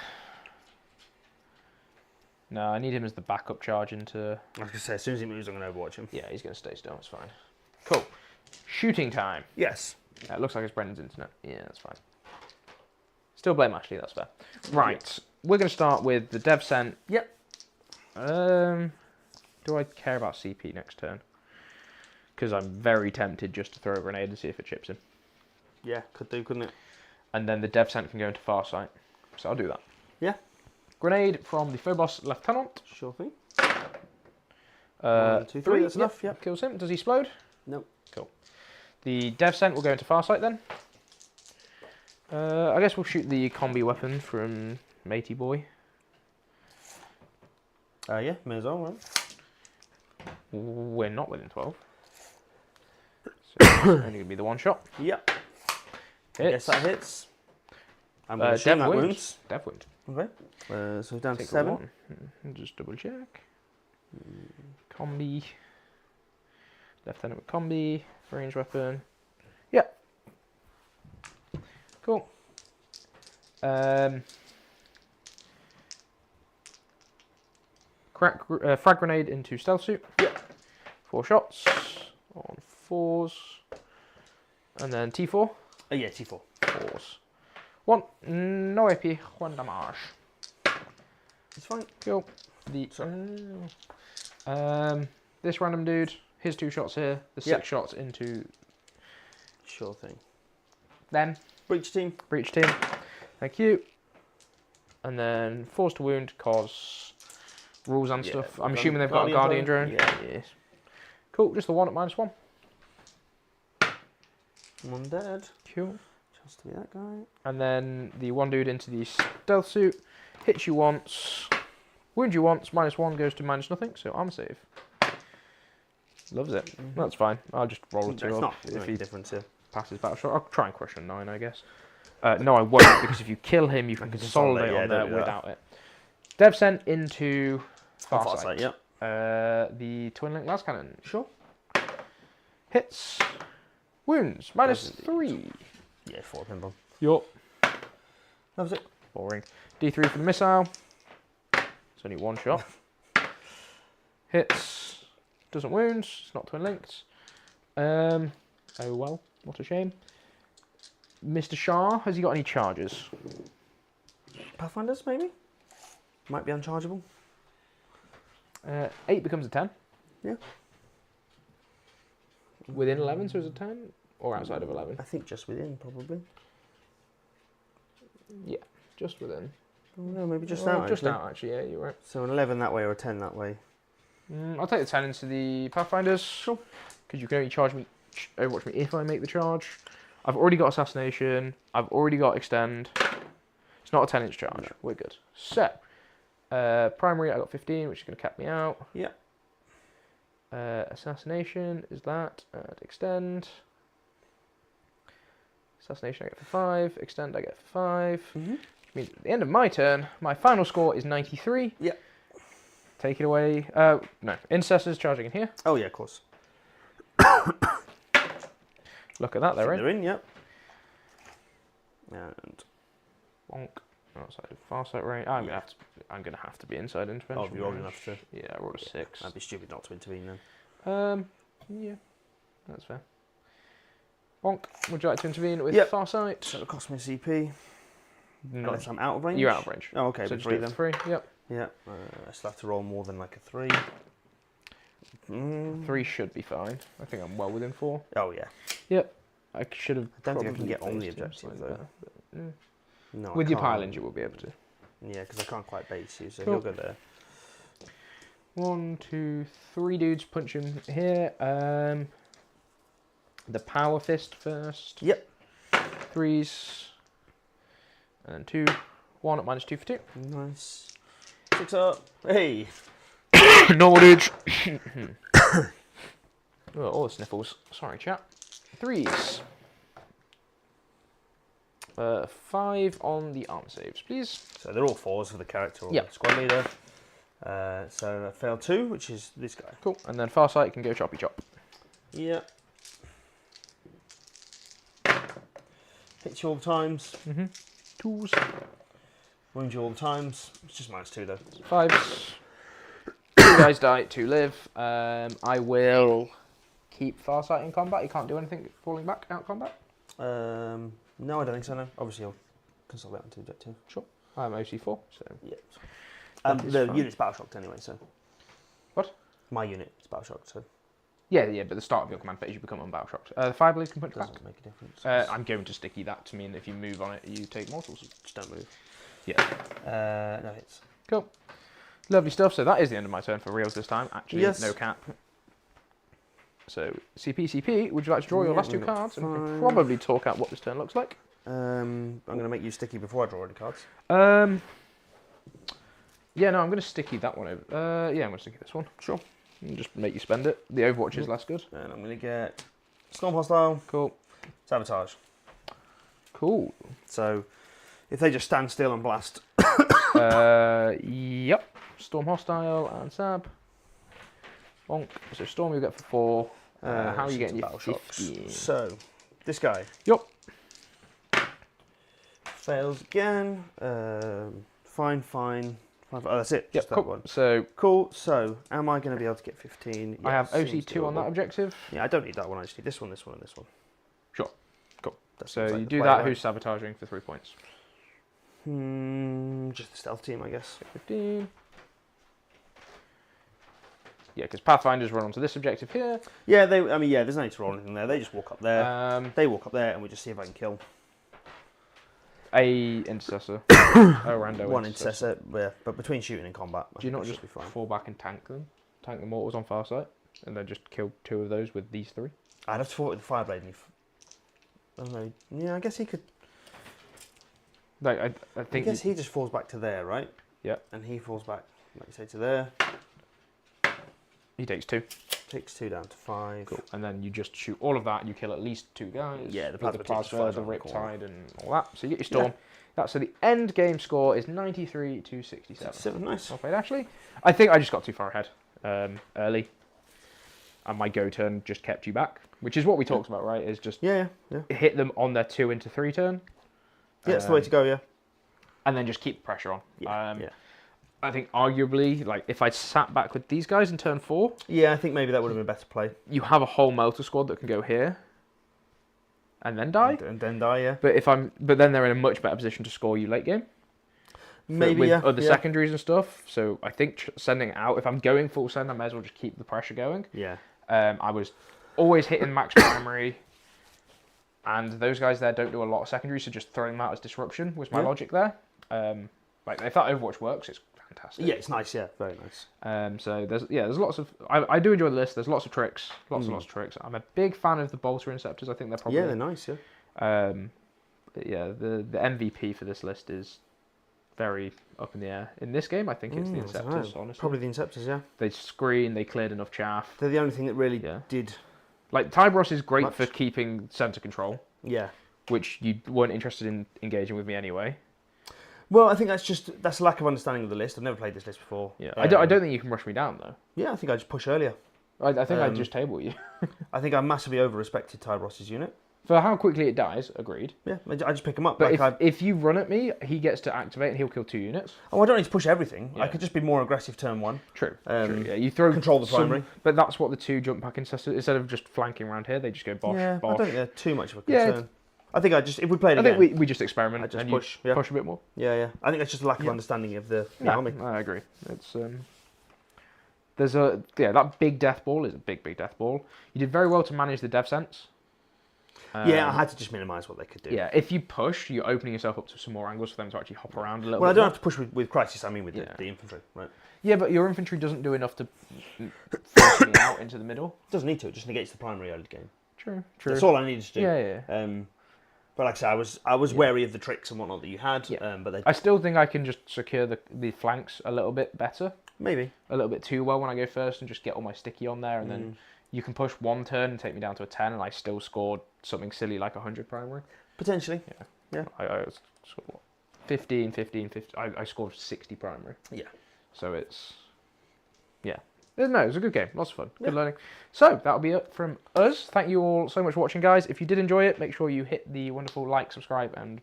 No, I need him as the backup charge into... I was going to say, as soon as he moves, I'm going to Overwatch him. Yeah, he's going to stay still. It's fine. Cool. Shooting time. Yes. It looks like it's Brendan's internet. Yeah, that's fine. Still blame Ashley, that's fair. Right, we're going to start with the dev scent. Yep. Do I care about CP next turn? Because I'm very tempted just to throw a grenade and see if it chips in. Yeah, could do, couldn't it? And then the dev scent can go into Farsight. So I'll do that. Yeah. Grenade from the Phobos Lieutenant. Sure thing. 1, 2, 3, that's enough, yep. Kills him. Does he explode? Nope. Cool. The dev scent will go into Farsight then. I guess we'll shoot the combi weapon from Matey Boy. Yeah, may as well, right? We're not within 12. So it's only going to be the one shot. Yep. Hits. I guess that hits. I'm going to assume that wounds. Dev wound. Okay. So down to Take 7. 1. Just double check. Combi. Lieutenant with combi. Range weapon. Yep. Cool. Frag grenade into stealth suit. Yep. 4 shots on 4s. And then T4. Yeah, T4. 4s. 1. No AP. 1 damage. It's fine. Cool. This random dude, his 2 shots here, the 6 shots into Sure thing. them. Breach team. Breach team. Thank you. And then force to wound, cause rules and stuff. I'm assuming they've got a Guardian drone. Yeah. Yes. Cool, just the 1 at -1. 1 dead. Cool. Just to be that guy. And then the 1 dude into the stealth suit, hits you once, wounds you once, -1 goes to -0, so armor save. Loves it. That's fine. I'll just roll a 2 It's up not if he difference here. passes battle shot. I'll try and crush a 9, I guess. No, I won't, because if you kill him, you can consolidate on there without it. Dev sent into Farsight. Yep. The twin link las cannon. Sure. Hits. Wounds. -3. Yeah, 4 pinball. Yup. That was it. Boring. D3 for the missile. It's only 1 shot. Hits. Doesn't wound. It's not twin linked. Oh well. What a shame. Mr. Shah, has he got any charges? Pathfinders, maybe? Might be unchargeable. 8 becomes a 10. Yeah. Within 11, so it's a 10? Or outside of 11? I think just within, probably. Yeah, just within. Oh, no, maybe just out, Just actually. out, actually, yeah, you're right. So an 11 that way or a 10 that way. I'll take the 10 into the Pathfinders. Sure. Because you can only charge me, Overwatch me if I make the charge. I've already got Assassination. I've already got Extend. It's not a 10-inch charge. No. We're good. So, Primary, I got 15, which is going to cap me out. Yeah. Assassination is that. Extend. Assassination I get for 5. Extend I get for 5. Which means at the end of my turn, my final score is 93. Yeah. Take it away. No, Intercessors charging in here. Oh yeah, of course. Look at that, they're in. They're in, yep. And Bonk. Outside of Farsight range. I'm gonna have to be inside intervention. oh, you're old enough to. Yeah, I rolled a 6. That'd be stupid not to intervene then. Yeah, that's fair. Bonk. Would you like to intervene with Farsight? So it'll cost me a CP. Not unless I'm out of range. You're out of range. Oh, okay. So But just 3 do it then. for 3. Yep. Yeah. I still have to roll more than like a 3. 3 should be fine. I think I'm well within 4. Oh yeah. Yep. I should have. I don't think I can get on the based him objective slightly though. better, but, No. with I your can't. pylons, you will be able to. Yeah, because I can't quite base you, so Cool. he'll go there. 1, 2, 3 dudes punch him here. The power fist first. Yep. 3s. And 2. 1 at -2 for 2. Nice. 6 up. Hey. Normal dudes. Oh, all the sniffles. Sorry, chat. 3s. 5 on the armor saves, please. So they're all 4s for the character or Yep. the squad leader. So I failed 2, which is this guy. Cool. And then Farsight can go choppy chop. Yep. Hits you all the times. 2s. Wounds you all the times. It's just -2 though. 5s. 2 guys die, 2 live. I will keep Farsight in combat. He can't do anything falling back out of combat. No, I don't think so. No, obviously he'll consolidate onto objective. Sure. I'm OC4, so... Yeah. That is The fine. unit's battle shocked anyway, so. What? My unit is battle shocked, so. Yeah, but the start of your command phase, you become unbattle shocked. The fire blades can punch back. Doesn't make a difference. I'm going to sticky that to mean if you move on it, you take mortals. Just don't move. Yeah. No hits. Cool. Lovely stuff. So that is the end of my turn for reals this time. Actually, Yes. no cap. So, CP, would you like to draw your last two we've got cards? And we can 5. probably talk out what this turn looks like. I'm going to make you sticky before I draw any cards. Yeah, no, I'm going to sticky that one over. Yeah, I'm going to sticky this one. Sure. And just make you spend it. The Overwatch is less good. And I'm going to get Storm Hostile, Cool. Sabotage. Cool. So if they just stand still and blast. Yep. Storm Hostile and Sab. Bonk. So Storm you get for 4. How are you getting your battle shocks? 15? So this guy Yup. fails again. Fine. Oh, that's it. Yep, Just cool. that one. So Cool. So am I going to be able to get 15? I Yeah, have seems OC2 on that doable. objective. Yeah, I don't need that one. I just need this one, and this one. Sure. Cool. That So seems like you the do play, that, right? who's sabotaging for 3 points? Just the stealth team, I guess. 15. Yeah, because Pathfinders run onto this objective here. Yeah, there's no need to roll anything there. They just walk up there. They walk up there, and we just see if I can kill. A intercessor. A rando One intercessor, yeah, but between shooting and combat, I Do you think not it just should be fine. fall back and tank them? Tank the mortals on far side? And then just kill 2 of those with these 3? I'd have to fight with the Fireblade. I don't know. Yeah, I guess he could. Like, I I think... guess he just falls back to there, right? Yeah. And he falls back, like you say, to there. He takes 2. Takes 2 down to 5. Cool. And then you just shoot all of that, and you kill at least 2 guys. Yeah, the with plasma the just plasma, flies the around the corner. riptide, and all that. So you get your storm. That's so the end game score is 93 to 67. Nice. Well played, Ashley. I think I just got too far ahead early, and my go turn just kept you back, which is what we talked about, right? Is just Yeah. hit them on their 2 into 3 turn. Yeah, that's the way to go. Yeah. And then just keep the pressure on. Yeah. I think arguably, like if I'd sat back with these guys in turn 4, Yeah, I think maybe that would have been a better play. you have a whole melter squad that can go here and then die. And then die. Yeah. But then they're in a much better position to score you late game. Maybe with yeah. other yeah. secondaries and stuff. So I think sending it out, if I'm going full send, I may as well just keep the pressure going. Yeah. I was always hitting max primary, and those guys there don't do a lot of secondary, so just throwing them out as disruption was my logic there. Like if that Overwatch works, it's fantastic. Yeah, it's nice. Yeah, very nice. So there's lots of I do enjoy the list. There's lots of tricks, lots of tricks. I'm a big fan of the bolter interceptors. I think they're probably Yeah, they're nice. Yeah. The MVP for this list is very up in the air. In this game, I think it's the I don't Inceptors, know. honestly. Probably the Inceptors. Yeah. They screen, they cleared enough chaff. They're the only thing that really Yeah. did. Like, Tybros is great Much. for keeping center control, Yeah. which you weren't interested in engaging with me anyway. Well, I think that's a lack of understanding of the list. I've never played this list before. Yeah, I don't think you can rush me down, though. Yeah, I think I just push earlier. I think I'd just table you. I think I massively over-respected Tybros' unit. For how quickly it dies, agreed. Yeah, I just pick him up. But like if you run at me, he gets to activate and he'll kill 2 units. I don't need to push everything. I Yeah. could just be more aggressive turn 1. True. Yeah, you throw control the primary. But that's what the 2 jump pack incessors, instead of just flanking around here, they just go bosh, Yeah, bosh. I don't think they're too much of a Yeah, concern. I think if we played I again, think we just experiment I just and push, you yeah. push a bit more. yeah. I think that's just a lack of understanding of the army. I agree. It's there's that big death ball is a big death ball. You did very well to manage the dev sense. Yeah, I had to just minimise what they could do. Yeah, if you push, you're opening yourself up to some more angles for them to actually hop around a little Well, I bit don't more. have to push with Crisis, I mean with Yeah. the infantry, right? Yeah, but your infantry doesn't do enough to force me out into the middle. It doesn't need to, it just negates the primary early game. True. That's all I needed to do. Yeah. But like I say, I was wary of the tricks and whatnot that you had, but they I still think I can just secure the flanks a little bit better. maybe. A little bit too well when I go first and just get all my sticky on there, and then you can push 1 turn and take me down to a 10, and I still scored something silly like 100 primary. Potentially. Yeah. I scored what? 15. I scored 60 primary. Yeah. So it's, it was a good game. Lots of fun. Good learning. So that'll be it from us. Thank you all so much for watching, guys. If you did enjoy it, make sure you hit the wonderful like, subscribe, and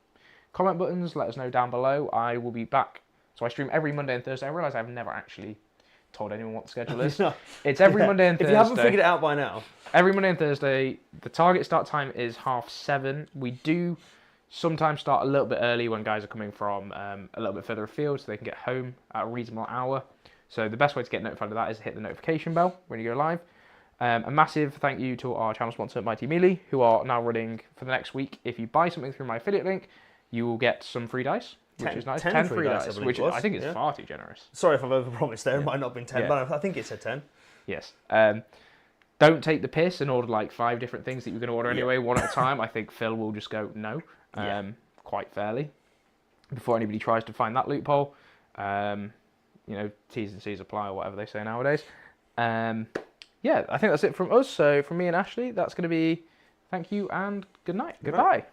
comment buttons. Let us know down below. I will be back. So I stream every Monday and Thursday. I realise I've never actually told anyone what the schedule is. No. It's every Monday and If Thursday. you haven't figured it out by now. Every Monday and Thursday. The target start time is 7:30. We do sometimes start a little bit early when guys are coming from a little bit further afield so they can get home at a reasonable hour. So the best way to get notified of that is hit the notification bell when you go live. A massive thank you to our channel sponsor, Mighty Melee, who are now running for the next week. If you buy something through my affiliate link, you will get some free dice, which is nice. 10 free dice, which I think is far too generous. Sorry if I've overpromised there. It might not have been 10, but I think it said 10. Yes. Don't take the piss and order like 5 different things that you're going to order anyway, one at a time. I think Phil will just go no, quite fairly, before anybody tries to find that loophole. T's and C's apply, or whatever they say nowadays. Yeah, I think that's it from us. So from me and Ashley, that's going to be thank you and good night. Goodbye.